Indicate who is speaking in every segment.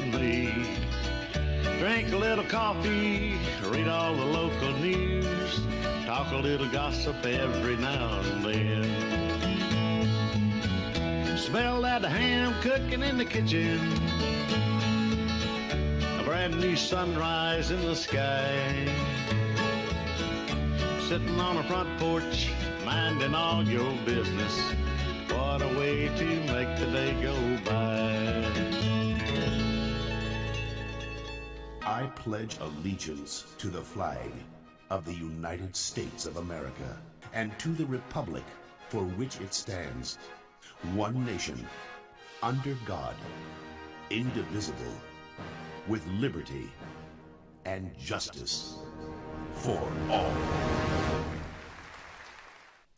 Speaker 1: and me. Drink a little coffee, read all the local news, talk a little gossip every now and then. Smell that ham cooking in the kitchen, a brand new sunrise in the sky. Sitting on a front porch, minding all your business. What a way to make the day go by.
Speaker 2: I pledge allegiance to the flag of the United States of America and to the republic for which it stands, one nation, under God, indivisible, with liberty and justice for all.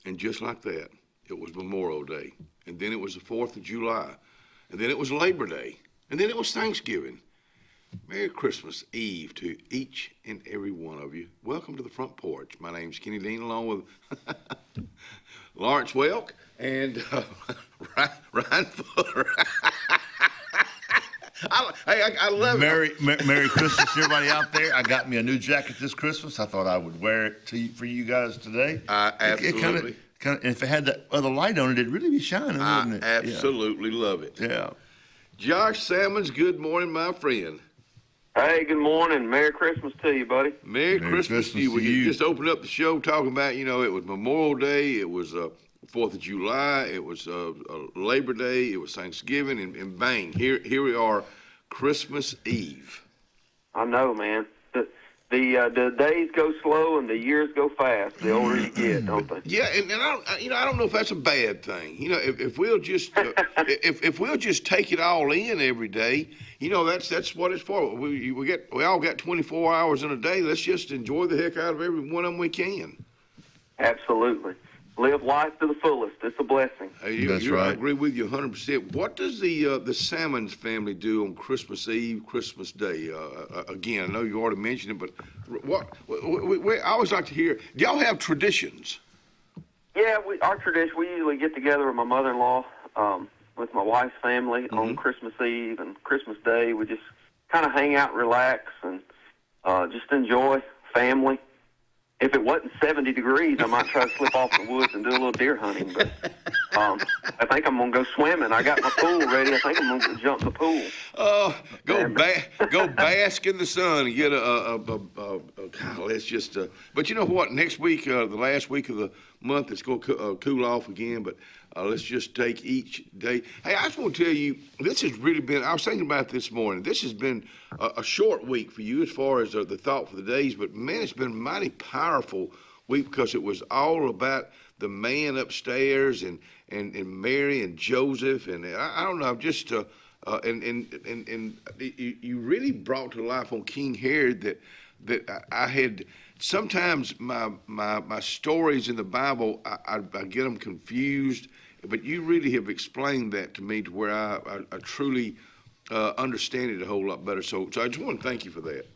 Speaker 3: And just like that, it was Memorial Day, and then it was the 4th of July, and then it was Labor Day, and then it was Thanksgiving. Merry Christmas Eve to each and every one of you. Welcome to the Front Porch. My name's Kenny Dean, along with Lawrence Welk and Ryan Fuller. I love it.
Speaker 4: Merry Christmas to everybody out there. I got me a new jacket this Christmas. I thought I would wear it for you guys today.
Speaker 3: Absolutely.
Speaker 4: And if it had that other light on it, it'd really be shining, wouldn't it?
Speaker 3: Absolutely love it.
Speaker 4: Yeah.
Speaker 3: Josh Salmons, good morning, my friend.
Speaker 5: Hey, good morning. Merry Christmas to you, buddy.
Speaker 3: Merry Christmas to you. We just opened up the show talking about, it was Memorial Day, it was 4th of July, it was Labor Day, it was Thanksgiving, and bang, here we are, Christmas Eve.
Speaker 5: I know, man. The days go slow and the years go fast. The older you get, don't they?
Speaker 3: Yeah, and I don't know if that's a bad thing. If we'll just if we'll just take it all in every day, that's what it's for. We all got 24 hours in a day. Let's just enjoy the heck out of every one of them we can.
Speaker 5: Absolutely. Live life to the fullest. It's a blessing.
Speaker 4: That's right.
Speaker 3: I agree with you 100%. What does the Salmons family do on Christmas Eve, Christmas Day? Again, I know you already mentioned it, but I always like to hear, do y'all have traditions?
Speaker 5: Yeah, our tradition, we usually get together with my mother-in-law, with my wife's family on Christmas Eve and Christmas Day. We just kind of hang out, relax, and just enjoy family. If it wasn't 70 degrees, I might try to slip off the woods and do a little deer hunting. But I think I'm going to go swimming. I got my pool ready. I think I'm going to jump in the pool.
Speaker 3: Go bask in the sun and get let's just. But you know what? Next week, the last week of the month, it's going to cool off again. But let's just take each day. Hey, I just want to tell you, this has really been. I was thinking about this morning. This has been a short week for you as far as the thought for the days. But man, it's been a mighty powerful week because it was all about the man upstairs and Mary and Joseph and I don't know. Just and you really brought to life on King Herod that I had. Sometimes my stories in the Bible, I get them confused, but you really have explained that to me to where I truly understand it a whole lot better. So I just want to thank you for that.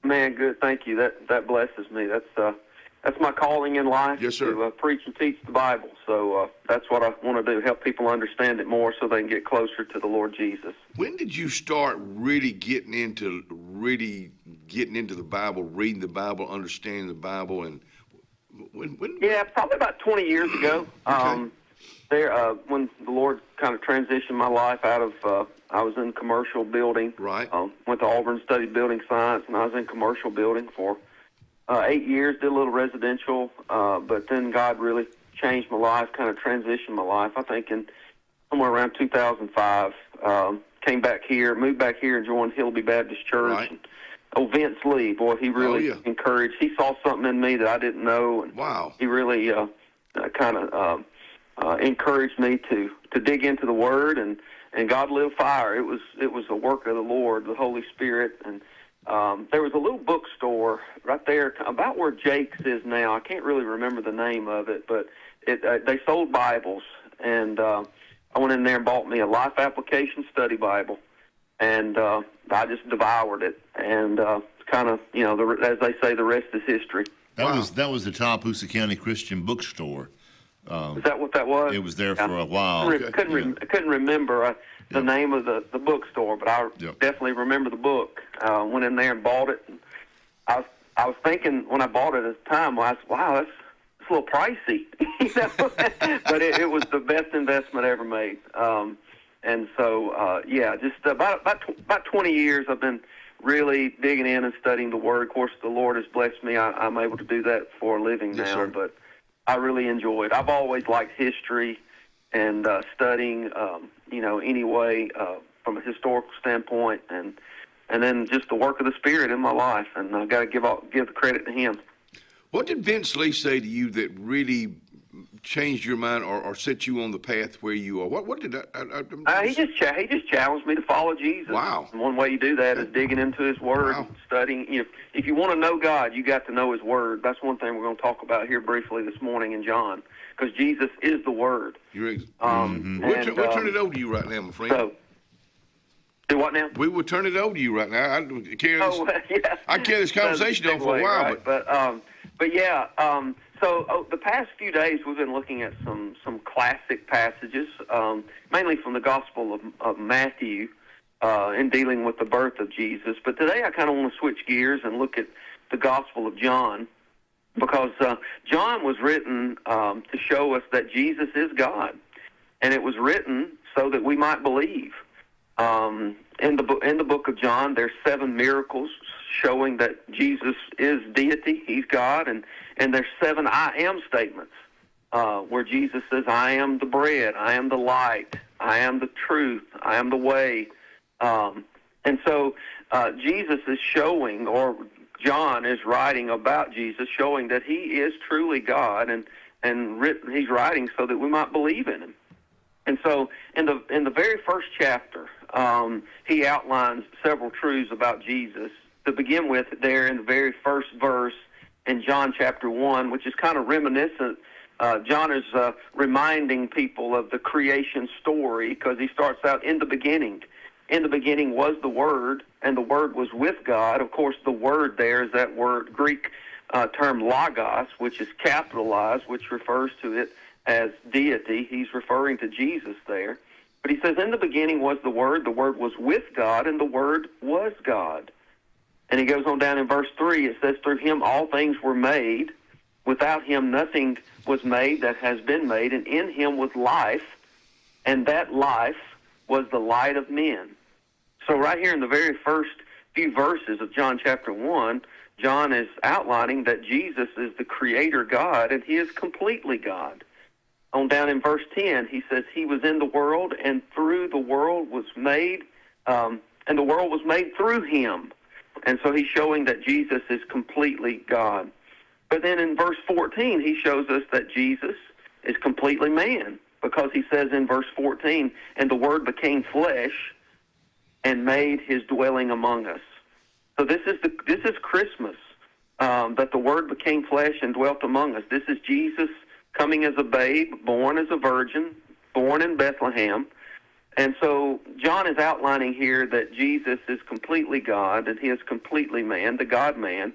Speaker 5: Man, good. Thank you. That blesses me. That's my calling in life.
Speaker 3: Yes, sir.
Speaker 5: To preach and teach the Bible. So that's what I want to do, help people understand it more so they can get closer to the Lord Jesus.
Speaker 3: When did you start really getting into the Bible, reading the Bible, understanding the Bible, and when?
Speaker 5: Yeah, probably about 20 years ago.
Speaker 3: Okay.
Speaker 5: When the Lord kind of transitioned my life out of, I was in commercial building.
Speaker 3: Right.
Speaker 5: Went to Auburn, studied building science, and I was in commercial building for 8 years, did a little residential, but then God really changed my life, kind of transitioned my life. I think in somewhere around 2005, came back here, moved back here and joined Hillby Baptist Church.
Speaker 3: Right.
Speaker 5: And, Vince Lee, boy, he really encouraged. He saw something in me that I didn't know. And
Speaker 3: wow.
Speaker 5: He really kind of encouraged me to dig into the Word, and God lit a fire. It was a work of the Lord, the Holy Spirit, and there was a little bookstore right there about where Jake's is now. I can't really remember the name of it, but they sold Bibles, and I went in there and bought me a Life Application Study Bible, and I just devoured it, and kind of, as they say, the rest is history.
Speaker 4: That was the Tallapoosa County Christian Bookstore.
Speaker 5: Is that what that was?
Speaker 4: It was there for a while.
Speaker 5: I couldn't remember the name of the bookstore, but I definitely remember the book. Went in there and bought it. And I was thinking when I bought it at the time, wow, that's a little pricey, but it was the best investment I ever made. And so, just about 20 years I've been really digging in and studying the Word. Of course, the Lord has blessed me. I'm able to do that for a living now,
Speaker 3: sir.
Speaker 5: But I really enjoy it. I've always liked history and studying, anyway, from a historical standpoint, and then just the work of the Spirit in my life. And I've got to give the credit to Him.
Speaker 3: What did Vince Lee say to you that really changed your mind or set you on the path where you are? What did that?
Speaker 5: He just challenged me to follow Jesus.
Speaker 3: Wow.
Speaker 5: And one way you do that is digging into His Word, studying. If you want to know God, you got to know His Word. That's one thing we're going to talk about here briefly this morning in John, because Jesus is the Word.
Speaker 3: We'll turn it over to you right now, my friend.
Speaker 5: So, do what now?
Speaker 3: We will turn it over to you right now. I carry this conversation on for a while,
Speaker 5: right? So the past few days we've been looking at some classic passages, mainly from the Gospel of Matthew, in dealing with the birth of Jesus. But today I kind of want to switch gears and look at the Gospel of John, because John was written to show us that Jesus is God, and it was written so that we might believe. In the book of John, there's 7 miracles showing that Jesus is deity, He's God, and there's 7 I am statements where Jesus says, I am the bread, I am the light, I am the truth, I am the way. And so Jesus is showing, or John is writing about Jesus, showing that He is truly God, and he's writing so that we might believe in Him. And so in the very first chapter, he outlines several truths about Jesus. To begin with, there in the very first verse in John chapter 1, which is kind of reminiscent, John is reminding people of the creation story, because he starts out, in the beginning. In the beginning was the Word, and the Word was with God. Of course, the Word there is that word, Greek term logos, which is capitalized, which refers to it as deity. He's referring to Jesus there. But he says, in the beginning was the Word was with God, and the Word was God. And he goes on down in verse 3, it says, through Him all things were made. Without Him nothing was made that has been made, and in Him was life, and that life was the light of men. So right here in the very first few verses of John chapter 1, John is outlining that Jesus is the Creator God, and He is completely God. On down in verse 10, he says, He was in the world, and through the world was made, and the world was made through Him. And so he's showing that Jesus is completely God. But then in verse 14, he shows us that Jesus is completely man, because he says in verse 14, and the Word became flesh and made His dwelling among us. So this is Christmas, that the Word became flesh and dwelt among us. This is Jesus coming as a babe, born as a virgin, born in Bethlehem. And so John is outlining here that Jesus is completely God, and He is completely man, the God-man.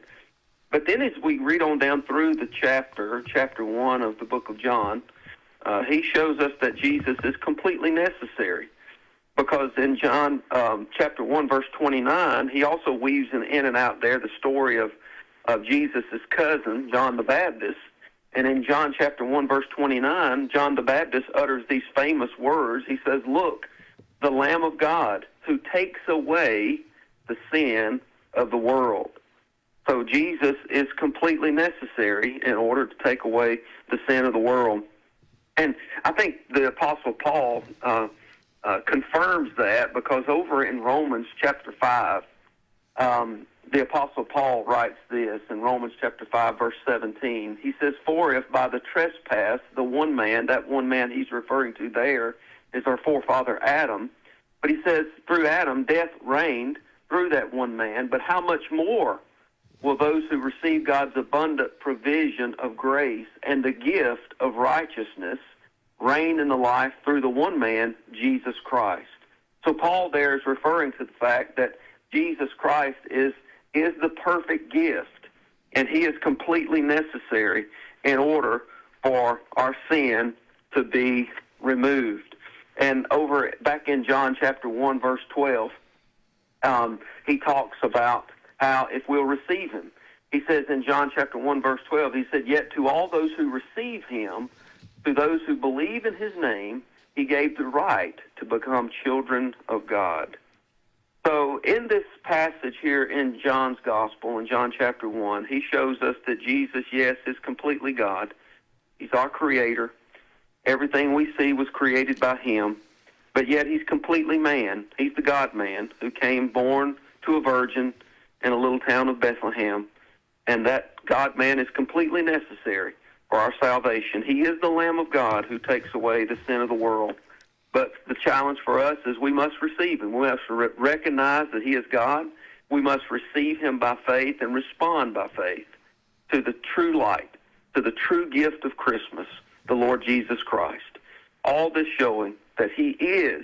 Speaker 5: But then as we read on down through the chapter 1 of the book of John, he shows us that Jesus is completely necessary. Because in John chapter 1, verse 29, he also weaves in and out there the story of Jesus' cousin, John the Baptist. And in John chapter 1, verse 29, John the Baptist utters these famous words. He says, look, the Lamb of God who takes away the sin of the world. So Jesus is completely necessary in order to take away the sin of the world. And I think the Apostle Paul confirms that, because over in Romans chapter 5, the Apostle Paul writes this in Romans chapter 5, verse 17. He says, for if by the trespass, the one man, that one man he's referring to there is our forefather Adam. But he says, through Adam, death reigned through that one man. But how much more will those who receive God's abundant provision of grace and the gift of righteousness reign in the life through the one man, Jesus Christ? So Paul there is referring to the fact that Jesus Christ is the perfect gift, and He is completely necessary in order for our sin to be removed. And back in John chapter 1, verse 12, he talks about how if we'll receive him. He says in John chapter 1, verse 12, he said, "Yet to all those who receive him, to those who believe in his name, he gave the right to become children of God." So in this passage here in John's Gospel, in John chapter 1, he shows us that Jesus, yes, is completely God. He's our creator. Everything we see was created by him, but yet he's completely man. He's the God-man who came born to a virgin in a little town of Bethlehem, and that God-man is completely necessary for our salvation. He is the Lamb of God who takes away the sin of the world. But the challenge for us is we must receive him. We must recognize that he is God. We must receive him by faith and respond by faith to the true light, to the true gift of Christmas, the Lord Jesus Christ. All this showing that he is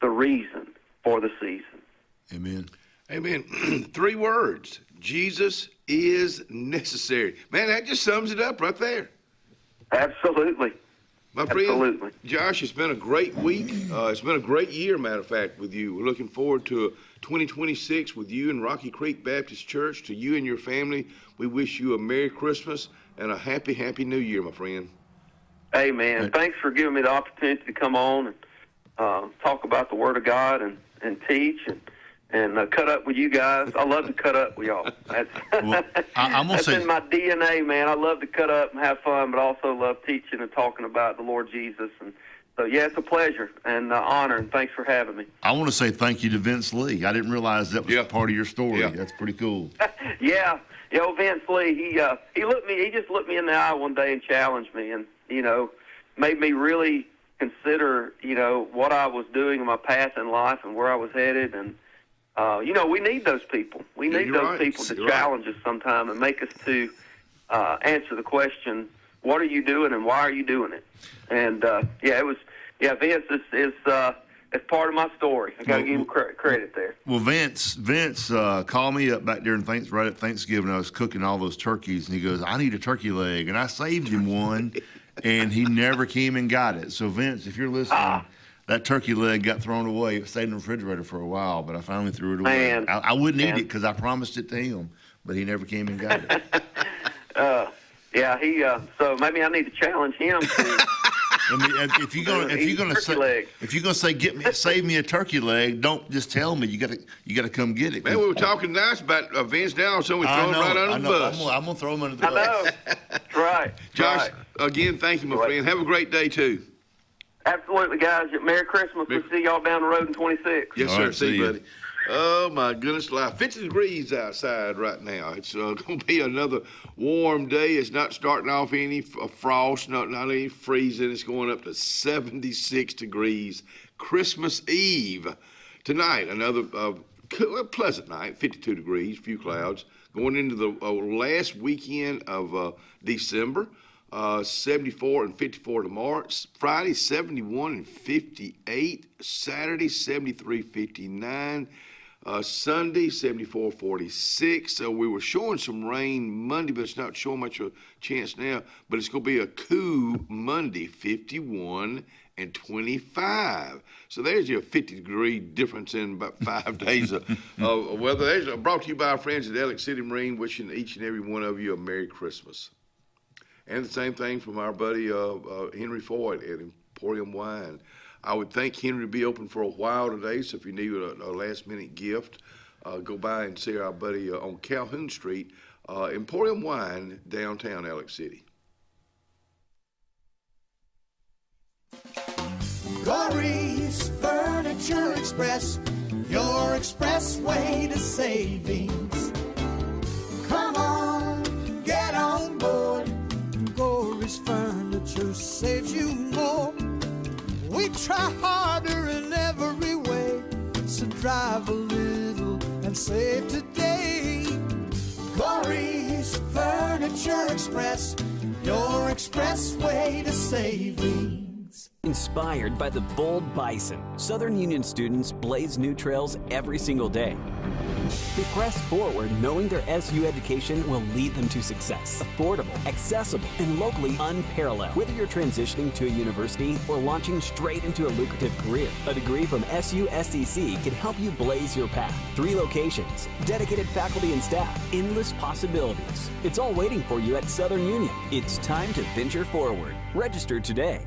Speaker 5: the reason for the season.
Speaker 4: Amen.
Speaker 3: Amen. 3 words. Jesus is necessary. Man, that just sums it up right there.
Speaker 5: Absolutely.
Speaker 3: My friend,
Speaker 5: Absolutely.
Speaker 3: Josh, it's been a great week. It's been a great year, matter of fact, with you. We're looking forward to 2026 with you and Rocky Creek Baptist Church. To you and your family, we wish you a Merry Christmas and a happy, happy New Year, my friend.
Speaker 5: Amen. Thanks for giving me the opportunity to come on and talk about the Word of God and teach and cut up with you guys. I love to cut up with y'all. That's,
Speaker 4: Well, I'm gonna
Speaker 5: that's
Speaker 4: say,
Speaker 5: in my DNA, man. I love to cut up and have fun, but also love teaching and talking about the Lord Jesus. And so, yeah, it's a pleasure and honor, and thanks for having me.
Speaker 4: I want to say thank you to Vince Lee. I didn't realize that was
Speaker 3: Yeah.
Speaker 4: part of your story.
Speaker 3: Yeah.
Speaker 4: That's pretty cool.
Speaker 5: Yeah, Vince Lee. He just looked me in the eye one day and challenged me, and made me really consider what I was doing in my path in life and where I was headed. And we need those people. We need
Speaker 3: you're
Speaker 5: those
Speaker 3: right.
Speaker 5: people to
Speaker 3: You're
Speaker 5: challenge us sometime and make us to answer the question, what are you doing and why are you doing it? And Vince is part of my story. I got to give him credit there.
Speaker 4: Well, Vince called me up back there right at Thanksgiving. I was cooking all those turkeys, and he goes, "I need a turkey leg," and I saved him one, and he never came and got it. So, Vince, if you're listening, that turkey leg got thrown away. It stayed in the refrigerator for a while, but I finally threw it away.
Speaker 5: Man.
Speaker 4: I wouldn't eat it because I promised it to him, but he never came and got it.
Speaker 5: So maybe I need to challenge him to.
Speaker 4: I mean, if you're gonna say save me a turkey leg, don't just tell me. You gotta come get it.
Speaker 3: Man, we were talking nice about Vince now, so we throw him right under the bus.
Speaker 4: I'm gonna throw him under the
Speaker 5: I know.
Speaker 4: bus.
Speaker 5: That's right.
Speaker 3: Josh,
Speaker 5: Right.
Speaker 3: again, thank you, my friend. Have a great day, too.
Speaker 5: Absolutely, guys. Merry Christmas. We'll see y'all down the road in 26.
Speaker 3: Yes,
Speaker 4: All
Speaker 3: sir.
Speaker 4: right,
Speaker 3: See
Speaker 4: see
Speaker 3: you,
Speaker 4: ya.
Speaker 3: buddy. Oh, my goodness, life. 50 degrees outside right now. It's going to be another warm day. It's not starting off any frost, not any freezing. It's going up to 76 degrees. Christmas Eve tonight, another pleasant night, 52 degrees, few clouds. Going into the last weekend of December. 74 and 54 tomorrow. Friday, 71 and 58. Saturday, 73, 59. Sunday, 74, 46. So we were showing some rain Monday, but it's not showing much of a chance now. But it's going to be a cool Monday, 51 and 25. So there's your 50-degree difference in about 5 days of weather. There's brought to you by our friends at Alex City Marine, wishing each and every one of you a Merry Christmas. And the same thing from our buddy Henry Floyd at Emporium Wine. I would think Henry be open for a while today, so if you need a last-minute gift, go by and see our buddy on Calhoun Street, Emporium Wine, downtown Alex City.
Speaker 6: Glory's Furniture Express, your expressway to savings. Come on, get on board. Glory's Furniture saves you more. We try harder in every way, so drive a little and save today. Glory's Furniture Express, your expressway to savings.
Speaker 7: Inspired by the bold bison, Southern Union students blaze new trails every single day. They press forward knowing their SU education will lead them to success. Affordable, accessible, and locally unparalleled. Whether you're transitioning to a university or launching straight into a lucrative career, a degree from SU SDC can help you blaze your path. 3 locations, dedicated faculty and staff, endless possibilities. It's all waiting for you at Southern Union. It's time to venture forward. Register today.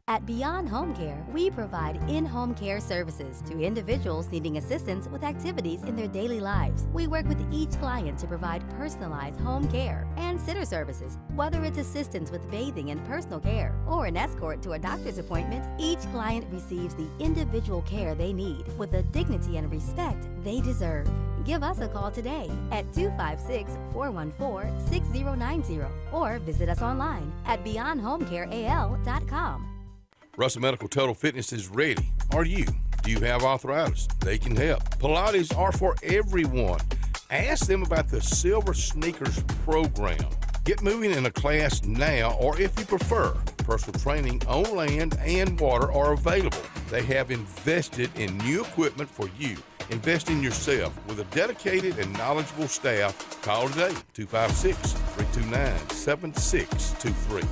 Speaker 8: At Beyond Home Care, we provide in-home care services to individuals needing assistance with activities in their daily lives. We work with each client to provide personalized home care and sitter services. Whether it's assistance with bathing and personal care or an escort to a doctor's appointment, each client receives the individual care they need with the dignity and respect they deserve. Give us a call today at 256-414-6090 or visit us online at beyondhomecareal.com.
Speaker 9: Russell Medical Total Fitness is ready. Are you? Do you have arthritis? They can help. Pilates are for everyone. Ask them about the Silver Sneakers program. Get moving in a class now, or if you prefer, personal training on land and water are available. They have invested in new equipment for you. Invest in yourself with a dedicated and knowledgeable staff. Call today, 256-329-7623.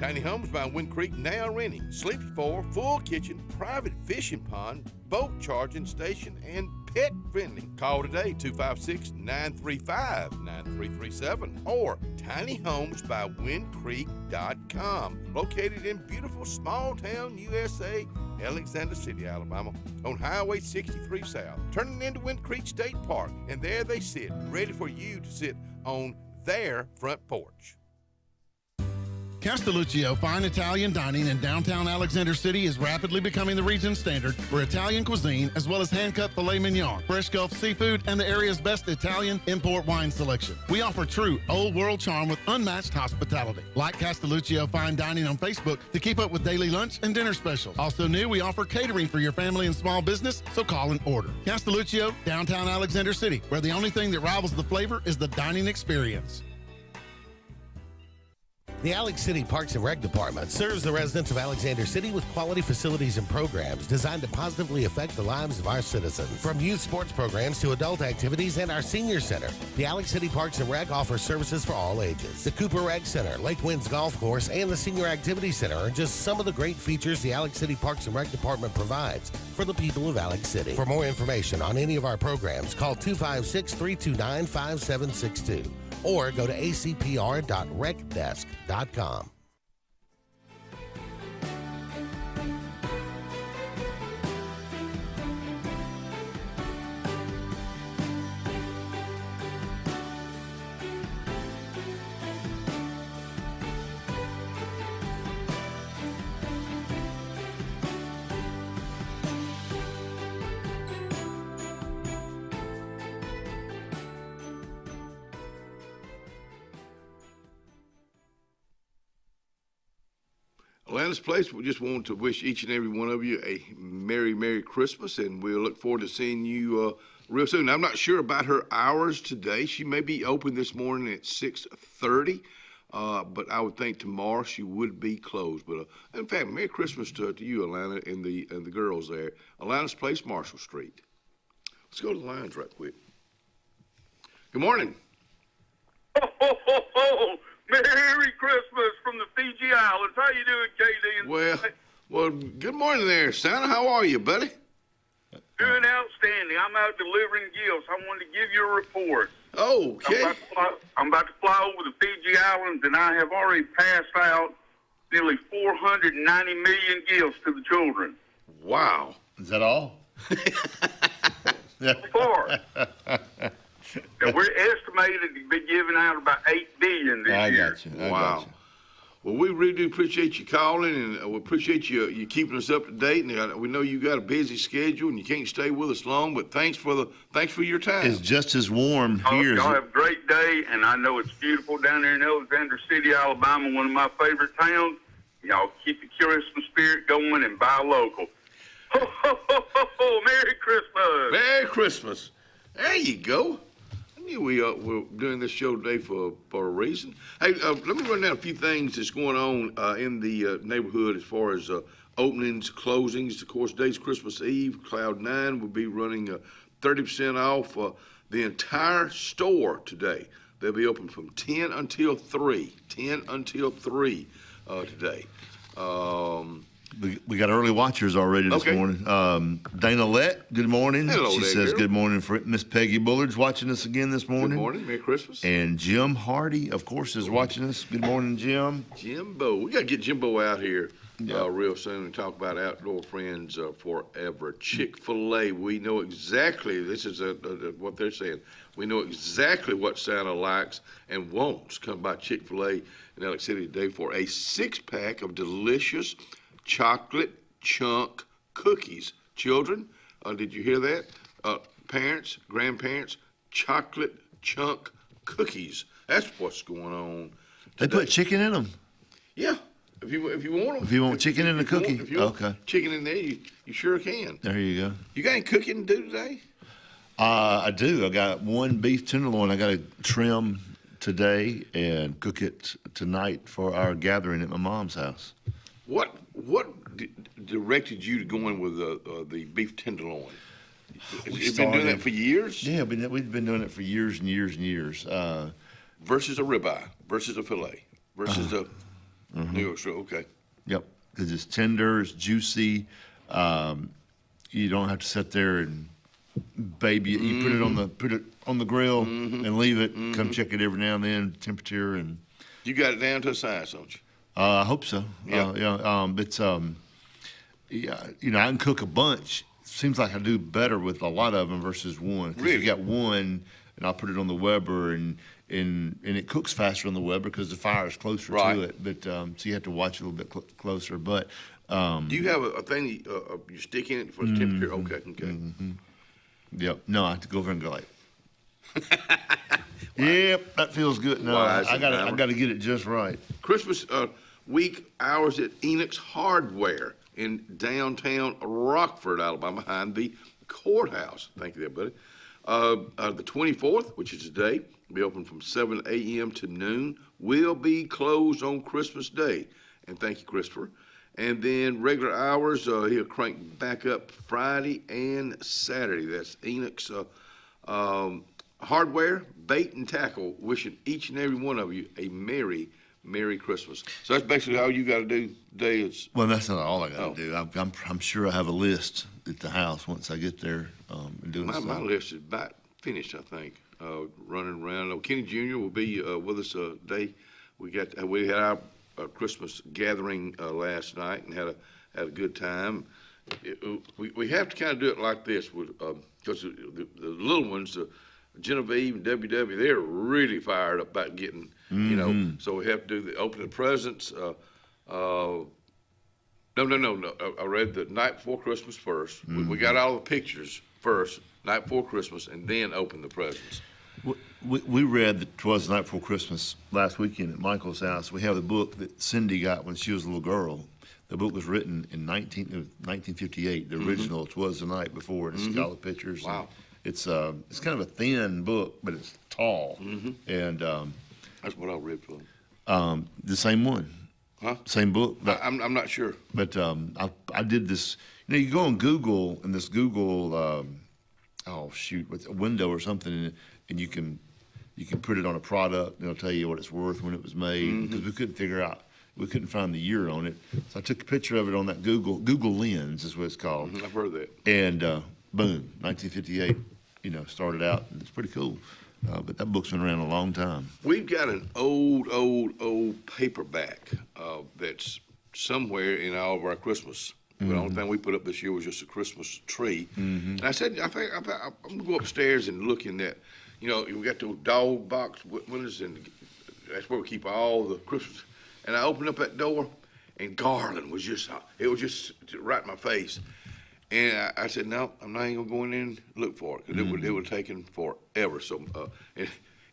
Speaker 9: Tiny Homes by Wind Creek now renting. Sleepy 4, full kitchen, private fishing pond, boat charging station, and pet friendly. Call today, 256-935-9337 or tinyhomesbywindcreek.com. Located in beautiful small town USA, Alexander City, Alabama, on Highway 63 South, turning into Wind Creek State Park. And there they sit, ready for you to sit on their front porch.
Speaker 10: Castelluccio Fine Italian Dining in downtown Alexander City is rapidly becoming the region standard for Italian cuisine, as well as hand-cut filet mignon, fresh Gulf seafood, and the area's best Italian import wine selection. We offer true old-world charm with unmatched hospitality. Like Castelluccio Fine Dining on Facebook to keep up with daily lunch and dinner specials. Also new, we offer catering for your family and small business, so call and order. Castelluccio, downtown Alexander City, where the only thing that rivals the flavor is the dining experience.
Speaker 11: The Alex City Parks and Rec Department serves the residents of Alexander City with quality facilities and programs designed to positively affect the lives of our citizens. From youth sports programs to adult activities and our senior center, the Alex City Parks and Rec offers services for all ages. The Cooper Rec Center, Lake Winds Golf Course, and the Senior Activity Center are just some of the great features the Alex City Parks and Rec Department provides for the people of Alex City. For more information on any of our programs, call 256-329-5762. or go to acpr.recdesk.com.
Speaker 3: Atlanta's Place, we just want to wish each and every one of you a Merry Christmas, and we'll look forward to seeing you real soon. I'm not sure about her hours today. She may be open this morning at 6:30, but I would think tomorrow she would be closed. But in fact, Merry Christmas to you, Atlanta, and the girls there. Atlanta's Place, Marshall Street. Let's go to the lines right quick. Good morning.
Speaker 12: Merry Christmas from the Fiji Islands. How you doing, KD?
Speaker 3: Well, good morning there, Santa. How are you, buddy?
Speaker 12: Doing outstanding. I'm out delivering gifts. I wanted to give you a report.
Speaker 3: Okay.
Speaker 12: I'm about to fly over the Fiji Islands, and I have already passed out nearly 490 million gifts to the children.
Speaker 3: Wow.
Speaker 4: Is that all?
Speaker 12: Far. And we're estimated to be giving out about $8 billion this year.
Speaker 3: I got you. Well, we really do appreciate you calling, and we appreciate you keeping us up to date. And we know you got a busy schedule, and you can't stay with us long. But thanks for your time.
Speaker 4: It's just as warm here.
Speaker 12: Y'all have a great day, and I know it's beautiful down there in Alexander City, Alabama, one of my favorite towns. Y'all keep the Christmas spirit going and buy local. Ho, ho, ho, ho, ho. Merry Christmas.
Speaker 3: Merry Christmas. There you go. I knew we were doing this show today for a reason. Hey, let me run down a few things that's going on in the neighborhood as far as openings, closings. Of course, today's Christmas Eve. Cloud 9 will be running 30% off the entire store today. They'll be open from 10 until 3. 10 until 3 today.
Speaker 4: We got early watchers already this morning. Dana Lett, good morning.
Speaker 3: Hello,
Speaker 4: she
Speaker 3: there,
Speaker 4: says
Speaker 3: girl.
Speaker 4: good morning. Miss Peggy Bullard's watching us again this morning.
Speaker 3: Good morning. Merry Christmas.
Speaker 4: And Jim Hardy, of course, is watching us. Good morning, Jim.
Speaker 3: Jimbo. We got to get Jimbo out here real soon and talk about Outdoor Friends Forever. Chick-fil-A, we know exactly, this is what they're saying, we know exactly what Santa likes and wants. Come by Chick-fil-A in Alex City today for a 6-pack of delicious chocolate chunk cookies. Children, did you hear that? Parents, grandparents, chocolate chunk cookies. That's what's going on
Speaker 4: They
Speaker 3: today.
Speaker 4: put chicken in them.
Speaker 3: Yeah. If you want them.
Speaker 4: If you want chicken in the cookie.
Speaker 3: If you want
Speaker 4: Okay.
Speaker 3: chicken in there, you sure can.
Speaker 4: There you go.
Speaker 3: You got any cooking to do today?
Speaker 4: I do. I got one beef tenderloin I got to trim today and cook it tonight for our gathering at my mom's house.
Speaker 3: What directed you to go in with the beef tenderloin? You've been doing that for years?
Speaker 4: Yeah, we've been doing it for years and years and years.
Speaker 3: Versus a ribeye, versus a fillet, versus a New York strip. Okay.
Speaker 4: Yep, because it's tender, it's juicy. You don't have to sit there and baby it. You put it on the grill and leave it. Come check it every now and then, temperature and.
Speaker 3: You got it down to a science, don't you?
Speaker 4: I hope so.
Speaker 3: Yeah.
Speaker 4: It's I can cook a bunch. Seems like I do better with a lot of them versus one. 'Cause
Speaker 3: Really?
Speaker 4: You got one, and I'll put it on the Weber, and it cooks faster on the Weber because the fire is closer
Speaker 3: Right.
Speaker 4: to it. But so you have to watch a little bit closer. But
Speaker 3: Do you have a thing you stick in it for the temperature? Okay.
Speaker 4: Yep. No, I have to go over and go like. Yep, that feels good. No,
Speaker 3: Wise
Speaker 4: I
Speaker 3: and
Speaker 4: got
Speaker 3: hammer.
Speaker 4: to get it just right.
Speaker 3: Christmas week hours at Enoch's Hardware in downtown Rockford, Alabama, behind the courthouse. Thank you there, buddy. The 24th, which is today, will be open from 7 a.m. to noon. Will be closed on Christmas Day. And thank you, Christopher. And then regular hours, he'll crank back up Friday and Saturday. That's Enoch's Hardware, Bait and Tackle, wishing each and every one of you a Merry Christmas. So that's basically all you got to do today is.
Speaker 4: Well, that's not all I got to do. I'm sure I have a list at the house once I get there and doing stuff.
Speaker 3: My list is about finished, I think. Running around. Kenny Jr. will be with us today. We had our Christmas gathering last night and had a good time. We have to kind of do it like this because the little ones, Genevieve and WW, they're really fired up about getting, so we have to do the opening presents. No. I read the night before Christmas first. We got all the pictures first, night before Christmas, and then open the presents.
Speaker 4: We read that 'twas the night before Christmas last weekend at Michael's house. We have the book that Cindy got when she was a little girl. The book was written in 1958. The original, 'twas the night before, and it's got all the pictures.
Speaker 3: Wow.
Speaker 4: It's kind of a thin book, but it's tall. And
Speaker 3: That's what I read for.
Speaker 4: the same one.
Speaker 3: Huh?
Speaker 4: Same book. But,
Speaker 3: I'm not sure.
Speaker 4: But I did this. You go on Google, and this Google, what's a window or something, and you can put it on a product, and it'll tell you what it's worth when it was made. Because we couldn't find the year on it. So I took a picture of it on that Google Lens is what it's called.
Speaker 3: I've heard that.
Speaker 4: And boom, 1958. Started out, and it's pretty cool. But that book's been around a long time.
Speaker 3: We've got an old paperback that's somewhere in all of our Christmas. The only thing we put up this year was just a Christmas tree. And I said, I think I'm going to go upstairs and look in that. We got those dog box windows, and that's where we keep all the Christmas. And I opened up that door, and garland was just right in my face. And I said, no, I'm not even going to go in there and look for it, because it would have taken forever. So,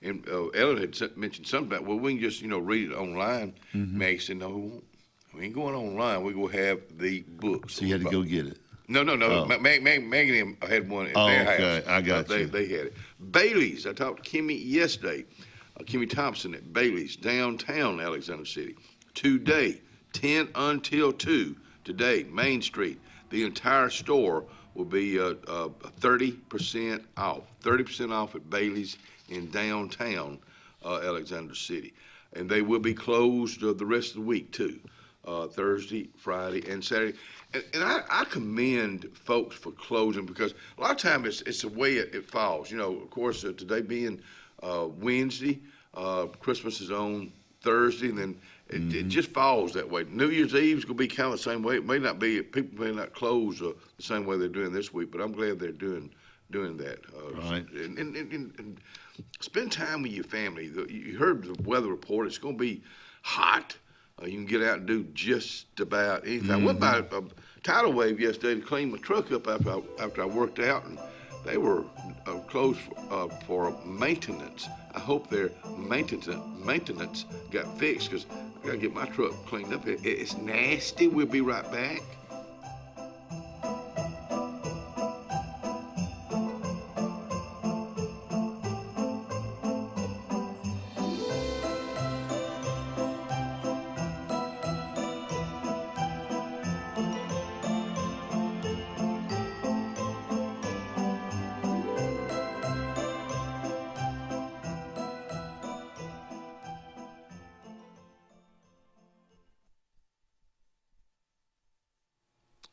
Speaker 3: and Ellen had mentioned something about, well, we can just, read it online. Maggie said, no, we won't. We ain't going online. We're going to have the books.
Speaker 4: So you had to go get it.
Speaker 3: No.
Speaker 4: Oh.
Speaker 3: Maggie and them had one at their house.
Speaker 4: Okay. I got you.
Speaker 3: They had it. Bailey's. I talked to Kimmy yesterday. Kimmy Thompson at Bailey's, downtown Alexander City. Today, 10 until 2. today, Main Street. The entire store will be 30% off. 30% off at Bailey's in downtown Alexander City. And they will be closed the rest of the week too, Thursday, Friday, and Saturday. And I commend folks for closing, because a lot of times it's the way it falls. You know, of course, today being Wednesday, Christmas is on Thursday, and then it just falls that way. New Year's Eve is going to be kind of the same way. It may not be, people may not close the same way they're doing this week, but I'm glad they're doing that.
Speaker 4: Right.
Speaker 3: And spend time with your family. You heard the weather report. It's going to be hot. You can get out and do just about anything. I went by a tidal wave yesterday to clean my truck up after I worked out, and they were closed for maintenance. I hope their maintenance got fixed, because I got to get my truck cleaned up. It's nasty. We'll be right back.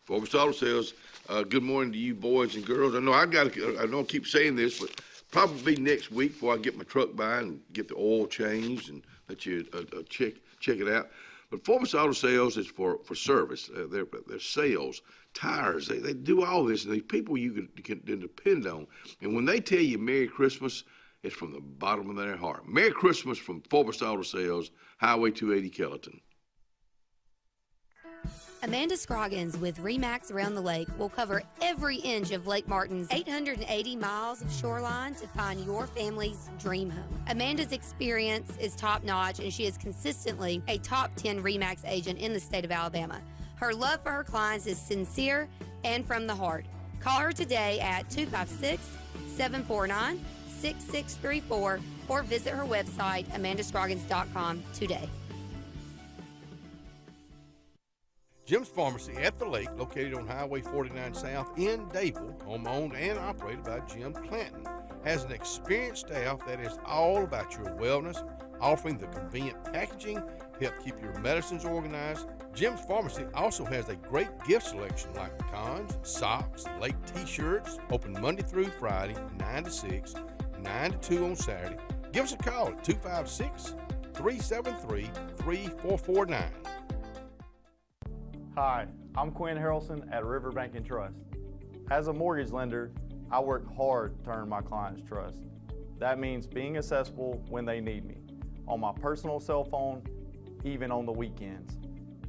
Speaker 3: Porch Auto Sales, good morning to you boys and girls. I know I don't keep saying this, but probably next week before I get my truck by and get the oil changed and let you check it out. But Porch Auto Sales is for service. They're sales, tires. They do all this, and these people you can depend on. And when they tell you Merry Christmas, it's from the bottom of their heart. Merry Christmas from Porch Auto Sales, Highway 280 Kellyton.
Speaker 13: Amanda Scroggins with RE/MAX Around the Lake will cover every inch of Lake Martin's 880 miles of shoreline to find your family's dream home. Amanda's experience is top-notch, and she is consistently a top 10 RE/MAX agent in the state of Alabama. Her love for her clients is sincere and from the heart. Call her today at 256-749-6634 or visit her website, amandascroggins.com, today.
Speaker 9: Jim's Pharmacy at the Lake, located on Highway 49 South in Dayville, home owned and operated by Jim Clanton, has an experienced staff that is all about your wellness, offering the convenient packaging to help keep your medicines organized. Jim's Pharmacy also has a great gift selection like pecans, socks, lake t-shirts, open Monday through Friday, 9 to 6, 9 to 2 on Saturday. Give us a call at 256-373-3449.
Speaker 14: Hi, I'm Quinn Harrelson at Riverbank and Trust. As a mortgage lender, I work hard to earn my clients' trust. That means being accessible when they need me, on my personal cell phone, even on the weekends,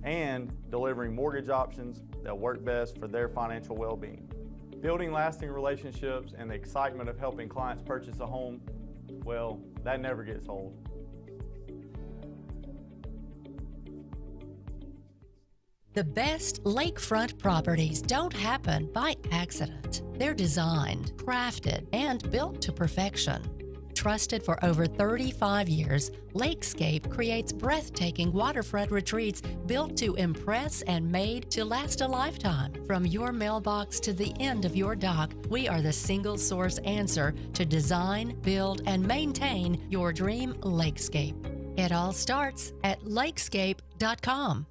Speaker 14: and delivering mortgage options that work best for their financial well-being. Building lasting relationships and the excitement of helping clients purchase a home, well, that never gets old.
Speaker 15: The best lakefront properties don't happen by accident. They're designed, crafted, and built to perfection. Trusted for over 35 years, Lakescape creates breathtaking waterfront retreats built to impress and made to last a lifetime. From your mailbox to the end of your dock, we are the single source answer to design, build, and maintain your dream lakescape. It all starts at lakescape.com.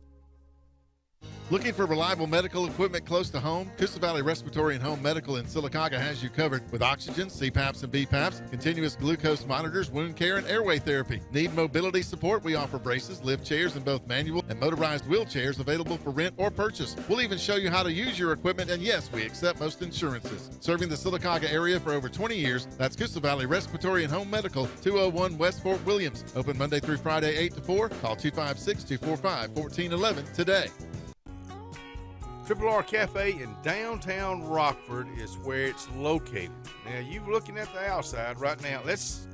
Speaker 10: Looking for reliable medical equipment close to home? Coosa Valley Respiratory and Home Medical in Sylacauga has you covered with oxygen, CPAPs and BPAPs, continuous glucose monitors, wound care, and airway therapy. Need mobility support? We offer braces, lift chairs, and both manual and motorized wheelchairs available for rent or purchase. We'll even show you how to use your equipment, and yes, we accept most insurances. Serving the Sylacauga area for over 20 years, that's Coosa Valley Respiratory and Home Medical, 201 West Fort Williams. Open Monday through Friday, 8 to 4. Call 256-245-1411 today.
Speaker 9: Triple R Cafe in downtown Rockford is where it's located. Now, you looking at the outside right now.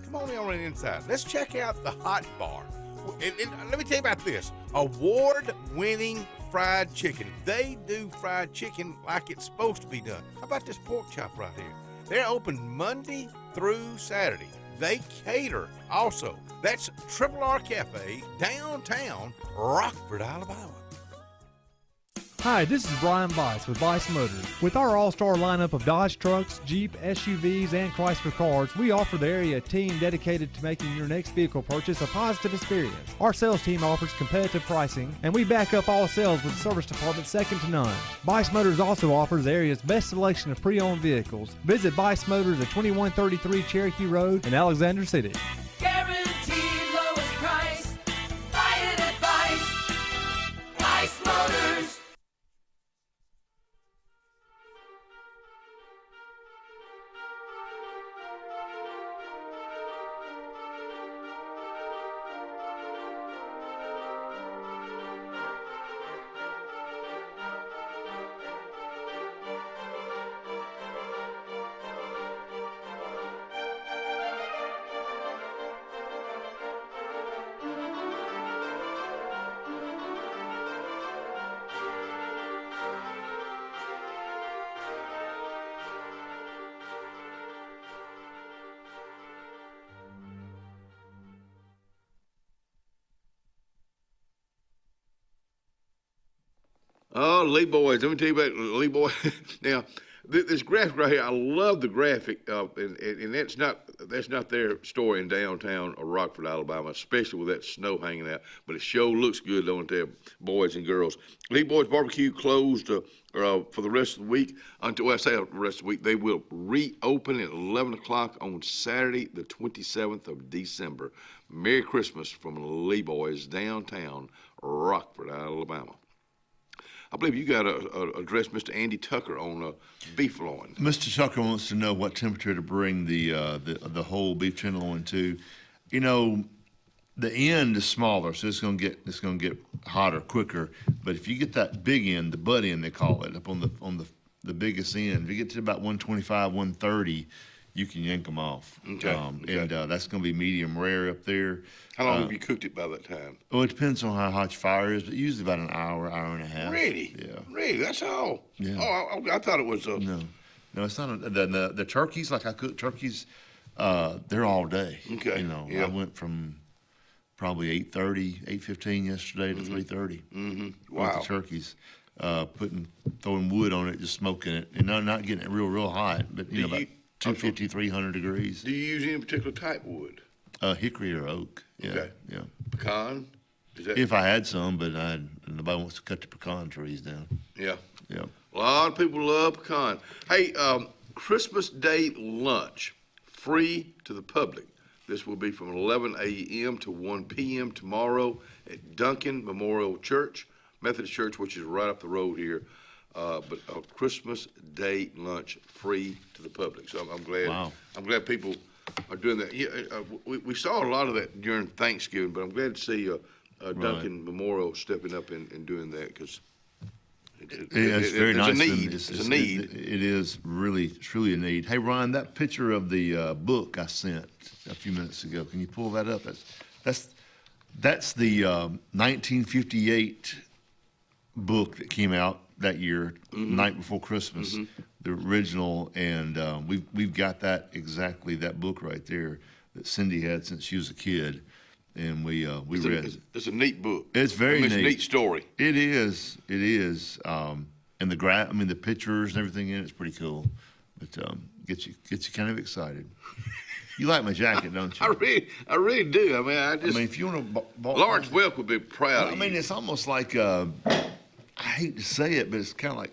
Speaker 9: Come on the inside. Let's check out the hot bar. And let me tell you about this. Award-winning fried chicken. They do fried chicken like it's supposed to be done. How about this pork chop right here? They're open Monday through Saturday. They cater also. That's Triple R Cafe, downtown Rockford, Alabama.
Speaker 16: Hi, this is Brian Bice with Bice Motors. With our all-star lineup of Dodge trucks, Jeep, SUVs, and Chrysler cars, we offer the area a team dedicated to making your next vehicle purchase a positive experience. Our sales team offers competitive pricing, and we back up all sales with a service department second to none. Bice Motors also offers the area's best selection of pre-owned vehicles. Visit Bice Motors at 2133 Cherokee Road in Alexander City.
Speaker 6: Guaranteed lowest price. Buy it at Bice Motors.
Speaker 3: Oh, Lee Boys. Let me tell you about Lee Boys. Now, this graphic right here, I love the graphic, and that's not their store in downtown Rockford, Alabama, especially with that snow hanging out. But it sure looks good, don't it, boys and girls? Lee Boys Barbecue closed for the rest of the week. Until I say the rest of the week, they will reopen at 11 o'clock on Saturday, the 27th of December. Merry Christmas from Lee Boys, downtown Rockford, Alabama. I believe you got to address Mr. Andy Tucker on beef loin.
Speaker 4: Mr. Tucker wants to know what temperature to bring the whole beef tenderloin to. You know, the end is smaller, so it's going to get hotter quicker. But if you get that big end, the butt end they call it, up on the biggest end, if you get to about 125, 130, you can yank them off.
Speaker 3: Okay.
Speaker 4: And that's going to be medium rare up there.
Speaker 3: How long have you cooked it by that time?
Speaker 4: Well, it depends on how hot your fire is, but usually about an hour, hour and a half.
Speaker 3: Really?
Speaker 4: Yeah.
Speaker 3: Really? That's all?
Speaker 4: Yeah.
Speaker 3: Oh, I thought it was.
Speaker 4: No, it's not. The turkeys, like I cook turkeys, they're all day.
Speaker 3: Okay.
Speaker 4: You know,
Speaker 3: Yeah.
Speaker 4: I went from probably 8:30, 8:15 yesterday to 3:30.
Speaker 3: Mm-hmm.
Speaker 4: With
Speaker 3: Wow.
Speaker 4: the turkeys, throwing wood on it, just smoking it, and not getting it real hot, but about 250, 300 degrees.
Speaker 3: Do you use any particular type of wood?
Speaker 4: Hickory or oak. Yeah.
Speaker 3: Okay.
Speaker 4: Yeah.
Speaker 3: Pecan? Is that?
Speaker 4: If I had some, but nobody wants to cut the pecan trees down.
Speaker 3: Yeah.
Speaker 4: Yeah.
Speaker 3: A lot of people love pecan. Hey, Christmas Day lunch, free to the public. This will be from 11 a.m. to 1 p.m. tomorrow at Duncan Memorial Church, Methodist Church, which is right up the road here. But a Christmas Day lunch free to the public. So I'm glad.
Speaker 4: Wow.
Speaker 3: I'm glad people are doing that. Yeah, we saw a lot of that during Thanksgiving, but I'm glad to see Duncan Memorial stepping up and doing that because
Speaker 4: It's very nice.
Speaker 3: It's a need.
Speaker 4: It's
Speaker 3: a need.
Speaker 4: It is really, truly a need. Hey, Ron, that picture of the book I sent a few minutes ago, can you pull that up? That's the 1958 book that came out that year, night before Christmas, the original, and we've got exactly that book right there that Cindy had since she was a kid, and we read.
Speaker 3: It's a neat book.
Speaker 4: It's very neat.
Speaker 3: It's a neat story.
Speaker 4: It is. And the pictures and everything in it's pretty cool, but gets you kind of excited. You like my jacket, don't you?
Speaker 3: I really do. I mean,
Speaker 4: if you want to,
Speaker 3: Lawrence Welk would be proud of you.
Speaker 4: it's almost like I hate to say it, but it's kind of like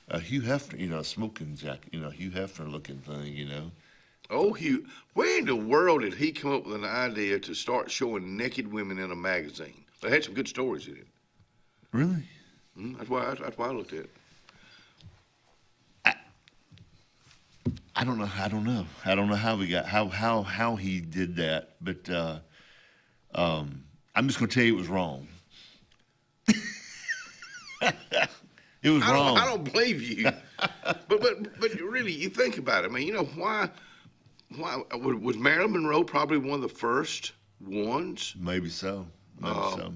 Speaker 4: a Hugh Hefner, a smoking jacket, Hugh Hefner looking thing,
Speaker 3: Oh, Hugh, where in the world did he come up with an idea to start showing naked women in a magazine? They had some good stories in it.
Speaker 4: Really?
Speaker 3: That's why I looked at it.
Speaker 4: I don't know. I don't know how we got how he did that, but I'm just going to tell you it was wrong. It was wrong.
Speaker 3: I don't believe you. but really, you think about it. Why was Marilyn Monroe probably one of the first ones?
Speaker 4: Maybe so.
Speaker 3: You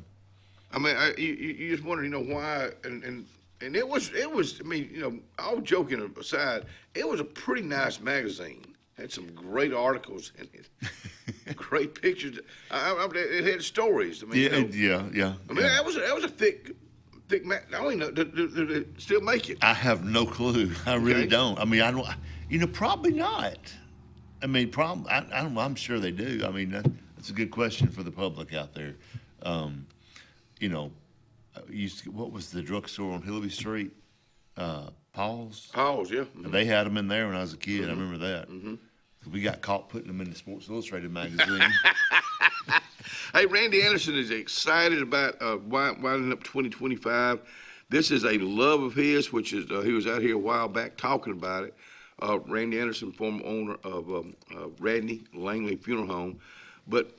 Speaker 3: just wonder, why, and it was. All joking aside, it was a pretty nice magazine. Had some great articles in it, great pictures. It had stories.
Speaker 4: Yeah.
Speaker 3: That was a thick think Matt, I don't even know, do they still make it?
Speaker 4: I have no clue. I really
Speaker 3: Okay.
Speaker 4: don't. I mean, I don't. Probably not. I mean, probably. I don't. I'm sure they do. I mean, that's a good question for the public out there. What was the drugstore on Hillby Street? Paul's.
Speaker 3: Paul's, yeah. Mm-hmm.
Speaker 4: They had them in there when I was a kid. I remember that. Mm-hmm. We got caught putting them in the Sports Illustrated magazine.
Speaker 3: Hey, Randy Anderson is excited about winding up 2025. This is a love of his, which is he was out here a while back talking about it. Randy Anderson, former owner of Radney Langley Funeral Home. But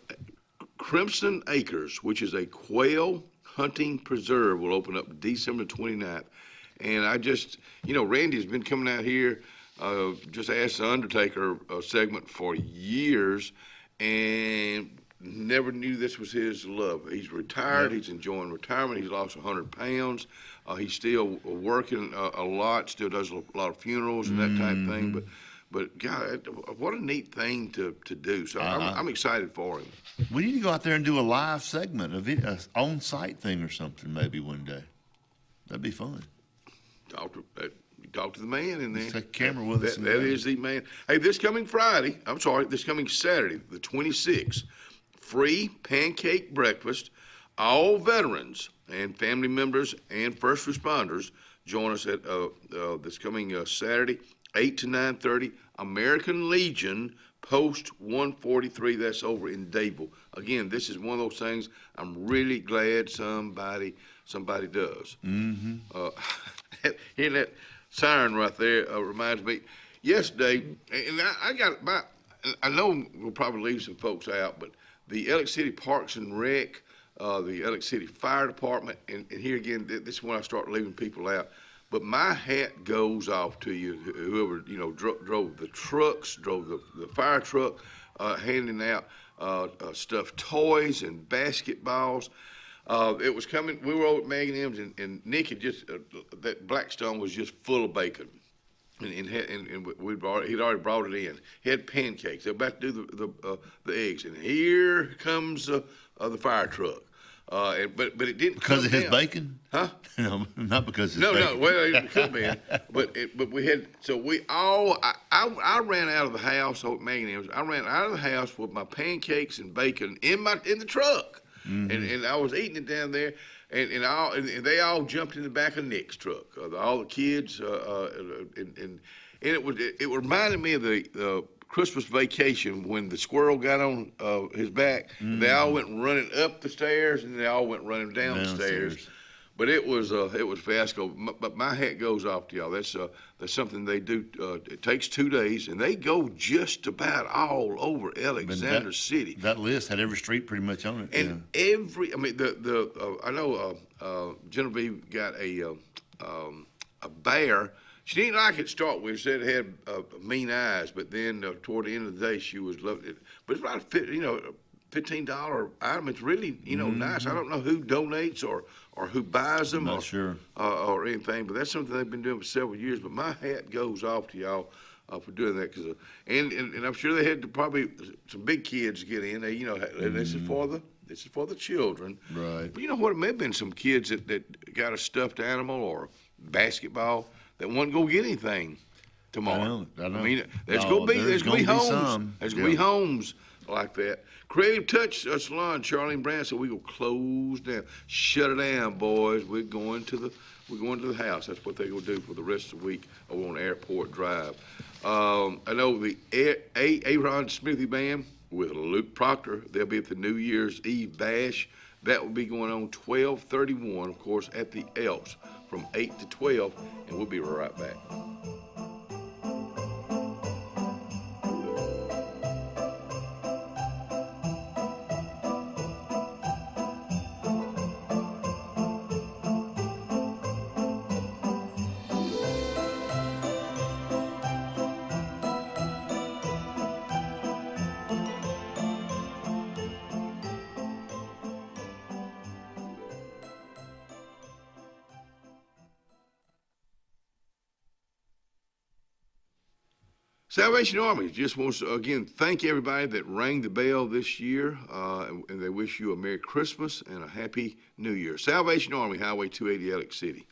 Speaker 3: Crimson Acres, which is a quail hunting preserve, will open up December 29th. And I just, Randy's been coming out here, just Ask the Undertaker segment for years, and never knew this was his love. He's retired. He's enjoying retirement. He's lost 100 pounds. He's still working a lot, still does a lot of funerals and that type of thing. But God, what a neat thing to do. So I'm excited for him.
Speaker 4: We need to go out there and do a live segment, an on-site thing or something maybe one day. That'd be fun.
Speaker 3: Talk to the man in there.
Speaker 4: Let's take a camera with us.
Speaker 3: That is the man. Hey, this coming Saturday, the 26th, free pancake breakfast. All veterans and family members and first responders join us at this coming Saturday, 8 to 9:30, American Legion, Post 143. That's over in Dable. Again, this is one of those things I'm really glad somebody does. Mm-hmm. Hearing that siren right there reminds me. Yesterday, and I know we'll probably leave some folks out, but the Alex City Parks and Rec, the Alex City Fire Department, and here again, this is when I start leaving people out. But my hat goes off to you, whoever drove the trucks, drove the fire truck, handing out stuffed toys and basketballs. It was coming. We were over at Mag and M's, and Nick had just that Blackstone was just full of bacon, and he'd already brought it in. He had pancakes. They're about to do the eggs, and here comes the fire truck. But it didn't
Speaker 4: because of his
Speaker 3: down.
Speaker 4: Bacon, huh? No, not because of his bacon.
Speaker 3: No. Well, it could have been, but we had. So we all. I ran out of the house over at Mag and M's. I ran out of the house with my pancakes and bacon in the truck. Mm-hmm. And I was eating it down there, and they all jumped in the back of Nick's truck. All the kids, and it reminded me of the Christmas Vacation when the squirrel got on his back. Mm-hmm. They all went running up the stairs, and they all went running down the stairs. But it was fiasco. But my hat goes off to y'all. That's something they do. It takes 2 days, and they go just about all over Alexander City.
Speaker 4: That list had every street pretty much on it.
Speaker 3: And I know Genevieve got a bear. She didn't like it to start with. She said it had mean eyes, but then toward the end of the day, she was loving it. But it's about $15 item. It's really nice. I don't know who donates or who buys them.
Speaker 4: Not sure.
Speaker 3: Or anything, but that's something they've been doing for several years. But my hat goes off to y'all for doing that, and I'm sure they had probably some big kids get in. This is for the children.
Speaker 4: Right.
Speaker 3: But you know what? It may have been some kids that got a stuffed animal or basketball that wasn't gonna get anything tomorrow.
Speaker 4: I know.
Speaker 3: I mean, there's gonna be homes. There's gonna be homes like that. Creative Touch Salon, Charlene Brand said we go close down, shut it down, boys. We're going to the house. That's what they're gonna do for the rest of the week over on Airport Drive. I know the Aaron Smithy Band with Luke Proctor. They'll be at the New Year's Eve Bash. That will be going on 12/31, of course, at the Elks from 8 to 12, and we'll be right back. Salvation Army just wants to, again, thank everybody that rang the bell this year, and they wish you a Merry Christmas and a Happy New Year. Salvation Army, Highway 280, Alex City.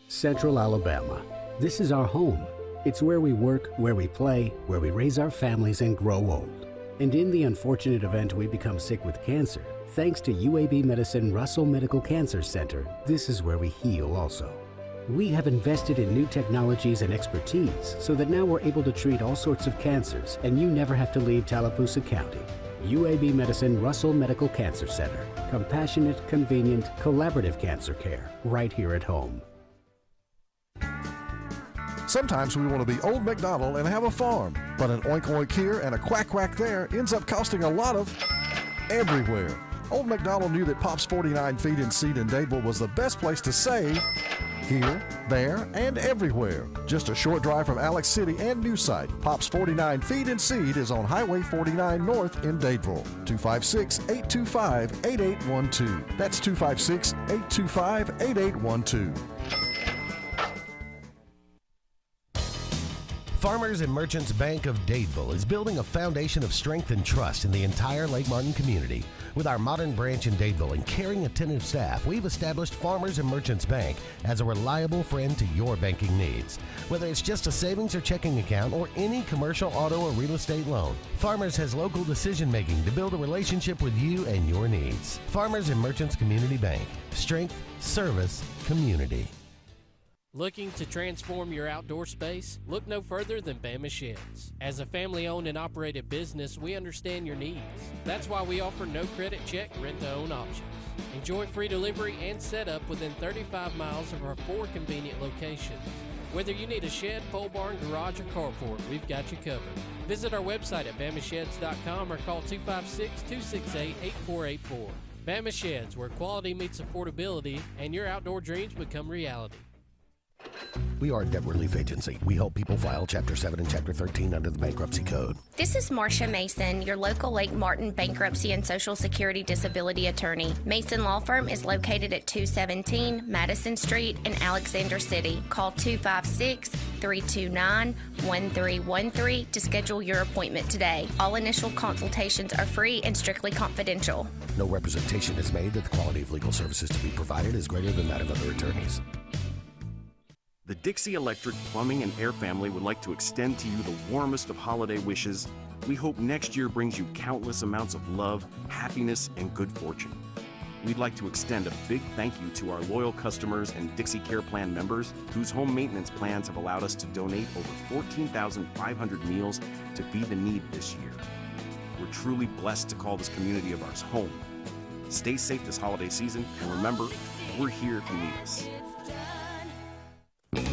Speaker 17: Central Alabama. This is our home. It's where we work, where we play, where we raise our families and grow old. And in the unfortunate event we become sick with cancer, thanks to UAB Medicine Russell Medical Cancer Center, this is where we heal also. We have invested in new technologies and expertise so that now we're able to treat all sorts of cancers and you never have to leave Tallapoosa County. UAB Medicine Russell Medical Cancer Center. Compassionate, convenient, collaborative cancer care right here at home.
Speaker 18: Sometimes we want to be Old MacDonald and have a farm, but an oink oink here and a quack quack there ends up costing a lot of everywhere. Old MacDonald knew that Pop's 49 Feed and Seed in Dadeville was the best place to save here, there, and everywhere. Just a short drive from Alex City and new site. Pop's 49 Feed and Seed is on Highway 49 North in Dadeville. 256-825-8812. That's 256-825-8812.
Speaker 11: Farmers and Merchants Bank of Dadeville is building a foundation of strength and trust in the entire Lake Martin community. With our modern branch in Dadeville and caring, attentive staff, we've established Farmers and Merchants Bank as a reliable friend to your banking needs. Whether it's just a savings or checking account or any commercial, auto, or real estate loan, Farmers has local decision making to build a relationship with you and your needs. Farmers and Merchants Community Bank. Strength, service, community.
Speaker 19: Looking to transform your outdoor space? Look no further than Bama Sheds. As a family-owned and operated business, we understand your needs. That's why we offer no credit check, rent-to-own options. Enjoy free delivery and setup within 35 miles of our 4 convenient locations. Whether you need a shed, pole barn, garage, or carport, we've got you covered. Visit our website at bamasheds.com or call 256-268-8484. Bama Sheds, where quality meets affordability and your outdoor dreams become reality.
Speaker 11: We are a debt relief agency. We help people file Chapter 7 and Chapter 13 under the Bankruptcy Code.
Speaker 20: This is Marcia Mason, your local Lake Martin bankruptcy and Social Security disability attorney. Mason Law Firm is located at 217 Madison Street in Alexander City. Call 256-329-1313 to schedule your appointment today. All initial consultations are free and strictly confidential.
Speaker 11: No representation is made that the quality of legal services to be provided is greater than that of other attorneys.
Speaker 21: The Dixie Electric Plumbing and Air family would like to extend to you the warmest of holiday wishes. We hope next year brings you countless amounts of love, happiness, and good fortune. We'd like to extend a big thank you to our loyal customers and Dixie Care Plan members whose home maintenance plans have allowed us to donate over 14,500 meals to feed the need this year. We're truly blessed to call this community of ours home. Stay safe this holiday season, and remember, we're here if you need us.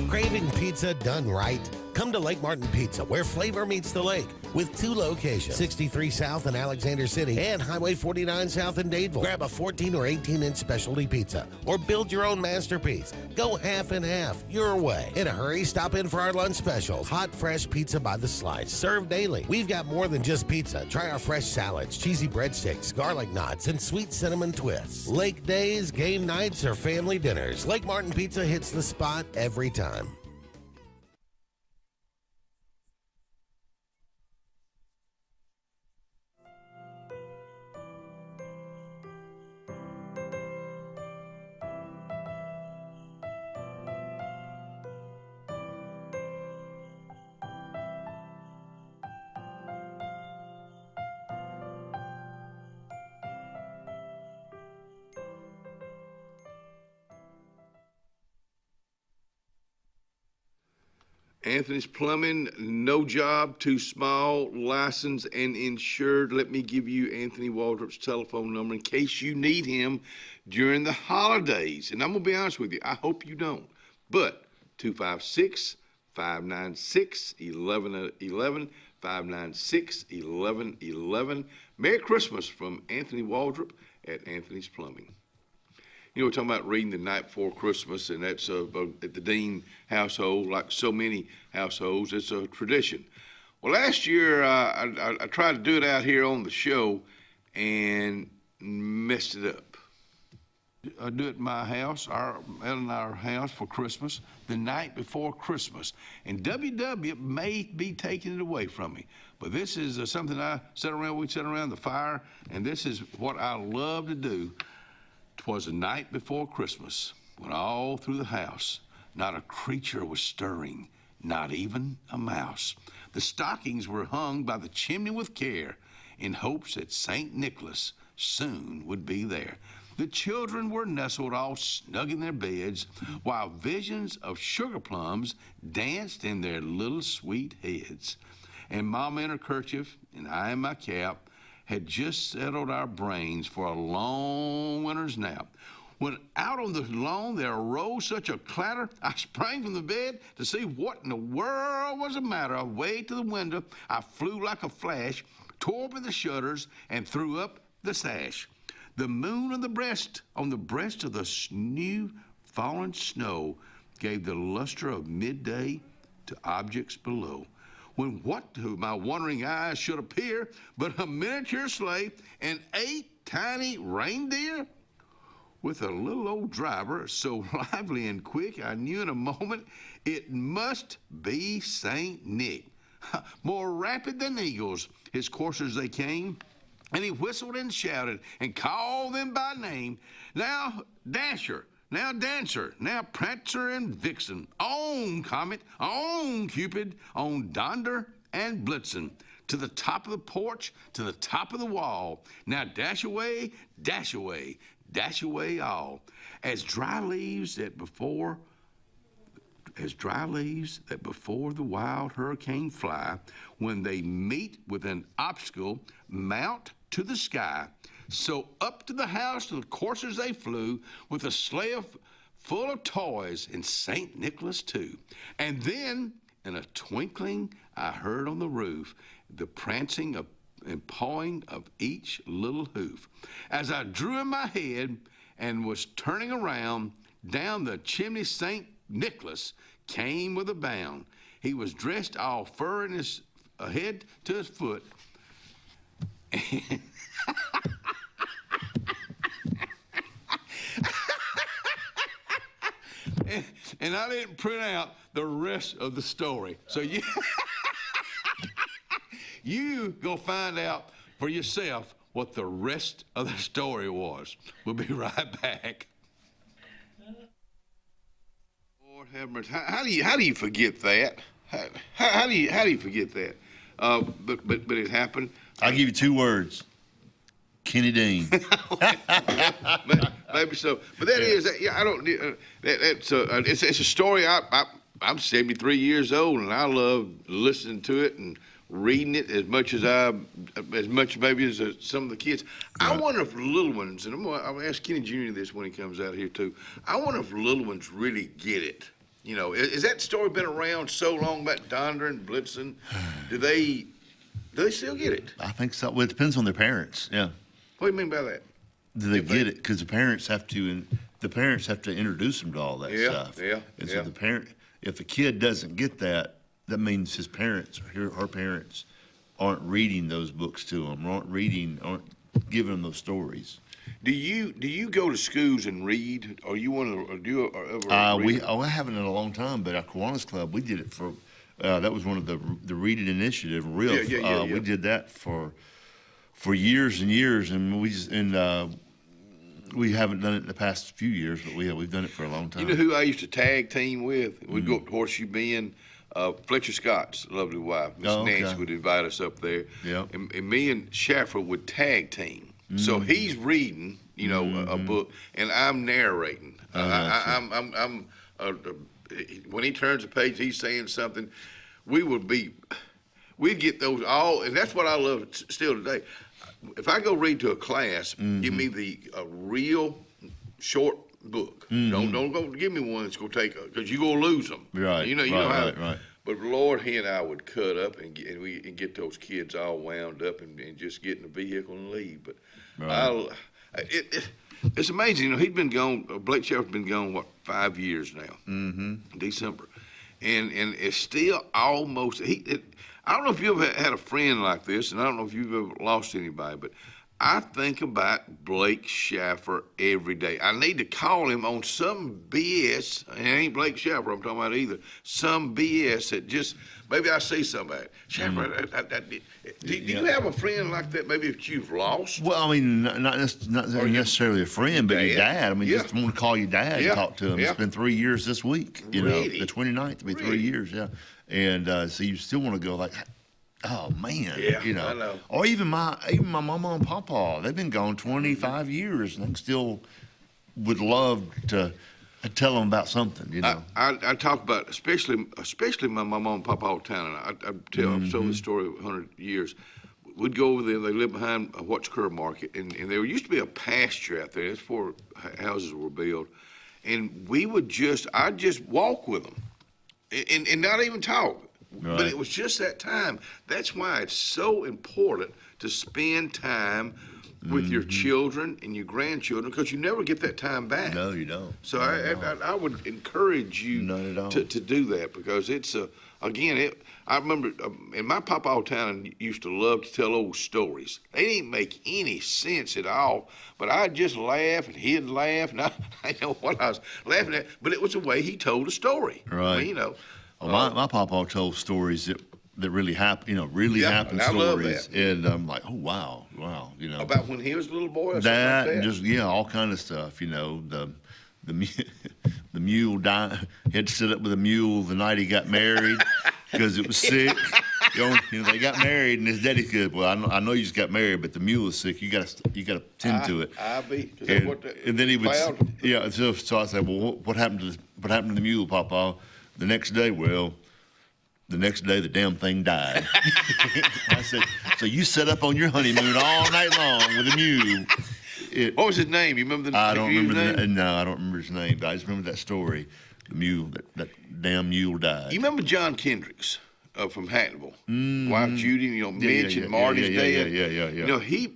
Speaker 11: Craving pizza done right? Come to Lake Martin Pizza, where flavor meets the lake, with 2 locations, 63 South in Alexander City and Highway 49 South in Dadeville. Grab a 14 or 18-inch specialty pizza or build your own masterpiece. Go half and half, your way. In a hurry, stop in for our lunch specials. Hot, fresh pizza by the slice, served daily. We've got more than just pizza. Try our fresh salads, cheesy breadsticks, garlic knots, and sweet cinnamon twists. Lake days, game nights, or family dinners, Lake Martin Pizza hits the spot every time.
Speaker 3: Anthony's Plumbing, no job too small, licensed and insured. Let me give you Anthony Waldrop's telephone number in case you need him during the holidays. And I'm going to be honest with you, I hope you don't. But 256-596-1111, 596-1111. Merry Christmas from Anthony Waldrop at Anthony's Plumbing. You know, we're talking about reading the night before Christmas, and that's at the Dean household, like so many households, it's a tradition. Well, last year, I tried to do it out here on the show and messed it up. Do it at my house, our house for Christmas, the night before Christmas. And WW may be taking it away from me. But this is something we sit around the fire, and this is what I love to do. 'Twas the night before Christmas, when all through the house, not a creature was stirring, not even a mouse. The stockings were hung by the chimney with care, in hopes that St. Nicholas soon would be there. The children were nestled all snug in their beds, while visions of sugar plums danced in their little sweet heads. And Mama in her kerchief, and I in my cap, had just settled our brains for a long winter's nap. When out on the lawn there arose such a clatter, I sprang from the bed to see what in the world was the matter. Away to the window, I flew like a flash, tore open the shutters, and threw up the sash. The moon on the breast of the new fallen snow gave the luster of midday to objects below. When what to my wondering eyes should appear but a miniature sleigh and 8 tiny reindeer? With a little old driver so lively and quick, I knew in a moment it must be St. Nick. More rapid than eagles, his coursers they came, and he whistled and shouted and called them by name. Now Dasher, now Dancer, now Prancer and Vixen, on Comet, on Cupid, on Donder and Blitzen, to the top of the porch, to the top of the wall. Now dash away, dash away, dash away all. As dry leaves that before the wild hurricane fly, when they meet with an obstacle, mount to the sky. So up to the house to the coursers they flew, with a sleigh full of toys, and St. Nicholas too. And then, in a twinkling, I heard on the roof the prancing and pawing of each little hoof. As I drew in my head and was turning around, down the chimney St. Nicholas came with a bound. He was dressed all fur in his head to his foot. And I didn't print out the rest of the story. So you go find out for yourself what the rest of the story was. We'll be right back. Lord have mercy. How do you forget that? How do you forget that? But it happened.
Speaker 4: I'll give you 2 words. Kenny Dean.
Speaker 3: Maybe so, but that is I don't. It's a story. I'm 73 years old, and I love listening to it and reading it as much maybe as some of the kids. Right. I wonder if little ones, and I'll ask Kenny Jr. this when he comes out here too. I wonder if little ones really get it. You know, is that story been around so long about Donder and Blitzen? Do they still get it?
Speaker 4: I think so. Well, it depends on their parents. Yeah.
Speaker 3: What do you mean by that?
Speaker 4: Do they get it? Because the parents have to introduce them to all that stuff.
Speaker 3: Yeah.
Speaker 4: So if the kid doesn't get that, that means his parents or her parents aren't reading those books to them, aren't giving them those stories.
Speaker 3: Do you go to schools and read, or you want to do ever?
Speaker 4: I haven't in a long time, but at Kiwanis Club we did it for. That was one of the Read It initiative. Yeah. We did that for years and years, and we haven't done it in the past few years, but we've done it for a long time.
Speaker 3: You know who I used to tag team with? We'd go up to Horseshoe Bend. Fletcher Scott's lovely wife, Miss Nancy, would invite us up there. Yeah. And me and Shaffer would tag team. Mm-hmm. So he's reading, a book, and I'm narrating. When he turns a page, he's saying something. We'd get those all, and that's what I love still today. If I go read to a class, give me a real short book. Don't go give me one that's gonna take because you're gonna lose them.
Speaker 4: Right.
Speaker 3: You know how. Right. But Lord, he and I would cut up and get those kids all wound up and just get in the vehicle and leave. But it's amazing. He'd been gone. Blake Shepard's been gone 5 years now. Mm-hmm. December, and it's still almost. I don't know if you ever had a friend like this, and I don't know if you've ever lost anybody, but I think about Blake Schaffer every day. I need to call him on some BS, and it ain't Blake Schaffer I'm talking about either, some BS that just, maybe I see somebody. Schaffer, do you have a friend like that maybe that you've lost?
Speaker 4: Well, I mean, not necessarily a friend, but your dad. I mean, just want to call your dad and talk to him. It's been 3 years this week. You know, the 29th will be 3 years, And so you still want to go like, oh man, you know.
Speaker 3: I know.
Speaker 4: Or even my mama and papa, they've been gone 25 years, and they still would love to tell them about something, you know.
Speaker 3: I talk about, especially my mama and papa all the time, and I tell I've told this story 100 years. We'd go over there. They lived behind a Watts Curve Market, and there used to be a pasture out there. That's before houses were built, and I'd just walk with them, and not even talk.
Speaker 4: Right.
Speaker 3: But it was just that time. That's why it's so important to spend time with your children and your grandchildren, because you never get that time back.
Speaker 4: No, you don't.
Speaker 3: So I would encourage you to do that, because it's again, I remember, and my papa all the time used to love to tell old stories. They didn't make any sense at all, but I'd just laugh and he'd laugh, and I didn't know what I was laughing at, but it was the way he told a story.
Speaker 4: Right.
Speaker 3: I mean, you know.
Speaker 4: Well, my papa told stories that really happened, you know, happened
Speaker 3: and I love
Speaker 4: stories.
Speaker 3: that.
Speaker 4: And I'm like, oh, wow, you know.
Speaker 3: About when he was a little boy or
Speaker 4: that,
Speaker 3: something like that?
Speaker 4: and just, all kind of stuff, you know. The mule died. He had to sit up with a mule the night he got married because it was sick. You know, they got married, and his daddy said, well, I know you just got married, but the mule is sick. You got to tend to it. And then he would, so I said, well, what happened to the mule, Papa? The next day, the damn thing died. I said, so you set up on your honeymoon all night long with a mule.
Speaker 3: What was his name? You remember
Speaker 4: I don't remember no, I don't remember his name, but I just remember that story. The mule, that damn mule died.
Speaker 3: You remember John Kendricks from Hattonville? Wife Judy, Mitch and Marty's dad.
Speaker 4: Yeah.
Speaker 3: You know, he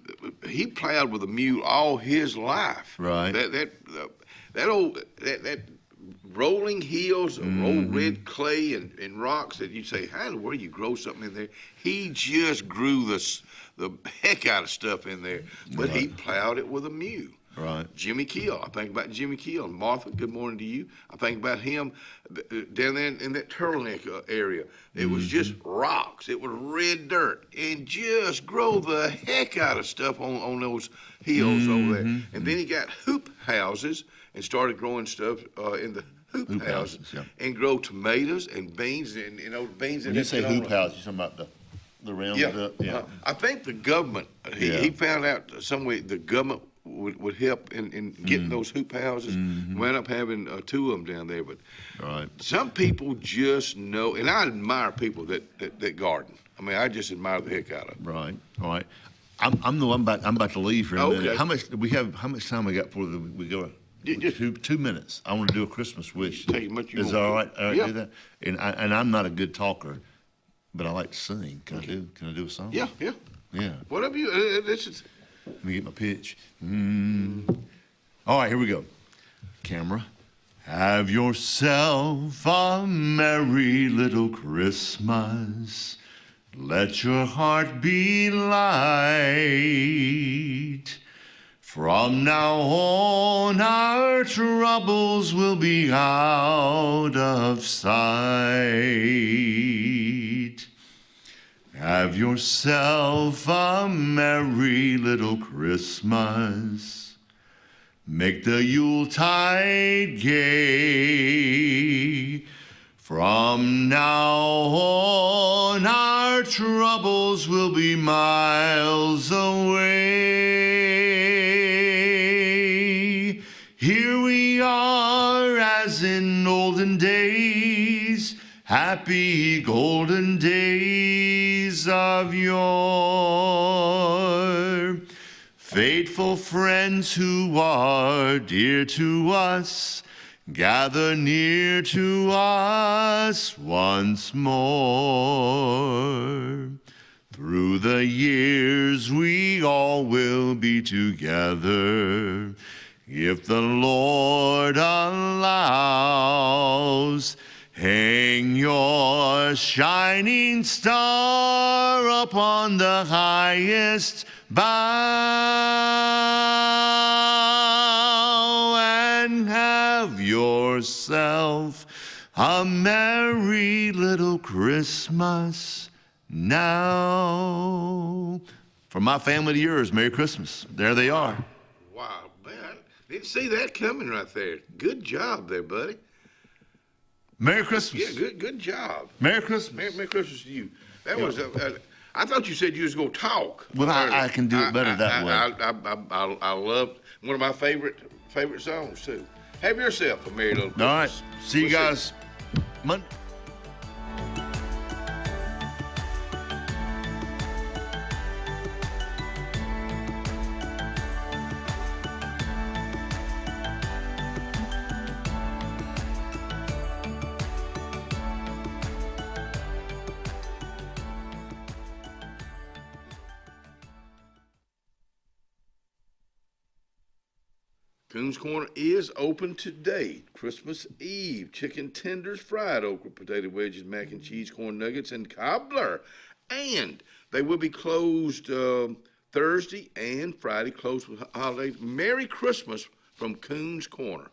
Speaker 3: plowed with a mule all his life.
Speaker 4: Right.
Speaker 3: That rolling hills of old red clay and rocks that you say, how in the world you grow something in there? He just grew the heck out of stuff in there, but he plowed it with a mule.
Speaker 4: Right.
Speaker 3: Jimmy Keel. I think about Jimmy Keel. Martha, good morning to you. I think about him down there in that turtleneck area. It was just rocks. It was red dirt, and just grow the heck out of stuff on those hills over there. And then he got hoop houses and started growing stuff in the hoop houses, and grow tomatoes and beans and beans.
Speaker 4: When you say hoop houses, you're talking about the round up? Yeah.
Speaker 3: I think the government, he found out some way the government would help in getting those hoop houses. Wound up having 2 of them down there. But some people just know, and I admire people that garden. I mean, I just admire the heck out of them.
Speaker 4: Right. All right. I'm about to leave here in a minute. How much time we got before we go? Just 2 minutes. I want to do a Christmas wish.
Speaker 3: Take as much you
Speaker 4: Is that all right?
Speaker 3: Yeah.
Speaker 4: Do that. And I'm not a good talker, but I like to sing. Can I do a song?
Speaker 3: Yeah. Whatever you. This is.
Speaker 4: Let me get my pitch. All right, here we go. Camera. Have yourself a merry little Christmas. Let your heart be light. From now on, our troubles will be out of sight. Have yourself a merry little Christmas. Make the Yuletide gay. From now on, our troubles will be miles away. Here we are as in olden days, happy golden days of yore. Faithful friends who are dear to us, gather near to us once more. Through the years we all will be together, if the Lord allows. Hang your shining star upon the highest bow and have yourself a merry little Christmas now. From my family to yours, Merry Christmas. There they are.
Speaker 3: Wow, man. Didn't see that coming right there. Good job there, buddy.
Speaker 4: Merry Christmas.
Speaker 3: Yeah, good job.
Speaker 4: Merry Christmas.
Speaker 3: Merry Christmas to you. That was, I thought you said you was going to talk.
Speaker 4: Well, I can do it better that way.
Speaker 3: I love one of my favorite songs, too. Have yourself a merry little Christmas.
Speaker 4: All right. See you guys Monday.
Speaker 3: Coons Corner is open today. Christmas Eve. Chicken tenders, fried okra, potato wedges, mac and cheese, corn nuggets, and cobbler. And they will be closed Thursday and Friday, closed with holidays. Merry Christmas from Coons Corner.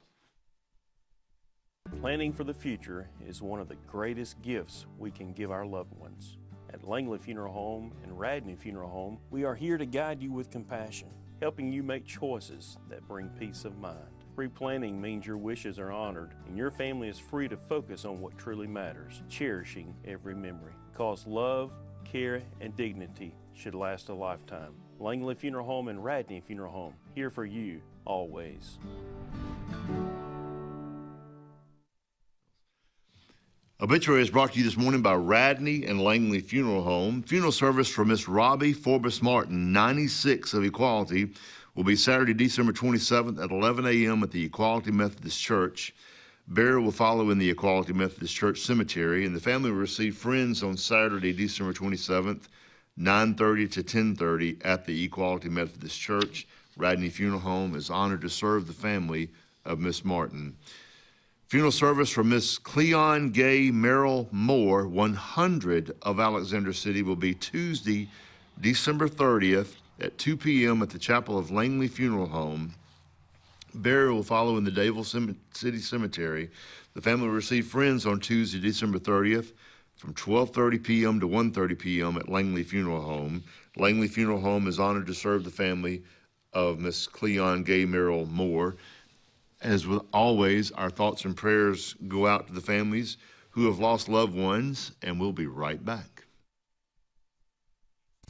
Speaker 21: Planning for the future is one of the greatest gifts we can give our loved ones. At Langley Funeral Home and Radney Funeral Home, we are here to guide you with compassion, helping you make choices that bring peace of mind. Pre-planning means your wishes are honored and your family is free to focus on what truly matters, cherishing every memory. Because love, care, and dignity should last a lifetime. Langley Funeral Home and Radney Funeral Home, here for you, always.
Speaker 4: Obituary is brought to you this morning by Radney and Langley Funeral Home. Funeral service for Miss Robbie Forbes Martin, 96 of Equality, will be Saturday, December 27th at 11 a.m. at the Equality Methodist Church. Burial will follow in the Equality Methodist Church Cemetery, and the family will receive friends on Saturday, December 27th, 9:30 to 10:30 at the Equality Methodist Church. Radney Funeral Home is honored to serve the family of Miss Martin. Funeral service for Miss Cleon Gay Merrill Moore, 100 of Alexander City, will be Tuesday, December 30th at 2 p.m. at the Chapel of Langley Funeral Home. Burial will follow in the Davil City Cemetery. The family will receive friends on Tuesday, December 30th from 12:30 p.m. to 1:30 p.m. at Langley Funeral Home. Langley Funeral Home is honored to serve the family of Miss Cleon Gay Merrill Moore. As with always, our thoughts and prayers go out to the families who have lost loved ones, and we'll be right back.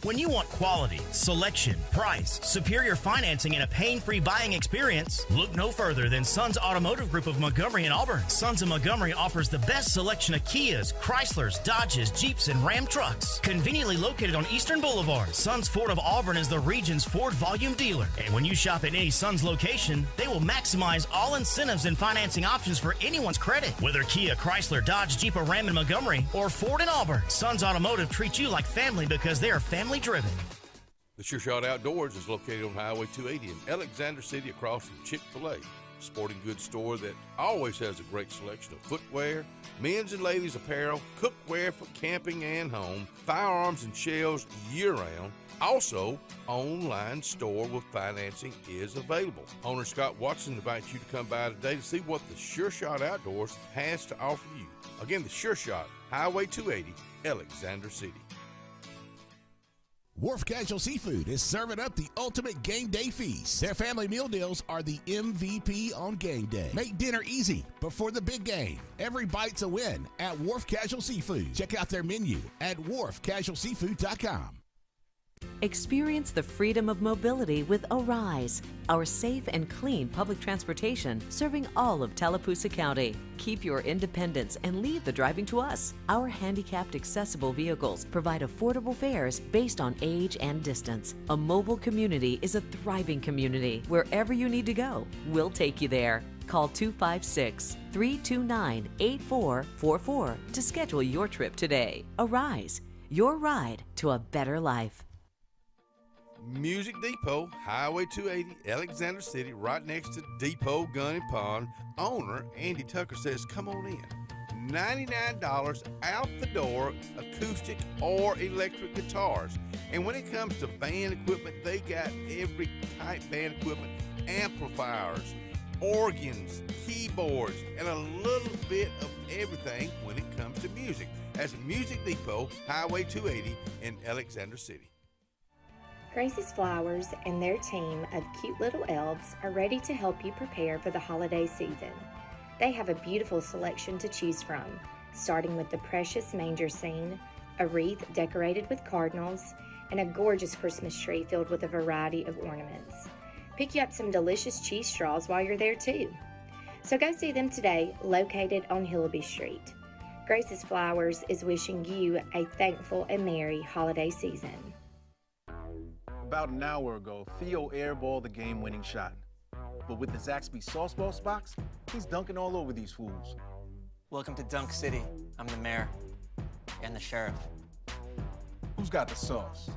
Speaker 1: When you want quality, selection, price, superior financing, and a pain-free buying experience, look no further than Sons Automotive Group of Montgomery and Auburn. Sons of Montgomery offers the best selection of Kias, Chryslers, Dodges, Jeeps, and Ram trucks. Conveniently located on Eastern Boulevard, Sons Ford of Auburn is the region's Ford volume dealer. And when you shop at any Sons location, they will maximize all incentives and financing options for anyone's credit. Whether Kia, Chrysler, Dodge, Jeep, or Ram in Montgomery, or Ford in Auburn, Sons Automotive treats you like family because they are family driven.
Speaker 9: The Sure Shot Outdoors is located on Highway 280 in Alexander City across from Chick-fil-A. Sporting goods store that always has a great selection of footwear, men's and ladies apparel, cookware for camping and home, firearms and shells year-round. Also, online store with financing is available. Owner Scott Watson invites you to come by today to see what the Sure Shot Outdoors has to offer you. Again, the Sure Shot, Highway 280, Alexander City.
Speaker 22: Wharf Casual Seafood is serving up the ultimate game day feast. Their family meal deals are the MVP on game day. Make dinner easy before the big game. Every bite's a win at Wharf Casual Seafood. Check out their menu at wharfcasualseafood.com.
Speaker 23: Experience the freedom of mobility with Arise, our safe and clean public transportation serving all of Tallapoosa County. Keep your independence and leave the driving to us. Our handicapped accessible vehicles provide affordable fares based on age and distance. A mobile community is a thriving community. Wherever you need to go, we'll take you there. Call 256-329-8444 to schedule your trip today. Arise, your ride to a better life.
Speaker 9: Music Depot, Highway 280, Alexander City, right next to Depot Gun and Pond. Owner Andy Tucker says, come on in. $99 out the door, acoustic or electric guitars. And when it comes to band equipment, they got every type band equipment, amplifiers, organs, keyboards, and a little bit of everything when it comes to music. That's Music Depot, Highway 280 in Alexander City.
Speaker 2: Grace's Flowers and their team of cute little elves are ready to help you prepare for the holiday season. They have a beautiful selection to choose from, starting with the precious manger scene, a wreath decorated with cardinals, and a gorgeous Christmas tree filled with a variety of ornaments. Pick you up some delicious cheese straws while you're there too. So go see them today, located on Hillaby Street. Grace's Flowers is wishing you a thankful and merry holiday season.
Speaker 5: About an hour ago, Theo airballed the game-winning shot. But with the Zaxby Sauce Boss box, he's dunking all over these fools.
Speaker 7: Welcome to Dunk City. I'm the mayor and the sheriff.
Speaker 5: Who's got the sauce?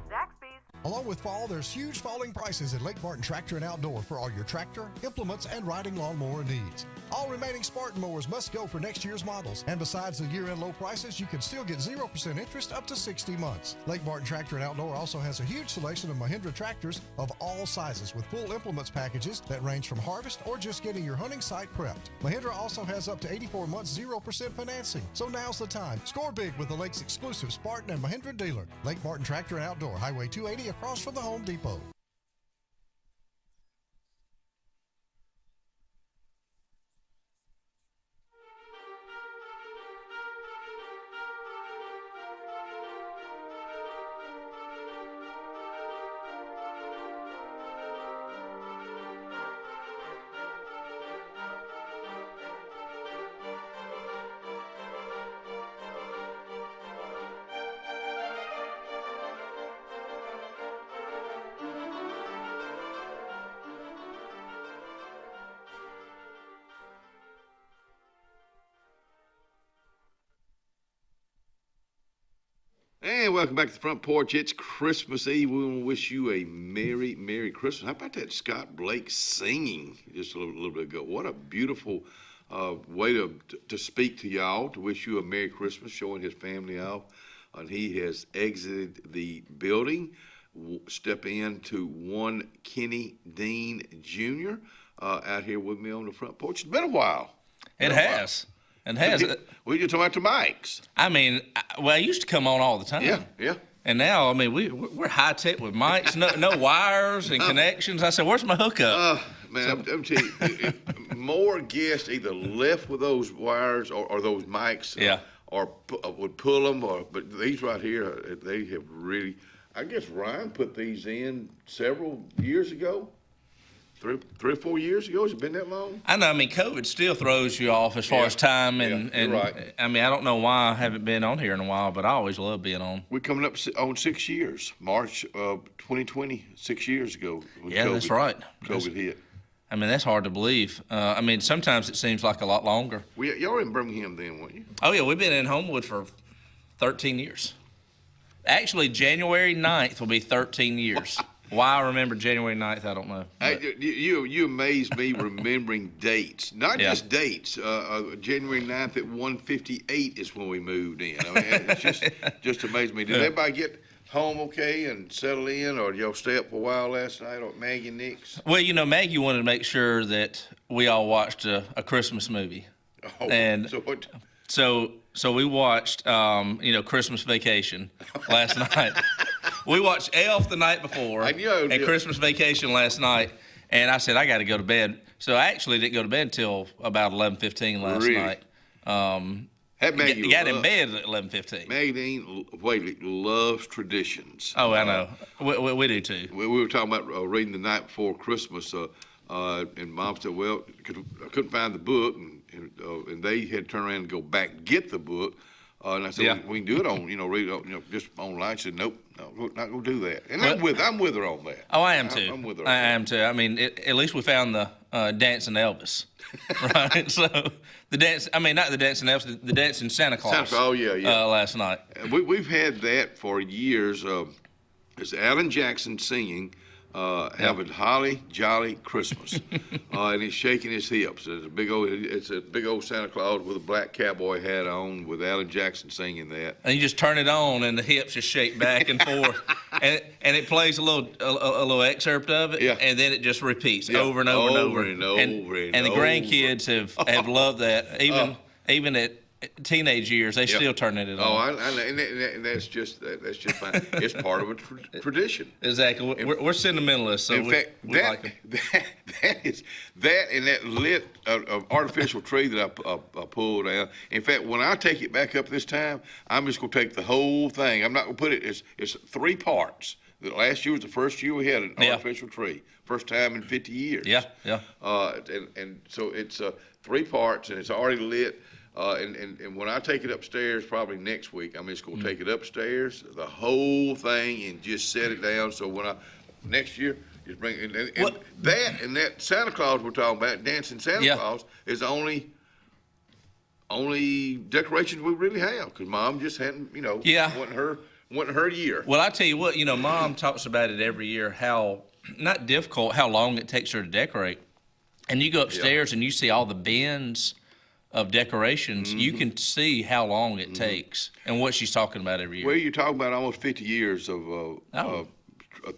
Speaker 18: Along with fall, there's huge falling prices at Lake Martin Tractor and Outdoor for all your tractor, implements, and riding lawnmower needs. All remaining Spartan mowers must go for next year's models. And besides the year-end low prices, you can still get 0% interest up to 60 months. Lake Martin Tractor and Outdoor also has a huge selection of Mahindra tractors of all sizes with full implements packages that range from harvest or just getting your hunting site prepped. Mahindra also has up to 84 months 0% financing. So now's the time. Score big with the Lake's exclusive Spartan and Mahindra dealer. Lake Martin Tractor and Outdoor, Highway 280 across from the Home Depot.
Speaker 3: And welcome back to the Front Porch. It's Christmas Eve. We want to wish you a Merry, Merry Christmas. How about that Scott Blake singing just a little bit ago? What a beautiful way to speak to y'all, to wish you a Merry Christmas, showing his family off. And he has exited the building. Step into one Kenny Dean Jr. Out here with me on the Front Porch. It's been a while.
Speaker 24: It has. And has.
Speaker 3: We just talking about the mics.
Speaker 24: I mean, I used to come on all the time.
Speaker 3: Yeah.
Speaker 24: And now, I mean, we're high tech with mics, no wires and connections. I said, where's my hookup?
Speaker 3: Man, I'm telling you, more guests either left with those wires or those mics, or would pull them. But these right here, they have really. I guess Ryan put these in several years ago. 3 or 4 years ago? Has it been that long?
Speaker 24: I know. I mean, COVID still throws you off as far as time, and
Speaker 3: right.
Speaker 24: I mean, I don't know why I haven't been on here in a while, but I always love being on.
Speaker 3: We're coming up on 6 years. March 2020, 6 years ago.
Speaker 24: Yeah, that's right.
Speaker 3: COVID hit.
Speaker 24: I mean, that's hard to believe. I mean, sometimes it seems like a lot longer.
Speaker 3: Y'all were in Birmingham then, weren't you?
Speaker 24: Oh, yeah. We've been in Homewood for 13 years. Actually, January 9th will be 13 years. Why I remember January 9th, I don't know.
Speaker 3: Hey, you amaze me remembering dates. Not just dates. January 9th at 1:58 is when we moved in. I mean, it's just amazed me. Did everybody get home okay and settle in, or did y'all stay up for a while last night, or Maggie and Nick's?
Speaker 24: Well, you know, Maggie wanted to make sure that we all watched a Christmas movie.
Speaker 3: Oh,
Speaker 24: and
Speaker 3: so what?
Speaker 24: So we watched, Christmas Vacation last night. We watched Elf the night before and Christmas Vacation last night, and I said, I got to go to bed. So I actually didn't go to bed until about 11:15 last night.
Speaker 3: Maggie
Speaker 24: got in bed at 11:15.
Speaker 3: Maggie loves traditions.
Speaker 24: Oh, I know. We do too.
Speaker 3: We were talking about reading the night before Christmas, and Mom said, well, I couldn't find the book, and they had to turn around and go back and get the book. And I said, we can do it on, read it, just online. She said, nope, we're not going to do that. And I'm with her on that.
Speaker 24: Oh, I am too.
Speaker 3: I'm with her.
Speaker 24: I am too. I mean, at least we found the Dancing Elvis, right? So the dance, not the Dancing Elvis, the Dancing Santa Claus.
Speaker 3: Oh, yeah.
Speaker 24: Last night.
Speaker 3: We've had that for years. It's Alan Jackson singing, have a holly jolly Christmas, and he's shaking his hips. It's a big old Santa Claus with a black cowboy hat on, with Alan Jackson singing that.
Speaker 24: And you just turn it on, and the hips just shake back and forth, and it plays a little excerpt of it, and then it just repeats over and over and over.
Speaker 3: And
Speaker 24: the grandkids have loved that, even at teenage years, they still turn it on.
Speaker 3: And that's just fine. It's part of a tradition.
Speaker 24: Exactly. We're sentimentalists, so
Speaker 3: in fact, that lit artificial tree that I pulled out. In fact, when I take it back up this time, I'm just going to take the whole thing. I'm not going to put it. It's 3 parts. Last year was the first year we had an artificial tree. First time in 50 years.
Speaker 24: Yeah.
Speaker 3: And so it's 3 parts, and it's already lit. And when I take it upstairs, probably next week, I'm just going to take it upstairs, the whole thing, and just set it down. So when next year, just bring and that Santa Claus we're talking about, dancing Santa Claus, is the only decorations we really have, because Mom just hadn't, wasn't her year.
Speaker 24: Well, I tell you what, Mom talks about it every year, how not difficult, how long it takes her to decorate. And you go upstairs and you see all the bins of decorations, you can see how long it takes and what she's talking about every year.
Speaker 3: Well, you're talking about almost 50 years of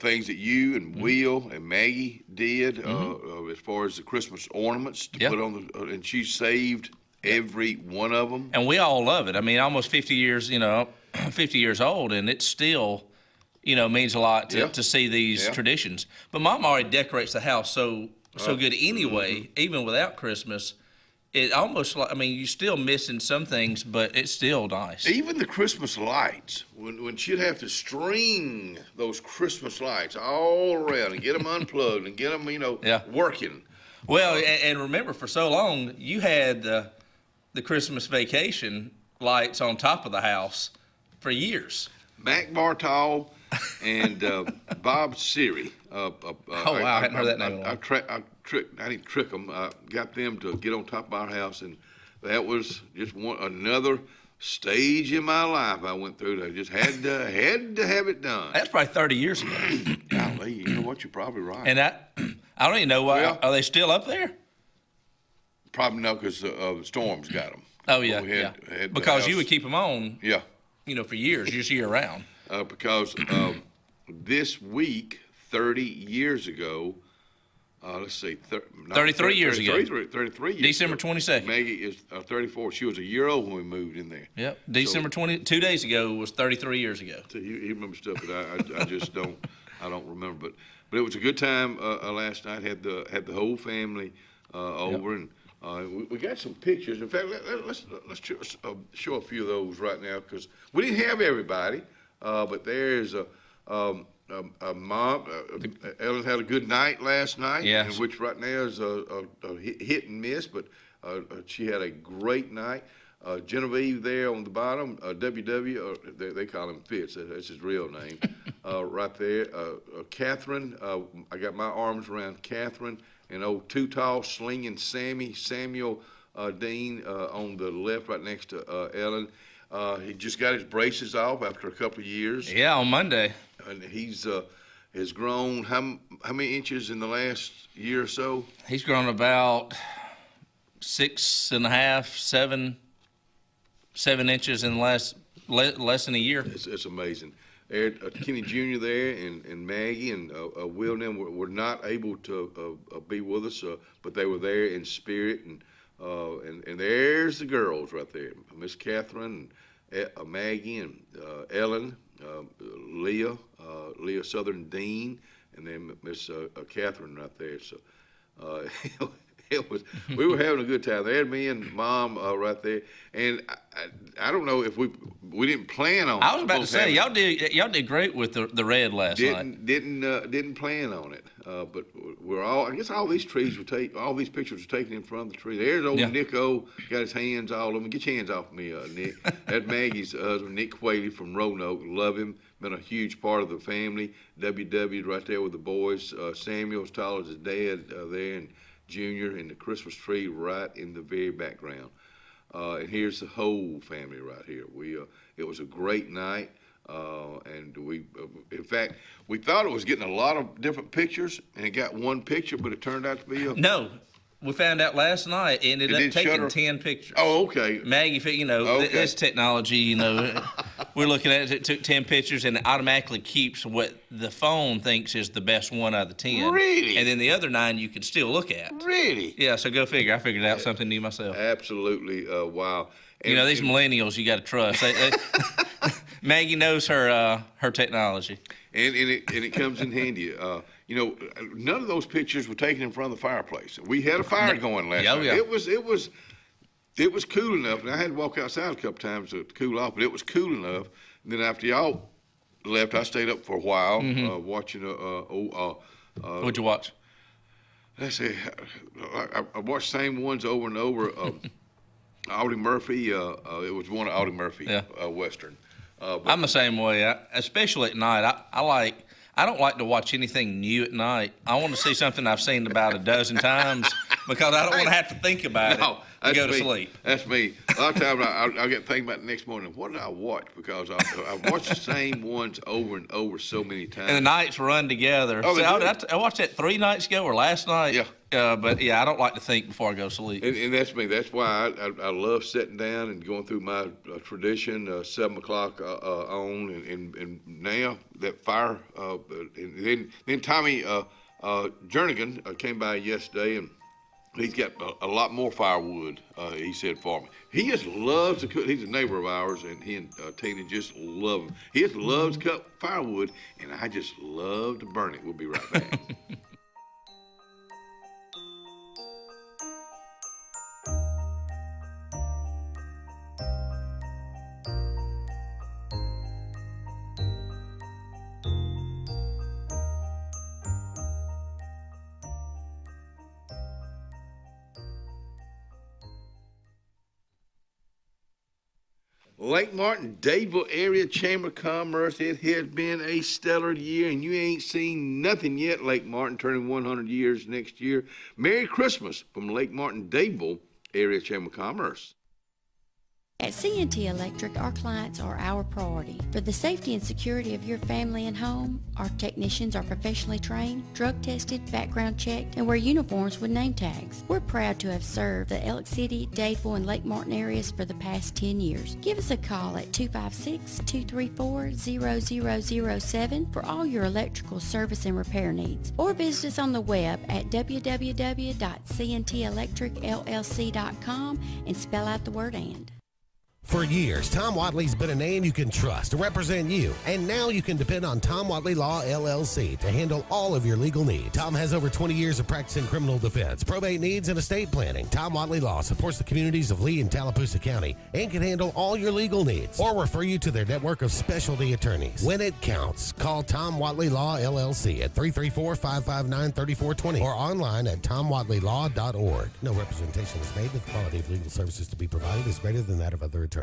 Speaker 3: things that you and Will and Maggie did as far as the Christmas ornaments to put on and she saved every one of them.
Speaker 24: And we all love it. I mean, almost 50 years, 50 years old, and it still, means a lot to see these traditions. But Mom already decorates the house so good anyway, even without Christmas. It almost you're still missing some things, but it's still nice.
Speaker 3: Even the Christmas lights, when she'd have to string those Christmas lights all around and get them unplugged and get them, working.
Speaker 24: Well, and remember, for so long, you had the Christmas Vacation lights on top of the house for years.
Speaker 3: Mac Bartol and Bob Siri.
Speaker 24: I hadn't heard that name.
Speaker 3: I didn't trick them. I got them to get on top of our house, and that was just another stage in my life I went through. I just had to have it done.
Speaker 24: That's probably 30 years ago.
Speaker 3: Golly, you know what? You're probably right.
Speaker 24: And I don't even know why. Are they still up there?
Speaker 3: Probably no, because the storms got them.
Speaker 24: Oh yeah, because you would keep them on.
Speaker 3: Yeah.
Speaker 24: For years, just year round.
Speaker 3: Because this week, 30 years ago. Let's see,
Speaker 24: 33 years ago.
Speaker 3: 33 years
Speaker 24: December 22nd.
Speaker 3: Maggie is 34. She was a year old when we moved in there.
Speaker 24: Yep. December 2 days ago was 33 years ago.
Speaker 3: So you remember stuff that I just don't remember. But it was a good time last night. Had the whole family over, and we got some pictures. In fact, let's show a few of those right now, because we didn't have everybody, but there's Mom, Ellen had a good night last night, which right now is a hit and miss, but she had a great night. Genevieve there on the bottom, WW, they call him Fitz, that's his real name, right there. Catherine, I got my arms around Catherine, and old Too Tall slinging Samuel Dean on the left right next to Ellen. He just got his braces off after a couple of years.
Speaker 24: Yeah, on Monday.
Speaker 3: And he's has grown how many inches in the last year or so?
Speaker 24: He's grown about 6.5, 7 inches in the last less than a year.
Speaker 3: It's amazing. Kenny Jr. there and Maggie and Will and them were not able to be with us, but they were there in spirit. And there's the girls right there, Miss Catherine, and, Maggie, and Ellen, Leah Southern Dean, and then Miss Catherine right there. So we were having a good time. They had me and Mom right there, and I don't know if we didn't plan on.
Speaker 24: I was about to say y'all did great with the red last night.
Speaker 3: Didn't plan on it, but we're all. I guess all these trees all these pictures were taken in front of the tree. There's old Nico, got his hands all over me. Get your hands off me, Nick. That's Maggie's husband, Nick Qualey from Roanoke. Love him. Been a huge part of the family. WW right there with the boys. Samuel's tall as his dad there, and Junior, and the Christmas tree right in the very background. And here's the whole family right here. It was a great night, and we in fact, we thought it was getting a lot of different pictures, and it got one picture, but it turned out to be a...
Speaker 24: No. We found out last night it ended up taking 10 pictures.
Speaker 3: Oh, okay.
Speaker 24: Maggie, this technology, we're looking at it took 10 pictures and it automatically keeps what the phone thinks is the best one out of the 10.
Speaker 3: Really?
Speaker 24: And then the other 9 you can still look at.
Speaker 3: Really?
Speaker 24: Yeah, so go figure. I figured out something new myself.
Speaker 3: Absolutely. Wow. And,
Speaker 24: these millennials you got to trust. Maggie knows her technology.
Speaker 3: And it comes in handy. None of those pictures were taken in front of the fireplace. We had a fire going last night.
Speaker 24: Yeah.
Speaker 3: It was cool enough, and I had to walk outside a couple times to cool off, but it was cool enough. And then after y'all left, I stayed up for a while watching
Speaker 24: What'd you watch?
Speaker 3: Let's see. I watched the same ones over and over. Audie Murphy. It was one of Audie Murphy Western.
Speaker 24: I'm the same way. Especially at night. I don't like to watch anything new at night. I want to see something I've seen about a dozen times because I don't want to have to think about it and go to sleep.
Speaker 3: That's me. A lot of times I get thinking about the next morning, what did I watch? Because I watched the same ones over and over so many times.
Speaker 24: And the nights run together.
Speaker 3: Oh,
Speaker 24: I watched that 3 nights ago or last night.
Speaker 3: Yeah.
Speaker 24: But I don't like to think before I go to sleep.
Speaker 3: And that's me. That's why I love sitting down and going through my tradition, 7 o'clock on, and now that fire. And then Tommy Jernigan came by yesterday, and he's got a lot more firewood, he said, for me. He just loves to cook. He's a neighbor of ours, and he and Tina just love him. He just loves to cut firewood, and I just love to burn it. We'll be right back. Lake Martin, Dadeville Area Chamber of Commerce. It has been a stellar year, and you ain't seen nothing yet. Lake Martin turning 100 years next year. Merry Christmas from Lake Martin, Dadeville Area Chamber of Commerce.
Speaker 8: At C&T Electric, our clients are our priority. For the safety and security of your family and home, our technicians are professionally trained, drug tested, background checked, and wear uniforms with name tags. We're proud to have served the Elk City, Dadeville, and Lake Martin areas for the past 10 years. Give us a call at 256-234-0007 for all your electrical service and repair needs, or visit us on the web at www.cntelectricllc.com and spell out the word "and."
Speaker 11: For years, Tom Watley's been a name you can trust to represent you, and now you can depend on Tom Watley Law, LLC to handle all of your legal needs. Tom has over 20 years of practice in criminal defense, probate needs, and estate planning. Tom Watley Law supports the communities of Lee and Tallapoosa County and can handle all your legal needs or refer you to their network of specialty attorneys. When it counts, call Tom Watley Law, LLC at 334-559-3420 or online at tomwatleylaw.org. No representation is made that the quality of legal services to be provided is greater than that of other attorneys.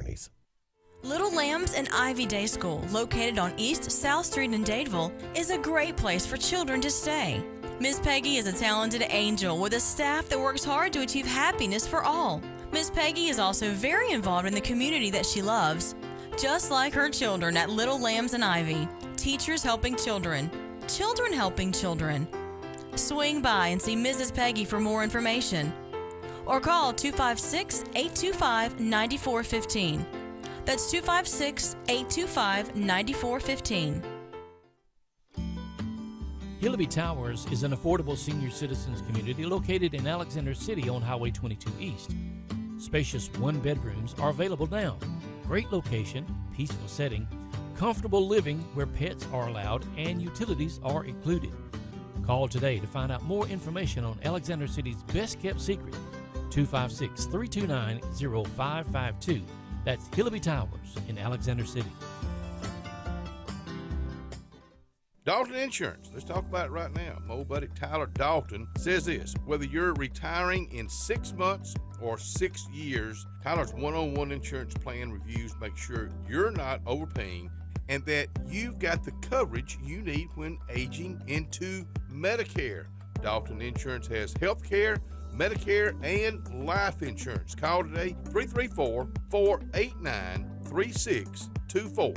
Speaker 12: Little Lambs and Ivy Day School, located on East South Street in Dadeville, is a great place for children to stay. Miss Peggy is a talented angel with a staff that works hard to achieve happiness for all. Miss Peggy is also very involved in the community that she loves. Just like her children at Little Lambs and Ivy, teachers helping children, children helping children. Swing by and see Mrs. Peggy for more information, or call 256-825-9415. That's 256-825-9415.
Speaker 13: Hillaby Towers is an affordable senior citizens community located in Alexander City on Highway 22 East. Spacious one-bedrooms are available now. Great location, peaceful setting, comfortable living where pets are allowed and utilities are included. Call today to find out more information on Alexander City's best-kept secret, 256-329-0552. That's Hillaby Towers in Alexander City.
Speaker 9: Dalton Insurance. Let's talk about it right now. My old buddy Tyler Dalton says this: whether you're retiring in 6 months or 6 years, Tyler's one-on-one insurance plan reviews make sure you're not overpaying and that you've got the coverage you need when aging into Medicare. Dalton Insurance has health care, Medicare, and life insurance. Call today, 334-489-3624.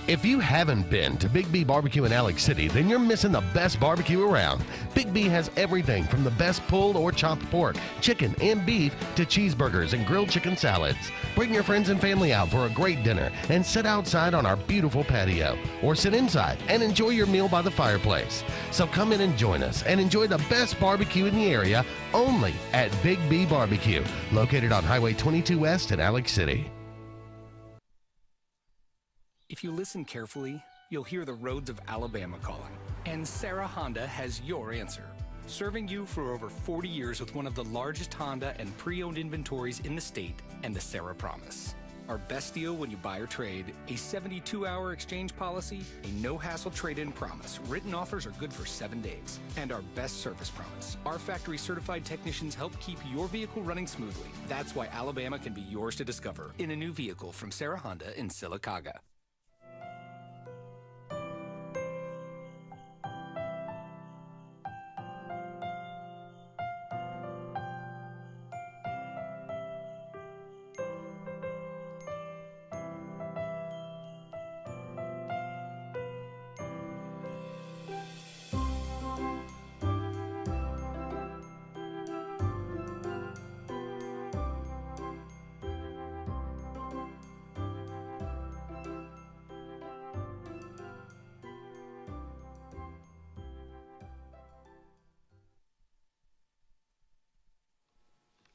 Speaker 11: If you haven't been to Big B Barbecue in Alex City, then you're missing the best barbecue around. Big B has everything from the best pulled or chopped pork, chicken, and beef to cheeseburgers and grilled chicken salads. Bring your friends and family out for a great dinner and sit outside on our beautiful patio, or sit inside and enjoy your meal by the fireplace. So come in and join us and enjoy the best barbecue in the area only at Big B Barbecue, located on Highway 22 West in Alex City.
Speaker 10: If you listen carefully, you'll hear the roads of Alabama calling. And Sarah Honda has your answer. Serving you for over 40 years with one of the largest Honda and pre-owned inventories in the state, and the Sarah Promise. Our best deal when you buy or trade, a 72-hour exchange policy, a no-hassle trade-in promise. Written offers are good for 7 days. And our best service promise. Our factory-certified technicians help keep your vehicle running smoothly. That's why Alabama can be yours to discover in a new vehicle from Sarah Honda in Sylacauga.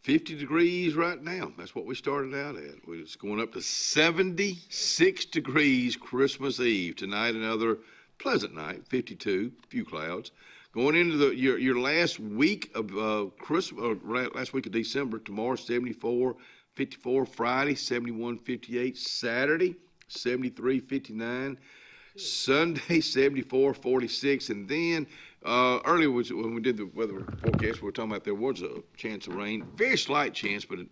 Speaker 3: $50 degrees right now. That's what we started out at. It's going up to 76 degrees Christmas Eve. Tonight, another pleasant night, 52, few clouds. Going into your last week of Christmas, or last week of December, tomorrow 74, 54, Friday 71, 58, Saturday 73, 59, Sunday 74, 46, and then earlier when we did the weather forecast, we were talking about there was a chance of rain, very slight chance, but it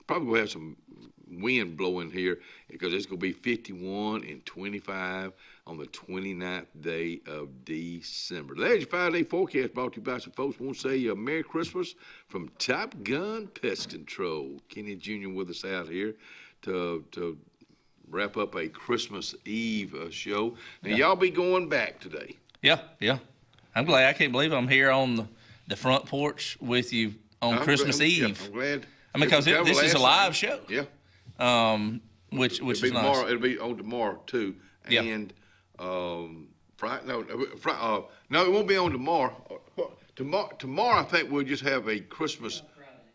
Speaker 3: probably will have some wind blowing here because it's going to be 51 and 25 on the 29th day of December. There's your 5-day forecast brought to you by some folks who want to say Merry Christmas from Top Gun Pest Control. Kenny Jr. with us out here to wrap up a Christmas Eve show. Now, y'all be going back today.
Speaker 24: Yeah. I'm glad. I can't believe I'm here on the front porch with you on Christmas Eve.
Speaker 3: Yeah, I'm glad.
Speaker 24: I mean, because this is a live show.
Speaker 3: Yeah.
Speaker 24: Which
Speaker 3: it'll
Speaker 24: is
Speaker 3: be
Speaker 24: nice.
Speaker 3: tomorrow. It'll be on tomorrow too.
Speaker 24: Yeah.
Speaker 3: And Friday. No, it won't be on tomorrow. Tomorrow, I think we'll just have a Christmas.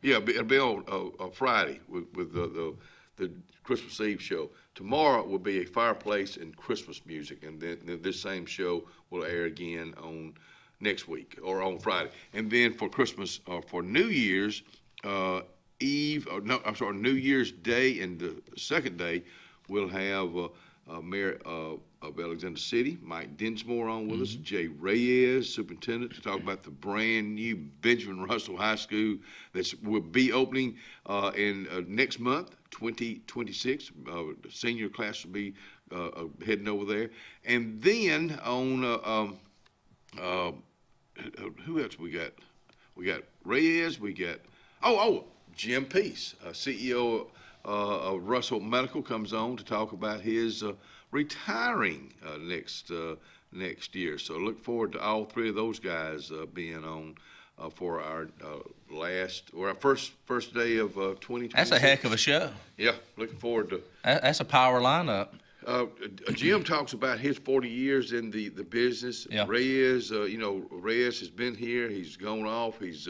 Speaker 3: Yeah, it'll be on Friday with the Christmas Eve show. Tomorrow will be a fireplace and Christmas music, and then this same show will air again on next week or on Friday. And then for Christmas, for New Year's Eve, New Year's Day and the second day, we'll have Mayor of Alexander City, Mike Dinsmore, on with us, Jay Reyes, superintendent, to talk about the brand new Benjamin Russell High School that will be opening in next month, 2026. The senior class will be heading over there. And then on, who else we got? We got Reyes, we got, Jim Peace, CEO of Russell Medical, comes on to talk about his retiring next year. So look forward to all three of those guys being on for our first day of 2020.
Speaker 24: That's a heck of a show.
Speaker 3: Yeah, looking forward to.
Speaker 24: That's a power lineup.
Speaker 3: Jim talks about his 40 years in the business.
Speaker 24: Yeah.
Speaker 3: Reyes, Reyes has been here. He's gone off. He's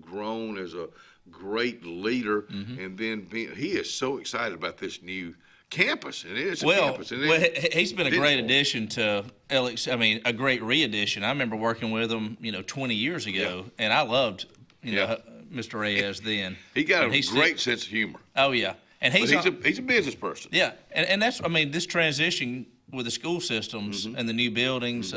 Speaker 3: grown as a great leader, and then he is so excited about this new campus, and it's a campus. And
Speaker 24: he's been a great addition to LX. I mean, a great re-addition. I remember working with him, 20 years ago, and I loved, Mr. Reyes then.
Speaker 3: He got a great sense of humor.
Speaker 24: Oh yeah, and he's
Speaker 3: a business person.
Speaker 24: Yeah, and that's this transition with the school systems and the new buildings.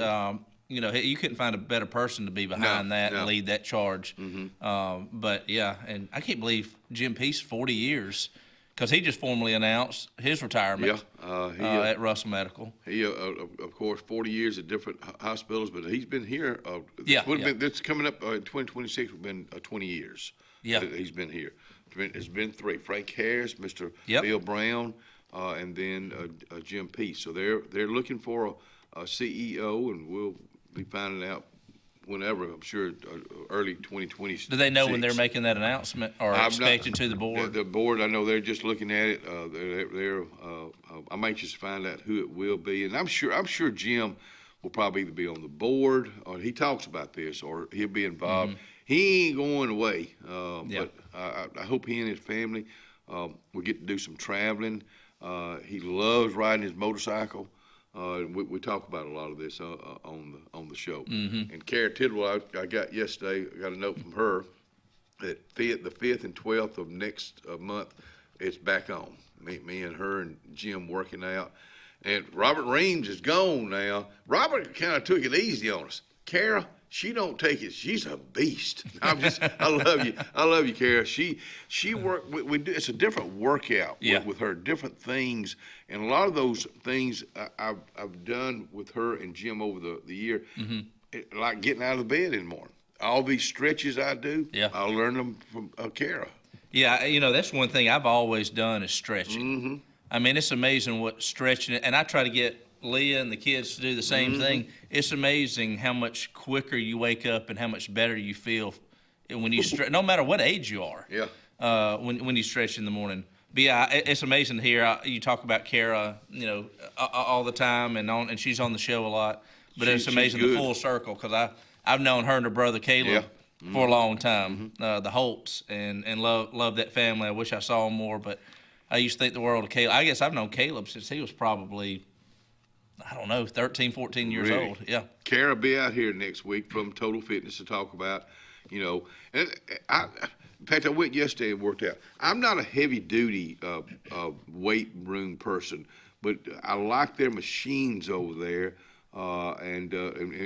Speaker 24: You couldn't find a better person to be behind that and lead that charge. But yeah, and I can't believe Jim Peace 40 years. Because he just formally announced his retirement at Russell Medical. He,
Speaker 3: of course, 40 years at different hospitals, but he's been here. This coming up in 2026 has been 20 years.
Speaker 24: Yeah,
Speaker 3: he's been here. It's been 3. Frank Harris, Mr. Bill Brown, and then Jim Peace. So they're looking for a CEO, and we'll be finding out whenever, I'm sure, early 2026.
Speaker 24: Do they know when they're making that announcement or expected to the board?
Speaker 3: The board, I know they're just looking at it. I'm anxious to find out who it will be, and I'm sure Jim will probably either be on the board, or he talks about this, or he'll be involved. He ain't going away, but I hope he and his family will get to do some traveling. He loves riding his motorcycle. We talk about a lot of this on the show. And Kara Tidwell, I got yesterday, I got a note from her that the 5th and 12th of next month, it's back on. Me and her and Jim working out. And Robert Reams is gone now. Robert kind of took it easy on us. Kara, she don't take it. She's a beast. I love you. I love you, Kara. She work. We do. It's a different workout with her. Different things, and a lot of those things I've done with her and Jim over the year, like getting out of the bed in the morning. All these stretches I do, I learned them from Kara.
Speaker 24: Yeah, that's one thing I've always done is stretching. I mean, it's amazing what stretching, and I try to get Leah and the kids to do the same thing. It's amazing how much quicker you wake up and how much better you feel when you stretch, no matter what age you are. When you stretch in the morning. But yeah, it's amazing to hear you talk about Kara, all the time, and she's on the show a lot. But it's amazing the full circle, because I've known her and her brother Caleb for a long time, the Holts, and love that family. I wish I saw them more, but I used to think the world of Caleb. I guess I've known Caleb since he was probably, 13, 14 years old. Yeah.
Speaker 3: Kara will be out here next week from Total Fitness to talk about, and in fact, I went yesterday and worked out. I'm not a heavy-duty weight room person, but I like their machines over there. And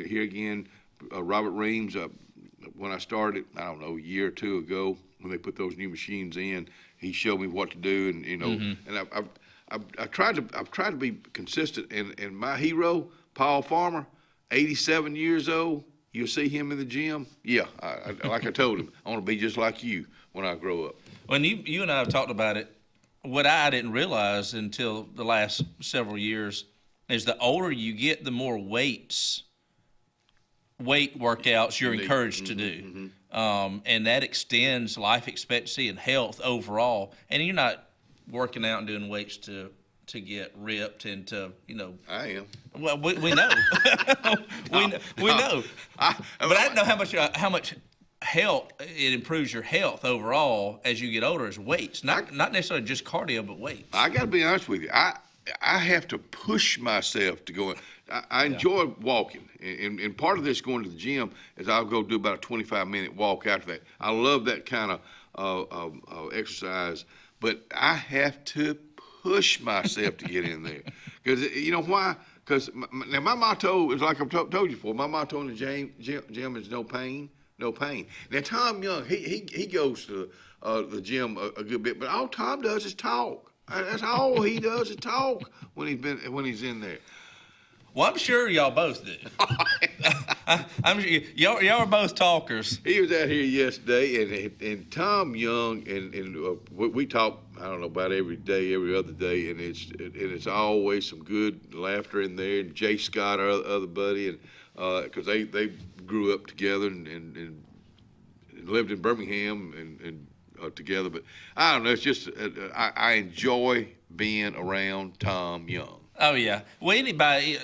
Speaker 3: here again, Robert Reams, when I started, a year or two ago, when they put those new machines in, he showed me what to do, and and I've tried to be consistent. And my hero, Paul Farmer, 87 years old. You'll see him in the gym. Yeah, like I told him, I want to be just like you when I grow up.
Speaker 24: When you and I have talked about it, what I didn't realize until the last several years is the older you get, the more weight workouts you're encouraged to do. And that extends life expectancy and health overall. And you're not working out and doing weights to get ripped and to,
Speaker 3: I am.
Speaker 24: Well, we know. we know. But I didn't know how much health, it improves your health overall as you get older is weights. Not necessarily just cardio, but weights.
Speaker 3: I got to be honest with you. I have to push myself to go in. I enjoy walking, and part of this going to the gym is I'll go do about a 25-minute walk after that. I love that kind of exercise, but I have to push myself to get in there. Because you know why? Because my motto is, like I've told you before, my motto in the gym is no pain, no pain. Now, Tom Young, he goes to the gym a good bit, but all Tom does is talk. That's all he does is talk when he's in there.
Speaker 24: Well, I'm sure y'all both do. I'm sure y'all are both talkers.
Speaker 3: He was out here yesterday, and Tom Young, and we talk, about every day, every other day, and it's always some good laughter in there. And Jay Scott, our other buddy, and because they grew up together and lived in Birmingham and together. But I don't know. It's just I enjoy being around Tom Young.
Speaker 24: Oh yeah. Well, anybody.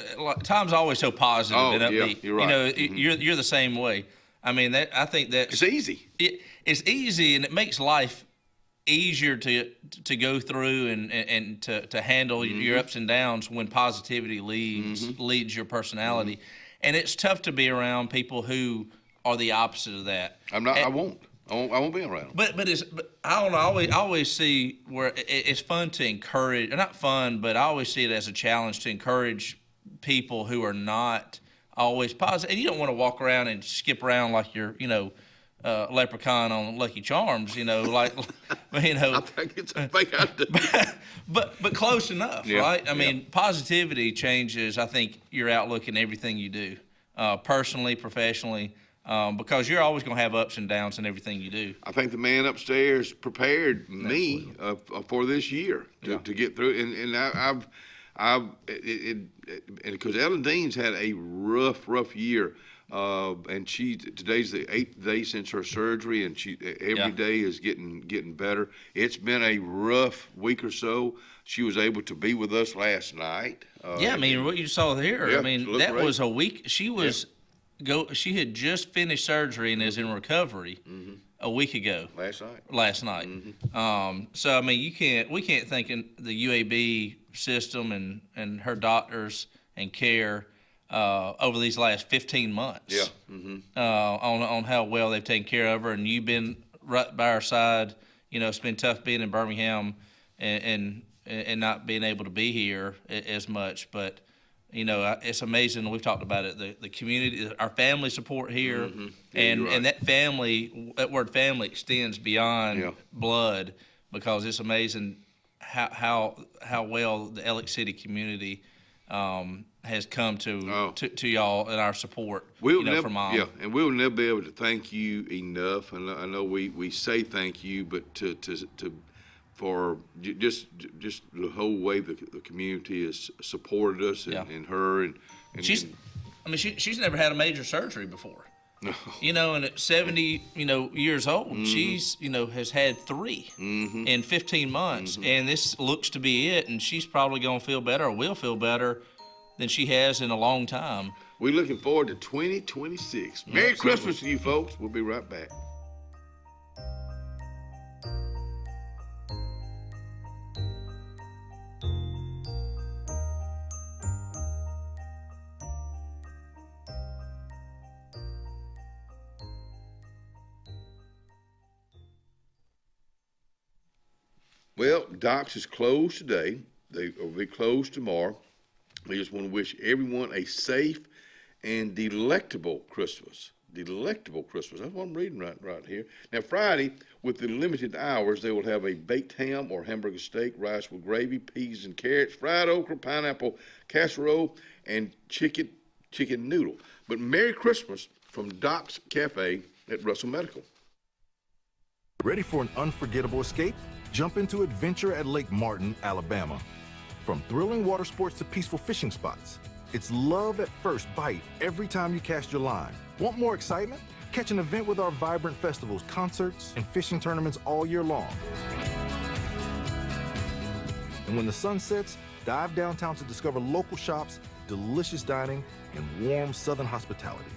Speaker 24: Tom's always so positive and upbeat.
Speaker 3: Yeah, you're right.
Speaker 24: You're the same way. I mean, I think that
Speaker 3: it's easy.
Speaker 24: It's easy, and it makes life easier to go through and to handle your ups and downs when positivity leads your personality. And it's tough to be around people who are the opposite of that.
Speaker 3: I won't be around them.
Speaker 24: But I don't know. I always see where it's fun to encourage. Not fun, but I always see it as a challenge to encourage people who are not always positive. And you don't want to walk around and skip around like you're, leprechaun on Lucky Charms. I
Speaker 3: think it's a fake idea.
Speaker 24: But close enough, right? I mean, positivity changes, I think, your outlook in everything you do, personally, professionally. because you're always going to have ups and downs in everything you do.
Speaker 3: I think the man upstairs prepared me for this year to get through, and because Ellen Dean's had a rough year, and today's the 8th day since her surgery, and every day is getting better. It's been a rough week or so. She was able to be with us last night.
Speaker 24: I mean, what you saw here,
Speaker 3: Yeah,
Speaker 24: I mean, that was a week. She was she had just finished surgery and is in recovery a week ago. Last night. So I mean, we can't thank the UAB system and her doctors and care over these last 15 months. On how well they've taken care of her, and you've been right by our side. You know, it's been tough being in Birmingham and not being able to be here as much, but you know, it's amazing. We've talked about it. The community, our family support here, and that word family extends beyond blood, because it's amazing how well the Alex City community has come to y'all and our support. For Mom.
Speaker 3: Yeah, and we'll never be able to thank you enough. And I know we say thank you, but for just the whole way the community has supported us and her and
Speaker 24: she's never had a major surgery before. No. You know, and at 70 years old, she's has had 3 in 15 months, and this looks to be it. And she's probably going to feel better, or will feel better, than she has in a long time.
Speaker 3: We're looking forward to 2026. Merry Christmas to you folks. We'll be right back. Well, Doc's is closed today. They will be closed tomorrow. We just want to wish everyone a safe and delectable Christmas. Delectable Christmas. That's what I'm reading right here. Now, Friday, with the limited hours, they will have a baked ham or hamburger steak, rice with gravy, peas and carrots, fried okra, pineapple casserole, and chicken noodle. But Merry Christmas from Doc's Cafe at Russell Medical.
Speaker 6: Ready for an unforgettable escape? Jump into adventure at Lake Martin, Alabama. From thrilling water sports to peaceful fishing spots, it's love at first bite every time you cast your line. Want more excitement? Catch an event with our vibrant festivals, concerts, and fishing tournaments all year long. And when the sun sets, dive downtown to discover local shops, delicious dining, and warm southern hospitality.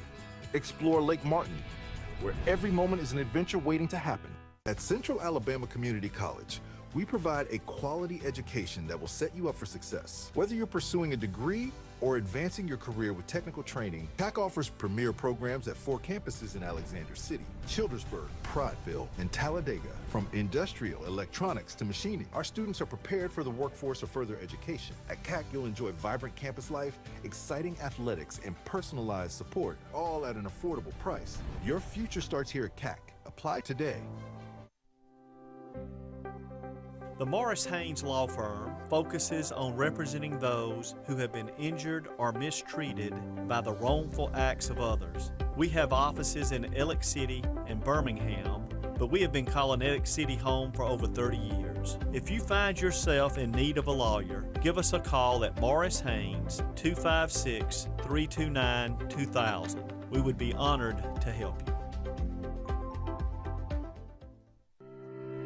Speaker 6: Explore Lake Martin, where every moment is an adventure waiting to happen. At Central Alabama Community College, we provide a quality education that will set you up for success. Whether you're pursuing a degree or advancing your career with technical training, CAC offers premier programs at 4 campuses in Alexander City, Childersburg, Prattville, and Talladega. From industrial, electronics to machining, our students are prepared for the workforce or further education. At CAC, you'll enjoy vibrant campus life, exciting athletics, and personalized support, all at an affordable price. Your future starts here at CAC. Apply today.
Speaker 14: The Morris Haynes Law Firm focuses on representing those who have been injured or mistreated by the wrongful acts of others. We have offices in Alex City and Birmingham, but we have been calling Alex City home for over 30 years. If you find yourself in need of a lawyer, give us a call at Morris Haynes, 256-329-2000. We would be honored to help you.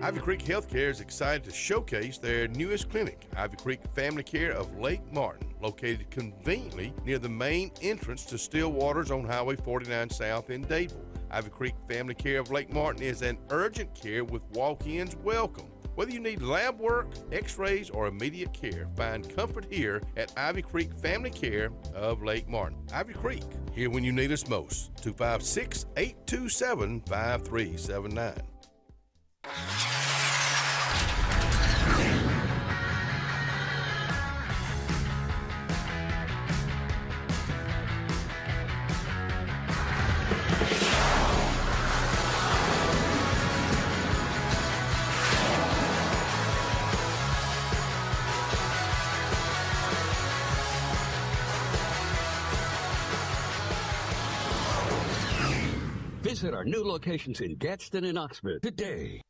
Speaker 9: Ivy Creek Healthcare is excited to showcase their newest clinic, Ivy Creek Family Care of Lake Martin, located conveniently near the main entrance to Stillwater's on Highway 49 South in Dadeville. Ivy Creek Family Care of Lake Martin is an urgent care with walk-ins welcome. Whether you need lab work, x-rays, or immediate care, find comfort here at Ivy Creek Family Care of Lake Martin. Ivy Creek, here when you need us most. 256-827-5379.
Speaker 15: Visit our new locations in Gadsden and Oxford today.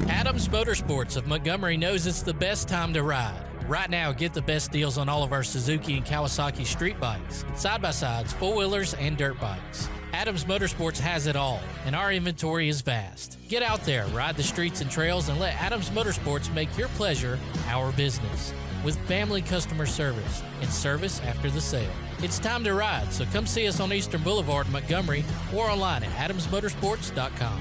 Speaker 13: Adams Motorsports of Montgomery knows it's the best time to ride. Right now, get the best deals on all of our Suzuki and Kawasaki street bikes, side-by-sides, four-wheelers, and dirt bikes. Adams Motorsports has it all, and our inventory is vast. Get out there, ride the streets and trails, and let Adams Motorsports make your pleasure our business. With family customer service and service after the sale. It's time to ride, so come see us on Eastern Boulevard, Montgomery, or online at adamsmotorsports.com.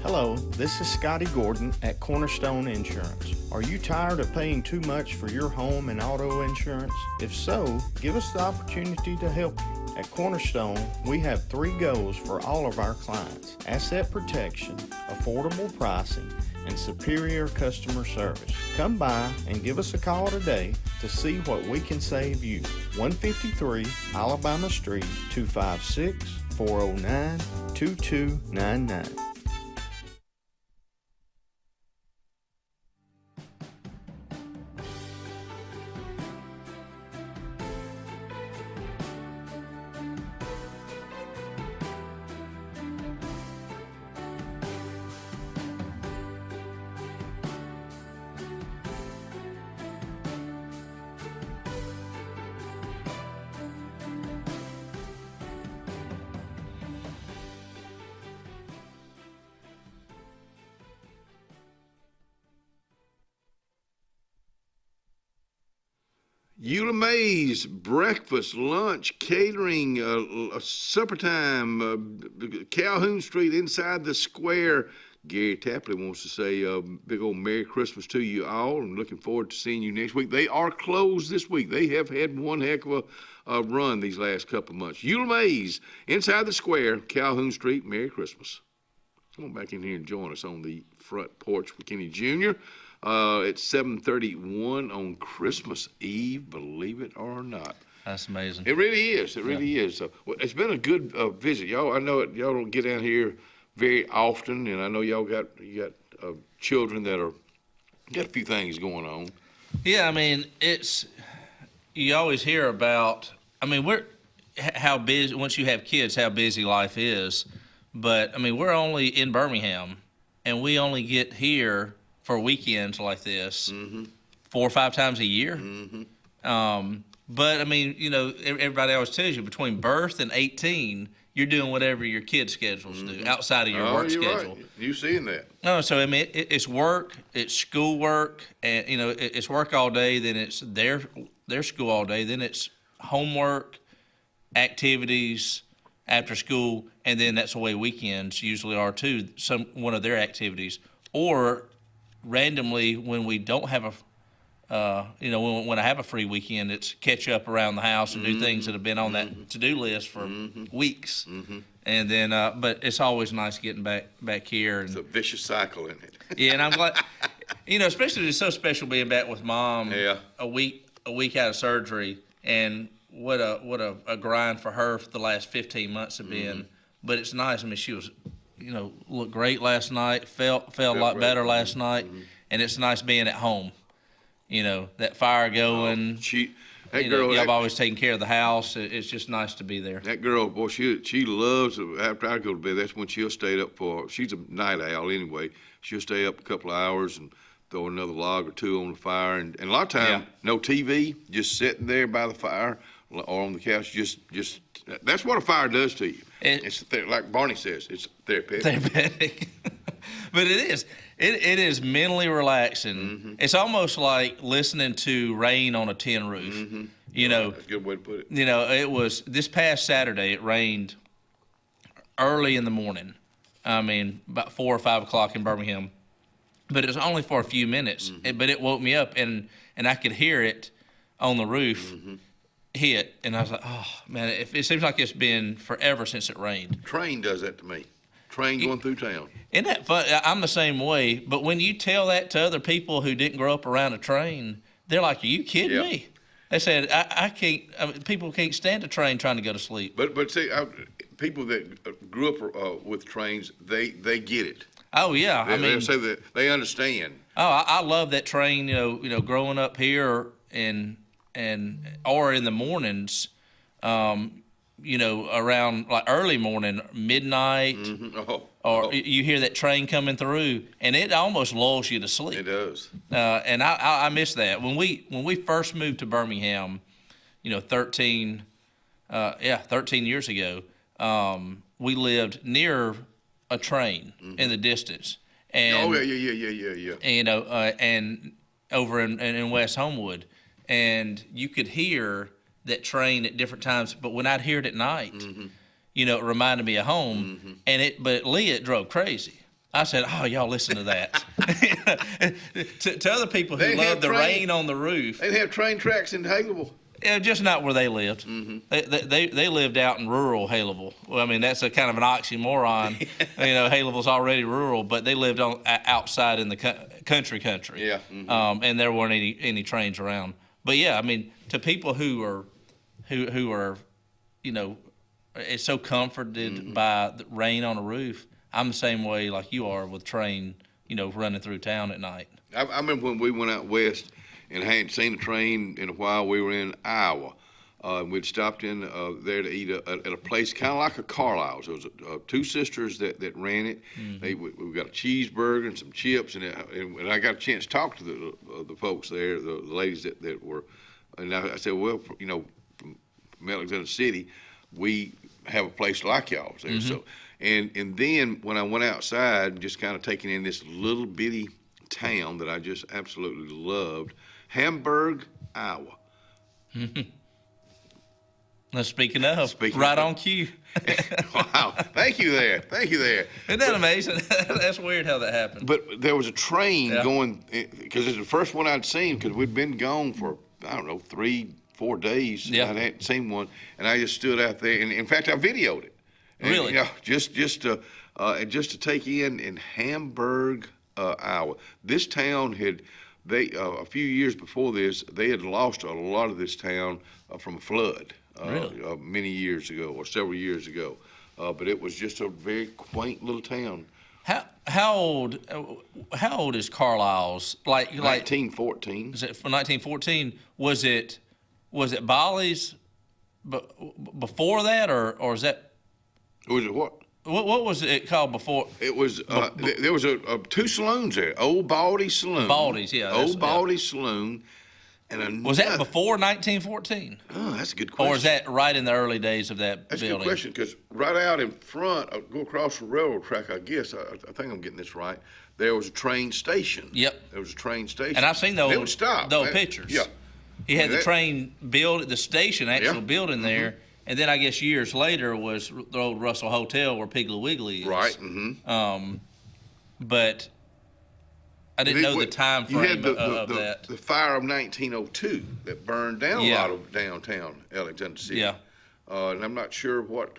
Speaker 16: Hello, this is Scotty Gordon at Cornerstone Insurance. Are you tired of paying too much for your home and auto insurance? If so, give us the opportunity to help you. At Cornerstone, we have 3 goals for all of our clients: asset protection, affordable pricing, and superior customer service. Come by and give us a call today to see what we can save you. 153 Alabama Street, 256-409-2299.
Speaker 3: Eula May's breakfast, lunch, catering, supper time, Calhoun Street inside the square. Gary Tapley wants to say a big old Merry Christmas to you all. I'm looking forward to seeing you next week. They are closed this week. They have had one heck of a run these last couple of months. Eula May's inside the square, Calhoun Street. Merry Christmas. Come on back in here and join us on the front porch with Kenny Jr. It's 7:31 on Christmas Eve, believe it or not.
Speaker 24: That's amazing.
Speaker 3: It really is. It really is. So, well, it's been a good visit, y'all. I know y'all don't get down here very often, and I know y'all got children that got a few things going on.
Speaker 24: Yeah, I mean, you always hear about. I mean, how busy once you have kids, how busy life is. But I mean, we're only in Birmingham, and we only get here for weekends like this 4 or 5 times a year. But I mean, you know, everybody always tells you between birth and 18, you're doing whatever your kids' schedules do outside of your work schedule.
Speaker 3: Right. You seeing that?
Speaker 24: No, so I mean, it's work, it's school work, and you know, it's work all day. Then it's their school all day. Then it's homework, activities after school, and then that's the way weekends usually are too. One of their activities, or randomly when we don't have when I have a free weekend, it's catch up around the house and do things that have been on that to-do list for weeks. And then, but it's always nice getting back here. And,
Speaker 3: it's a vicious cycle, isn't it?
Speaker 24: Yeah, and I'm glad, you know, especially it's so special being back with Mom.
Speaker 3: Yeah.
Speaker 24: A week out of surgery, and what a grind for her for the last 15 months have been. But it's nice. I mean, she was, you know, looked great last night. Felt a lot better last night, and it's nice being at home. You know, that fire going. Y'all always taking care of the house. It's just nice to be there.
Speaker 3: That girl, boy, she loves. After I go to bed, that's when she'll stay up for. She's a night owl anyway. She'll stay up a couple of hours and throw another log or two on the fire, and a lot of times no TV, just sitting there by the fire or on the couch. Just that's what a fire does to you. It's like Barney says, it's therapeutic.
Speaker 24: But it is. It is mentally relaxing. It's almost like listening to rain on a tin roof. You know,
Speaker 3: that's a good way to put it.
Speaker 24: You know, it was this past Saturday. It rained early in the morning. I mean, about 4 or 5 o'clock in Birmingham. But it was only for a few minutes. But it woke me up, and I could hear it on the roof hit, and I was like, oh man, it seems like it's been forever since it rained.
Speaker 3: Train does that to me. Train going through town.
Speaker 24: Isn't that fun? I'm the same way. But when you tell that to other people who didn't grow up around a train, they're like, "Are you kidding me?" They said, "I can't." I mean, people can't stand a train trying to go to sleep.
Speaker 3: But see, people that grew up with trains, they get it.
Speaker 24: Oh yeah,
Speaker 3: they say that they understand.
Speaker 24: Oh, I love that train. You know, growing up here or in the mornings. around like early morning, midnight, you hear that train coming through, and it almost lulls you to sleep.
Speaker 3: It does.
Speaker 24: And I miss that. When we first moved to Birmingham, 13 years ago, we lived near a train in the distance. And,
Speaker 3: yeah.
Speaker 24: And over in West Homewood, and you could hear that train at different times. But when I'd hear it at night, it reminded me of home. But Leah, it drove crazy. I said, "Oh, y'all listen to that." to other people who love the rain on the roof,
Speaker 3: they have train tracks in Haleville.
Speaker 24: Yeah, just not where they lived. They lived out in rural Haleville. Well, I mean, that's a kind of an oxymoron. Haleville's already rural, but they lived outside in the country.
Speaker 3: Yeah.
Speaker 24: And there weren't any trains around. But yeah, I mean, to people who are, it's so comforted by the rain on a roof. I'm the same way like you are with train, running through town at night.
Speaker 3: I remember when we went out west and hadn't seen a train in a while. We were in Iowa. We'd stopped in there to eat at a place kind of like a Carlisle's. There was two sisters that ran it. We got a cheeseburger and some chips, and I got a chance to talk to the folks there, the ladies that were. And I said, well, from Alexander City, we have a place like y'all's there. So, and then when I went outside, just kind of taking in this little bitty town that I just absolutely loved, Hamburg, Iowa.
Speaker 24: Now, speaking of, right on cue.
Speaker 3: Wow. Thank you there.
Speaker 24: Isn't that amazing? That's weird how that happened.
Speaker 3: But there was a train going, because it's the first one I'd seen, because we'd been gone for, 3-4 days.
Speaker 24: Yeah.
Speaker 3: I hadn't seen one, and I just stood out there. And in fact, I videoed it. And,
Speaker 24: really?
Speaker 3: Just to take in Hamburg, Iowa. This town a few years before this, they had lost a lot of this town from a flood.
Speaker 24: Really?
Speaker 3: Many years ago, or several years ago. But it was just a very quaint little town.
Speaker 24: How old is Carlisle's? Like
Speaker 3: 1914.
Speaker 24: Is it from 1914? Was it Bolly's before that, or is that?
Speaker 3: Was it what?
Speaker 24: What was it called before?
Speaker 3: It was there was two saloons there. Old Baldy Saloon.
Speaker 24: Baldy's, yeah.
Speaker 3: Old Baldy Saloon. And
Speaker 24: was that before 1914?
Speaker 3: Oh, that's a good question.
Speaker 24: Or is that right in the early days of that
Speaker 3: That's
Speaker 24: building?
Speaker 3: a good question, because right out in front, go across the railroad track, I guess, I think I'm getting this right, there was a train station.
Speaker 24: Yep.
Speaker 3: There was a train station.
Speaker 24: And I've seen
Speaker 3: They would stop.
Speaker 24: the old pictures.
Speaker 3: Yeah.
Speaker 24: He had the train build, the station actual building there, and then I guess years later was the old Russell Hotel where Piggly Wiggly is.
Speaker 3: Right.
Speaker 24: But I didn't know the time frame of that.
Speaker 3: The fire of 1902 that burned down a lot of downtown Alexander City.
Speaker 24: Yeah.
Speaker 3: And I'm not sure what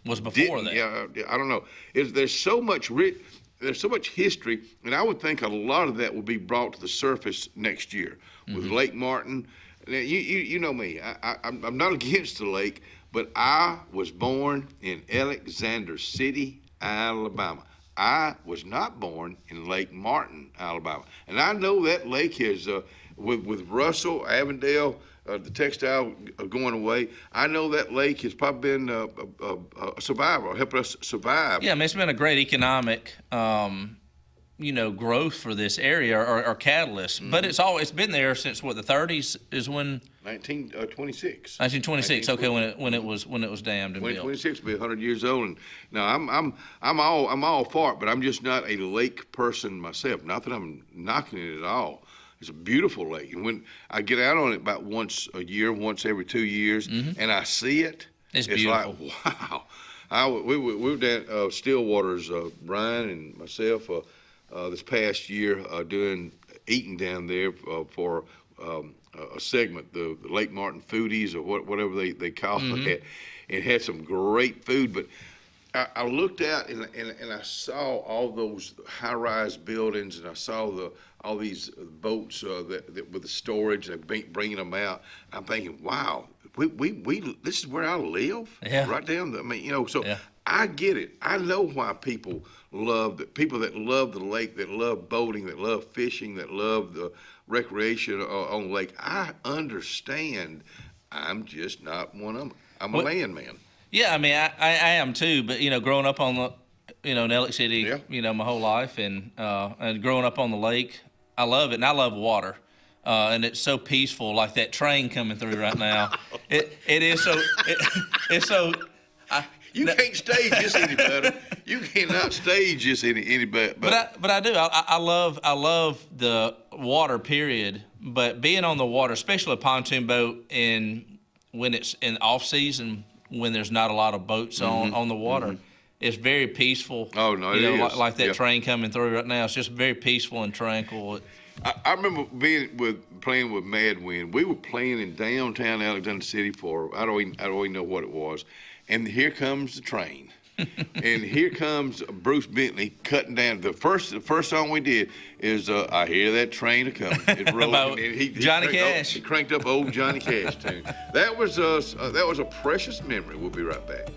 Speaker 24: was before that.
Speaker 3: Yeah, I don't know. There's so much history, and I would think a lot of that will be brought to the surface next year with Lake Martin. Now, you know me. I'm not against the lake, but I was born in Alexander City, Alabama. I was not born in Lake Martin, Alabama. And I know that lake is, with Russell, Avondale, the textile going away, I know that lake has probably been a survivor, helping us survive.
Speaker 24: Yeah, I mean, it's been a great economic, growth for this area or catalyst. But it's been there since what, the 30s is when?
Speaker 3: 1926.
Speaker 24: 1926. Okay, when it was dammed and built.
Speaker 3: 2026 will be 100 years old, and now I'm all for it, but I'm just not a lake person myself. Not that I'm knocking it at all. It's a beautiful lake, and when I get out on it about once a year, once every 2 years, and I see it,
Speaker 24: it's beautiful.
Speaker 3: Like, wow. We were down Stillwater's, Brian and myself, this past year eating down there for a segment, the Lake Martin Foodies or whatever they call it. It had some great food, but I looked out and I saw all those high-rise buildings, and I saw all these boats that with the storage and bringing them out. I'm thinking, wow, we this is where I live, right down the. So I get it. I know why people that love the lake, that love boating, that love fishing, that love the recreation on the lake. I understand I'm just not one of them. I'm a land man.
Speaker 24: Yeah, I mean, I am too. But growing up on the, in Ellick City, my whole life, and growing up on the lake, I love it, and I love water. And it's so peaceful, like that train coming through right now. It is so. It's so.
Speaker 3: You can't stage this any better. You cannot stage this any better.
Speaker 24: But I do. I love the water. Period. But being on the water, especially a pontoon boat, when it's in off season, when there's not a lot of boats on the water, it's very peaceful.
Speaker 3: Oh no, it is.
Speaker 24: Like that train coming through right now. It's just very peaceful and tranquil.
Speaker 3: I remember playing with Mad Wind. We were playing in downtown Alexander City for I don't even know what it was, and here comes the train, and here comes Bruce Bentley cutting down. The first song we did is "I Hear That Train a Coming." It's rolling, and
Speaker 24: Johnny Cash.
Speaker 3: He cranked up old Johnny Cash tune. That was a precious memory. We'll be right back.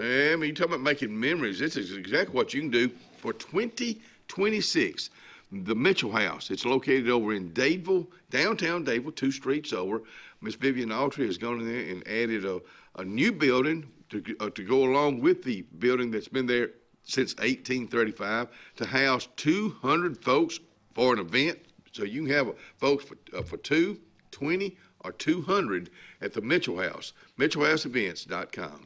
Speaker 3: I mean, you talking about making memories. This is exactly what you can do for 2026. The Mitchell House. It's located over in Dadeville, downtown Dadeville, 2 streets over. Miss Vivian Autry has gone in there and added a new building to go along with the building that's been there since 1835 to house 200 folks for an event. So you can have folks for 2, 20, or 200 at the Mitchell House. MitchellHouseEvents.com.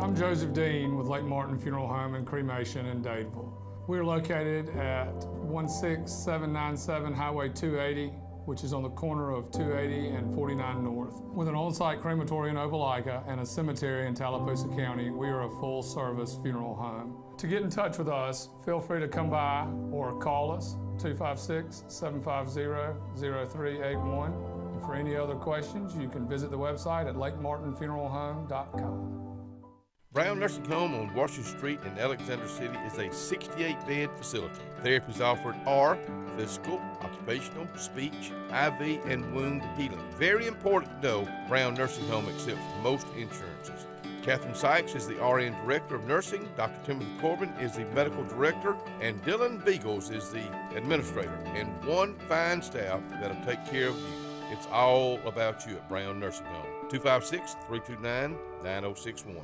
Speaker 17: I'm Joseph Dean with Lake Martin Funeral Home and Cremation in Dadeville. We're located at 16797 Highway 280, which is on the corner of 280 and 49 North. With an on-site crematory in Opelika and a cemetery in Tallapoosa County, we are a full-service funeral home. To get in touch with us, feel free to come by or call us, 256-750-0381. And for any other questions, you can visit the website at lakemartinfuneralhome.com.
Speaker 9: Brown Nursing Home on Washington Street in Alexander City is a 68-bed facility. Therapies offered are physical, occupational, speech, IV, and wound healing. Very important to know, Brown Nursing Home accepts most insurances. Catherine Sykes is the RN Director of Nursing, Dr. Timothy Corbin is the Medical Director, and Dylan Beagles is the Administrator, and one fine staff that'll take care of you. It's all about you at Brown Nursing Home. 256-329-9061.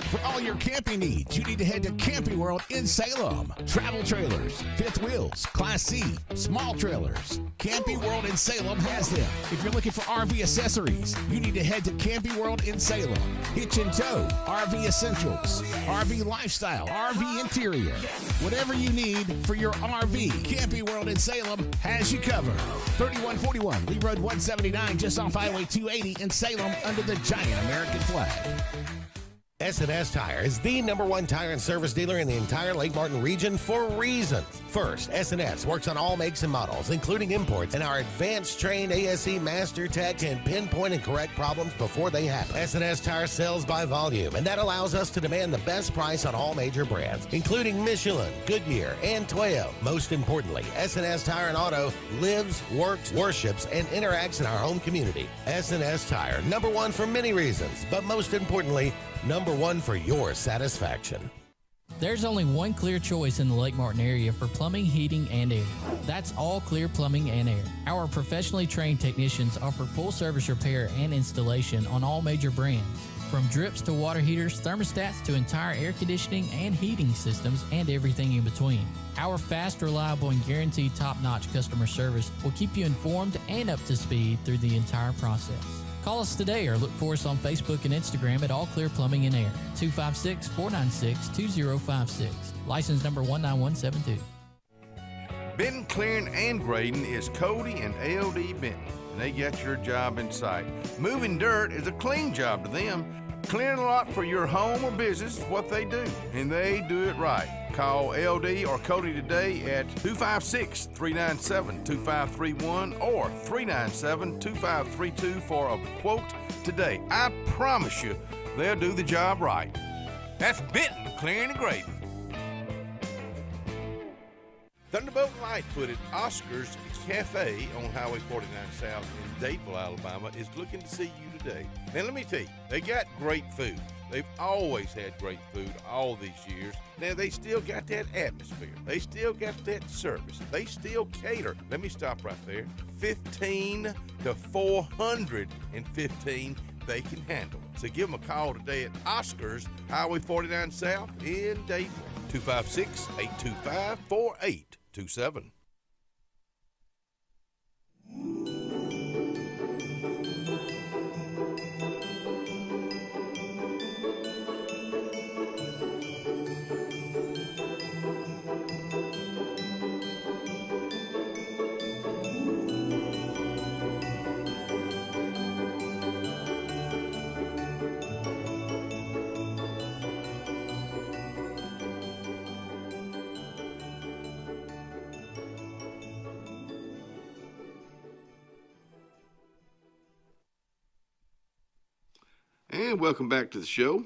Speaker 22: For all your camping needs, you need to head to Camping World in Salem. Travel trailers, fifth wheels, Class C, small trailers. Camping World in Salem has them. If you're looking for RV accessories, you need to head to Camping World in Salem. Hitch and tow, RV essentials, RV lifestyle, RV interior. Whatever you need for your RV, Camping World in Salem has you covered. 3141 Lee Road 179, just off Highway 280 in Salem under the giant American flag.
Speaker 11: S&S Tire is the #1 tire and service dealer in the entire Lake Martin region for reasons. First, S&S works on all makes and models, including imports, and our advanced trained ASE master tech can pinpoint and correct problems before they happen. S&S Tire sells by volume, and that allows us to demand the best price on all major brands, including Michelin, Goodyear, and Toyo. Most importantly, S&S Tire and Auto lives, works, worships, and interacts in our home community. S&S Tire, #1 for many reasons, but most importantly, #1 for your satisfaction.
Speaker 19: There's only one clear choice in the Lake Martin area for plumbing, heating, and air. That's All Clear Plumbing and Air. Our professionally trained technicians offer full service repair and installation on all major brands. From drips to water heaters, thermostats to entire air conditioning and heating systems, and everything in between. Our fast, reliable, and guaranteed top-notch customer service will keep you informed and up to speed through the entire process. Call us today or look for us on Facebook and Instagram at All Clear Plumbing and Air, 256-496-2056. License number 19172.
Speaker 3: Benton, clearing, and grading is Cody and LD Benton, and they got your job in sight. Moving dirt is a clean job to them.
Speaker 9: Clearing a lot for your home or business is what they do, and they do it right. Call LD or Cody today at 256-397-2531 or 397-2532 for a quote today. I promise you, they'll do the job right. That's Benton Clearing and Grading. Thunderbolt Lightfoot at Oscar's Cafe on Highway 49 South in Dadeville, Alabama is looking to see you today. Now, let me tell you, they got great food. They've always had great food all these years. Now, they still got that atmosphere. They still got that service. They still cater. Let me stop right there. 15 to 415 they can handle. So give them a call today at Oscar's, Highway 49 South in Dadeville. 256-825-4827.
Speaker 3: And welcome back to the show.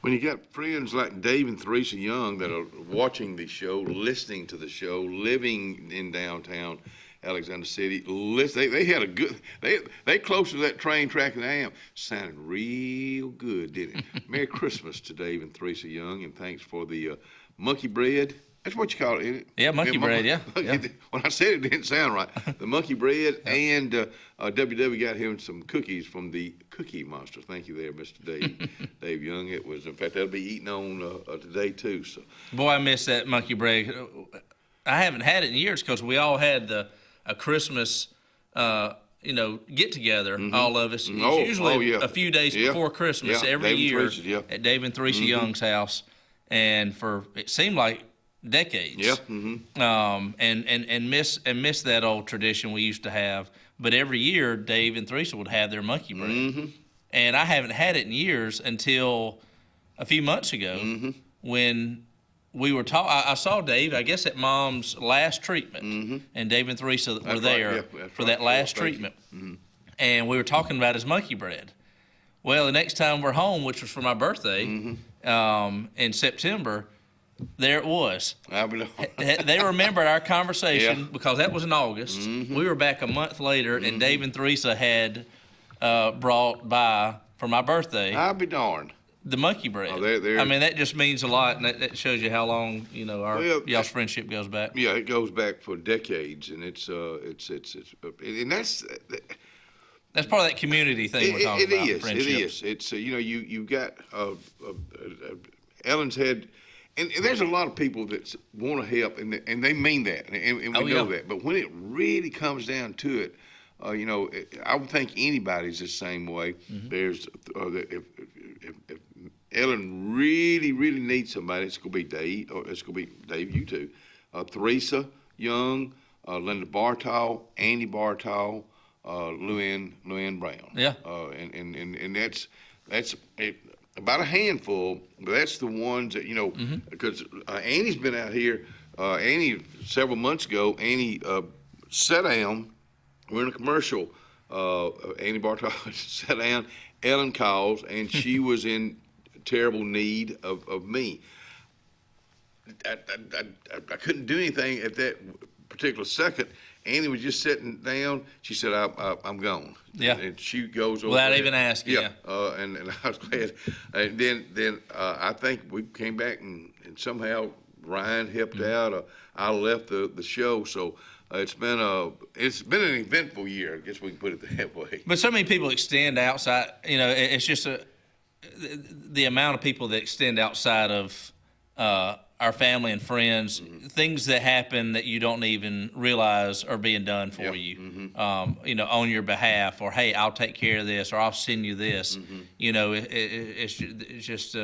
Speaker 3: When you got friends like Dave and Theresa Young that are watching the show, listening to the show, living in downtown Alexander City, they had a good, they closer to that train track than I am. Sounded real good, didn't it? Merry Christmas to Dave and Theresa Young, and thanks for the monkey bread. That's what you call it, isn't it?
Speaker 24: Yeah, monkey bread, yeah.
Speaker 3: When I said it, it didn't sound right. The monkey bread, and WW got him some cookies from the Cookie Monster. Thank you there, Mr. Dave. Dave Young. It was, in fact, that'll be eaten on today, too. So,
Speaker 24: boy, I miss that monkey bread. I haven't had it in years because we all had a Christmas get together, all of us. It's usually a few days before Christmas every year at Dave and Theresa Young's house. And it seemed like decades.
Speaker 3: Yeah.
Speaker 24: And miss that old tradition we used to have. But every year, Dave and Theresa would have their monkey bread. And I haven't had it in years until a few months ago when we were I saw Dave, I guess, at Mom's last treatment. And Dave and Theresa were there for that last treatment. And we were talking about his monkey bread. Well, the next time we're home, which was for my birthday in September, there it was. They remembered our conversation because that was in August. We were back a month later, and Dave and Theresa had brought by for my birthday.
Speaker 3: I'll be darned.
Speaker 24: The monkey bread. I mean, that just means a lot, and that shows you how long y'all's friendship goes back.
Speaker 3: Yeah, it goes back for decades, and it's and that's
Speaker 24: part of that community thing we're talking about.
Speaker 3: It is. It's you've got Ellen's had. And there's a lot of people that want to help, and they mean that, and we know that. But when it really comes down to it, I would think anybody's the same way. There's if Ellen really, really needs somebody, it's going to be Dave, or it's going to be Dave, you two, Theresa Young, Linda Bartol, Andy Bartol, Luann Brown.
Speaker 24: Yeah.
Speaker 3: And that's about a handful, but that's the ones that, because Annie's been out here. Annie, several months ago, Annie sat down. We're in a commercial. Annie Bartol sat down. Ellen calls, and she was in terrible need of me. I couldn't do anything at that particular second. Annie was just sitting down. She said, I'm gone.
Speaker 24: Yeah.
Speaker 3: And she goes over
Speaker 24: without
Speaker 3: there.
Speaker 24: even asking.
Speaker 3: Yeah. And I was glad. And then I think we came back and somehow Ryan helped out. I left the show. So it's been an eventful year. I guess we can put it that way.
Speaker 24: But so many people extend outside. It's just the amount of people that extend outside of our family and friends, things that happen that you don't even realize are being done for you, on your behalf, or, hey, I'll take care of this, or I'll send you this. It's just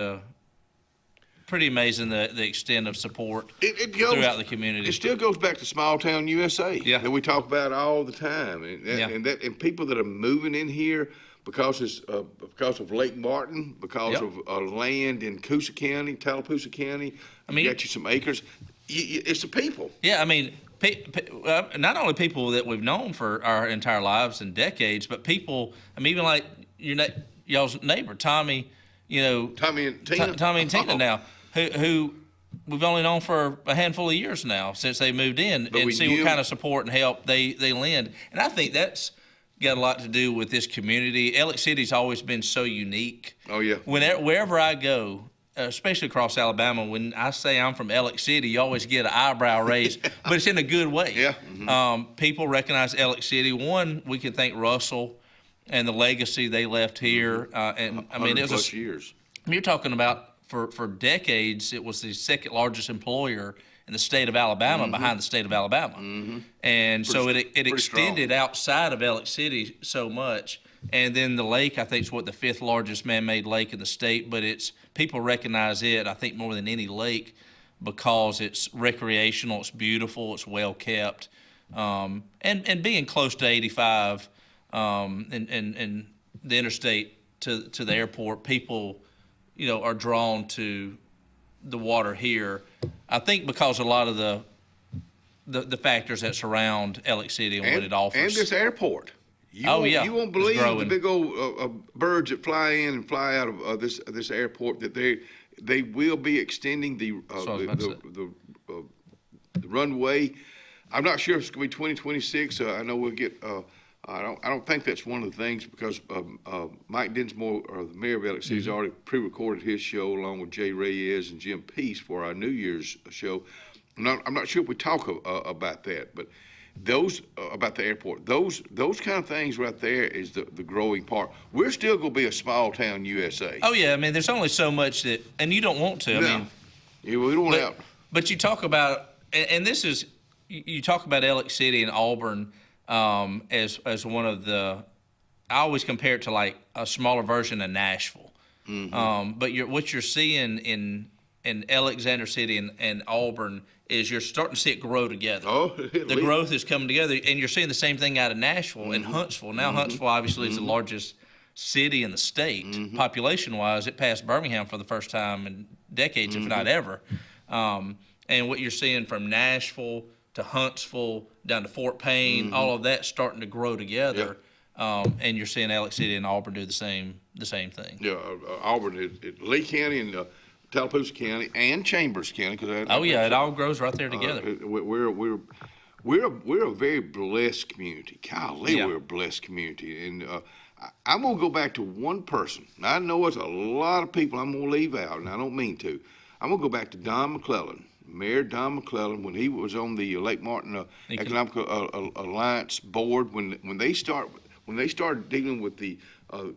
Speaker 24: pretty amazing the extent of support
Speaker 3: It goes
Speaker 24: throughout the community.
Speaker 3: It still goes back to small town USA
Speaker 24: Yeah.
Speaker 3: that we talk about all the time, and people that are moving in here because of Lake Martin, because
Speaker 24: Yep.
Speaker 3: of land in Coosa County, Tallapoosa County. You got you some acres. It's the people.
Speaker 24: Yeah, I mean, not only people that we've known for our entire lives and decades, but people. I mean, even like y'all's neighbor, Tommy.
Speaker 3: Tommy and Tina.
Speaker 24: Tommy and Tina now, who we've only known for a handful of years now since they moved in, and see what kind of support and help they lend. And I think that's got a lot to do with this community. Alex City's always been so unique.
Speaker 3: Oh yeah.
Speaker 24: Wherever I go, especially across Alabama, when I say I'm from Alex City, you always get an eyebrow raised, but it's in a good way.
Speaker 3: Yeah. Mm-hmm.
Speaker 24: People recognize Alex City. One, we can thank Russell and the legacy they left here. And I mean, it was
Speaker 3: years.
Speaker 24: You're talking about for decades, it was the second largest employer in the state of Alabama, behind the state of Alabama. And so it extended outside of Alex City so much. And then the lake, I think, is the fifth largest man-made lake in the state, but people recognize it, I think, more than any lake because it's recreational, it's beautiful, it's well kept. And being close to 85 and the interstate to the airport, people, are drawn to the water here. I think because a lot of the factors that surround Alex City and what it offers.
Speaker 3: And this airport. You won't believe the big old birds that fly in and fly out of this airport. That they will be extending the runway. I'm not sure if it's going to be 2026. I know we'll get. I don't think that's one of the things because Mike Dinsmore, the mayor of Alex City, has already pre-recorded his show along with Jay Reyes and Jim Peace for our New Year's show. I'm not sure if we talk about that, but those about the airport, those kind of things right there is the growing part. We're still going to be a small town USA.
Speaker 24: Oh yeah, I mean, there's only so much that, and you don't want to.
Speaker 3: No.
Speaker 24: I mean,
Speaker 3: yeah, we don't want out.
Speaker 24: But you talk about, and this is, you talk about Alex City and Auburn as one of the. I always compare it to like a smaller version of Nashville. But what you're seeing in Alexander City and Auburn is you're starting to see it grow together. The growth is coming together, and you're seeing the same thing out of Nashville and Huntsville. Now Huntsville obviously is the largest city in the state, population-wise. It passed Birmingham for the first time in decades, if not ever. And what you're seeing from Nashville to Huntsville down to Fort Payne, all of that starting to grow together. And you're seeing Alex City and Auburn do the same thing.
Speaker 3: Yeah, Auburn, Lee County and Tallapoosa County and Chambers County.
Speaker 24: It all grows right there together.
Speaker 3: We're a very blessed community. Golly, we're a blessed community. And I'm going to go back to one person. Now, I know it's a lot of people I'm going to leave out, and I don't mean to. I'm going to go back to Don McClellan, Mayor Don McClellan, when he was on the Lake Martin Economic Alliance board. When they started dealing with the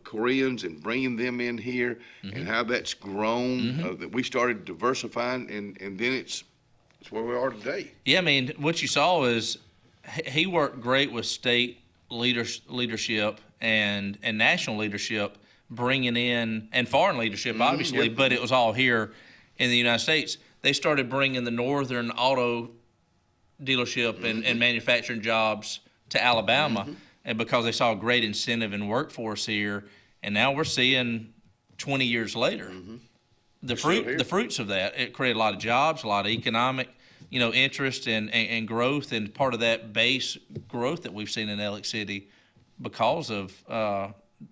Speaker 3: Koreans and bringing them in here, and how that's grown, that we started diversifying, and then it's where we are today.
Speaker 24: Yeah, I mean, what you saw is he worked great with state leadership and national leadership, bringing in, and foreign leadership, obviously, but it was all here in the United States. They started bringing the northern auto dealership and manufacturing jobs to Alabama. And because they saw a great incentive in workforce here, and now we're seeing 20 years later, the fruits of that. It created a lot of jobs, a lot of economic, interest and growth, and part of that base growth that we've seen in Alex City because of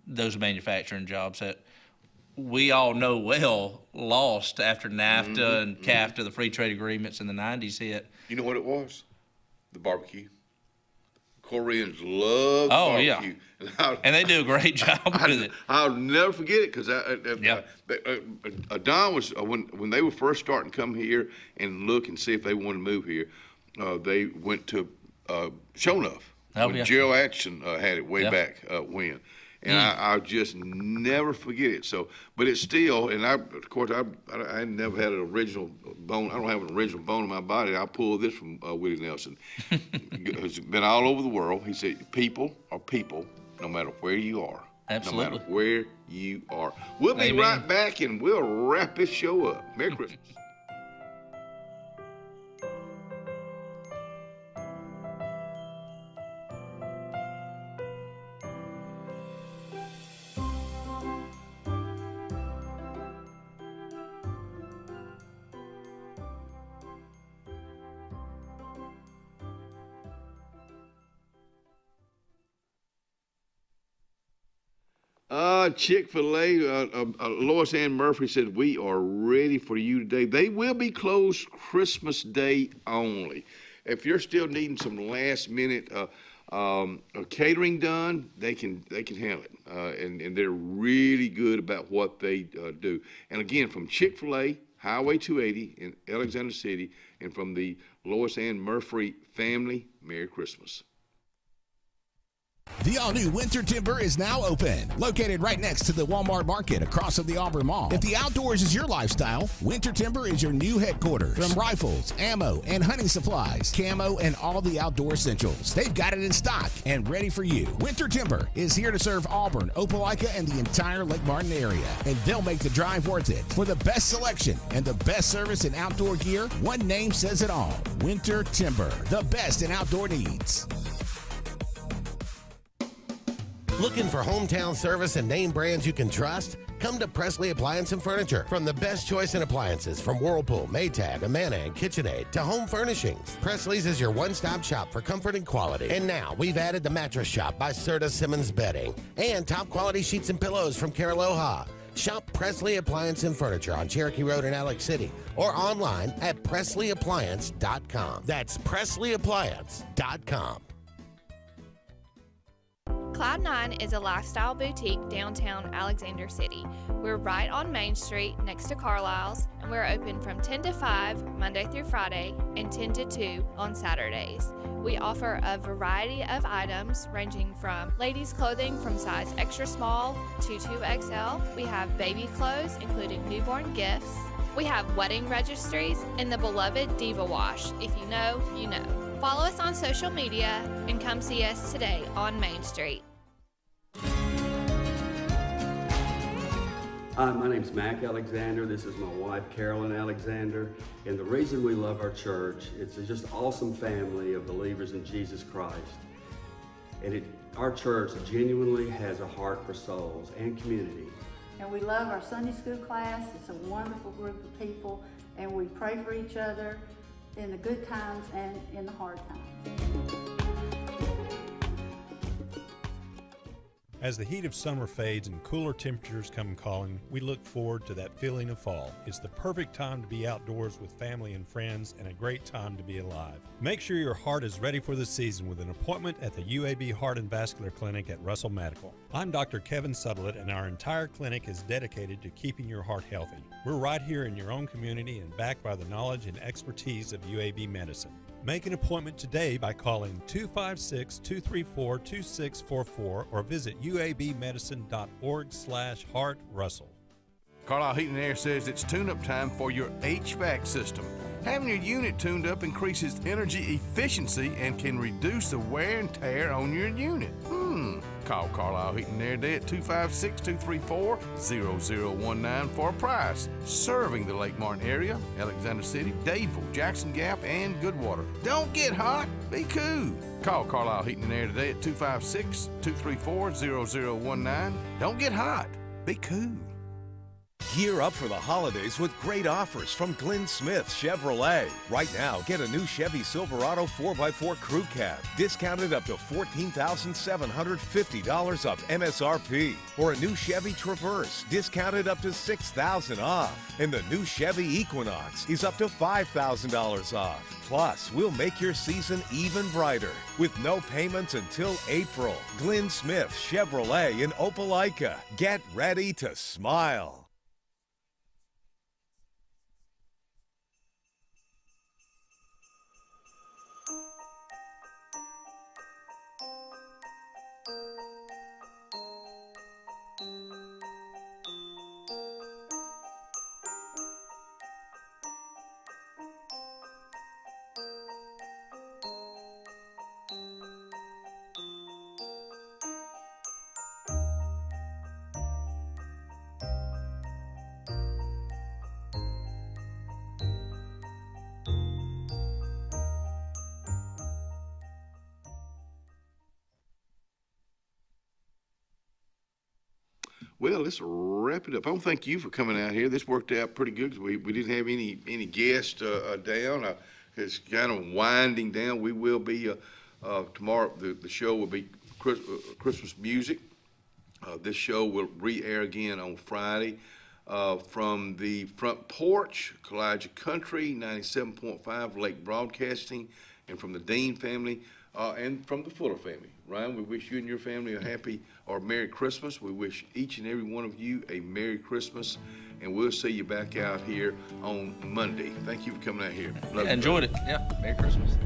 Speaker 24: those manufacturing jobs that we all know well lost after NAFTA and CAFTA, the free trade agreements in the 90s hit.
Speaker 3: You know what it was? The barbecue. Koreans love barbecue.
Speaker 24: And they do a great job with it.
Speaker 3: I'll never forget it because Don was, when they were first starting to come here and look and see if they wanted to move here, they went to Shonuff. When Gerald Atchison had it way back when. And I'll just never forget it. So, but it's still, and I never had an original bone. I don't have an original bone in my body. I pulled this from Willie Nelson. It's been all over the world. He said, people are people, no matter where you are.
Speaker 24: Absolutely.
Speaker 3: No matter where you are. We'll be
Speaker 24: Amen.
Speaker 3: right back, and we'll wrap this show up. Merry Christmas. Chick-fil-A, Lois Ann Murphy said, we are ready for you today. They will be closed Christmas Day only. If you're still needing some last-minute catering done, they can handle it. And they're really good about what they do. And again, from Chick-fil-A, Highway 280 in Alexander City, and from the Lois Ann Murphy family, Merry Christmas.
Speaker 22: The all-new Winter Timber is now open. Located right next to the Walmart Market across from the Auburn Mall. If the outdoors is your lifestyle, Winter Timber is your new headquarters. From rifles, ammo, and hunting supplies, camo, and all the outdoor essentials, they've got it in stock and ready for you. Winter Timber is here to serve Auburn, Opelika, and the entire Lake Martin area. And they'll make the drive worth it. For the best selection and the best service in outdoor gear, one name says it all. Winter Timber, the best in outdoor needs.
Speaker 11: Looking for hometown service and name brands you can trust? Come to Presley Appliance and Furniture. From the best choice in appliances from Whirlpool, Maytag, Amana, and KitchenAid to home furnishings, Presley's is your one-stop shop for comfort and quality. And now we've added the Mattress Shop by Serta Simmons Bedding and top quality sheets and pillows from Caraloha. Shop Presley Appliance and Furniture on Cherokee Road in Alex City or online at PresleyAppliance.com. That's PresleyAppliance.com.
Speaker 1: Cloud9 is a lifestyle boutique downtown Alexander City. We're right on Main Street next to Carlisle's, and we're open from 10 to 5 Monday through Friday and 10 to 2 on Saturdays. We offer a variety of items ranging from ladies' clothing from size extra small to 2XL. We have baby clothes, including newborn gifts. We have wedding registries and the beloved Diva Wash. If you know, you know. Follow us on social media and come see us today on Main Street.
Speaker 4: Hi, my name's Mac Alexander. This is my wife, Carolyn Alexander. And the reason we love our church, it's a just awesome family of believers in Jesus Christ. And our church genuinely has a heart for souls and community.
Speaker 20: And we love our Sunday school class. It's a wonderful group of people, and we pray for each other in the good times and in the hard times.
Speaker 21: As the heat of summer fades and cooler temperatures come calling, we look forward to that feeling of fall. It's the perfect time to be outdoors with family and friends and a great time to be alive. Make sure your heart is ready for the season with an appointment at the UAB Heart and Vascular Clinic at Russell Medical. I'm Dr. Kevin Sutherland, and our entire clinic is dedicated to keeping your heart healthy. We're right here in your own community and backed by the knowledge and expertise of UAB Medicine. Make an appointment today by calling 256-234-2644 or visit uabmedicine.org/heartrussell.
Speaker 9: Carlisle Heating and Air says it's tune-up time for your HVAC system. Having your unit tuned up increases energy efficiency and can reduce the wear and tear on your unit. Call Carlisle Heating and Air today at 256-234-0019 for a price. Serving the Lake Martin area, Alexander City, Dadeville, Jackson Gap, and Goodwater. Don't get hot, be cool. Call Carlisle Heating and Air today at 256-234-0019. Don't get hot, be cool.
Speaker 25: Gear up for the holidays with great offers from Glenn Smith Chevrolet. Right now, get a new Chevy Silverado 4x4 Crew Cab, discounted up to $14,750 off MSRP. Or a new Chevy Traverse, discounted up to $6,000 off. And the new Chevy Equinox is up to $5,000 off. Plus, we'll make your season even brighter with no payments until April. Glenn Smith Chevrolet in Opelika. Get ready to smile.
Speaker 3: Well, let's wrap it up. I want to thank you for coming out here. This worked out pretty good. We didn't have any guests down. It's kind of winding down. We will be tomorrow. The show will be Christmas music. This show will re-air again on Friday from the front porch, Kalijah Country, 97.5 Lake Broadcasting, and from the Dean family and from the Fuller family. Ryan, we wish you and your family a happy or Merry Christmas. We wish each and every one of you a Merry Christmas, and we'll see you back out here on Monday. Thank you for coming out here.
Speaker 24: Enjoyed it. Yeah, Merry Christmas.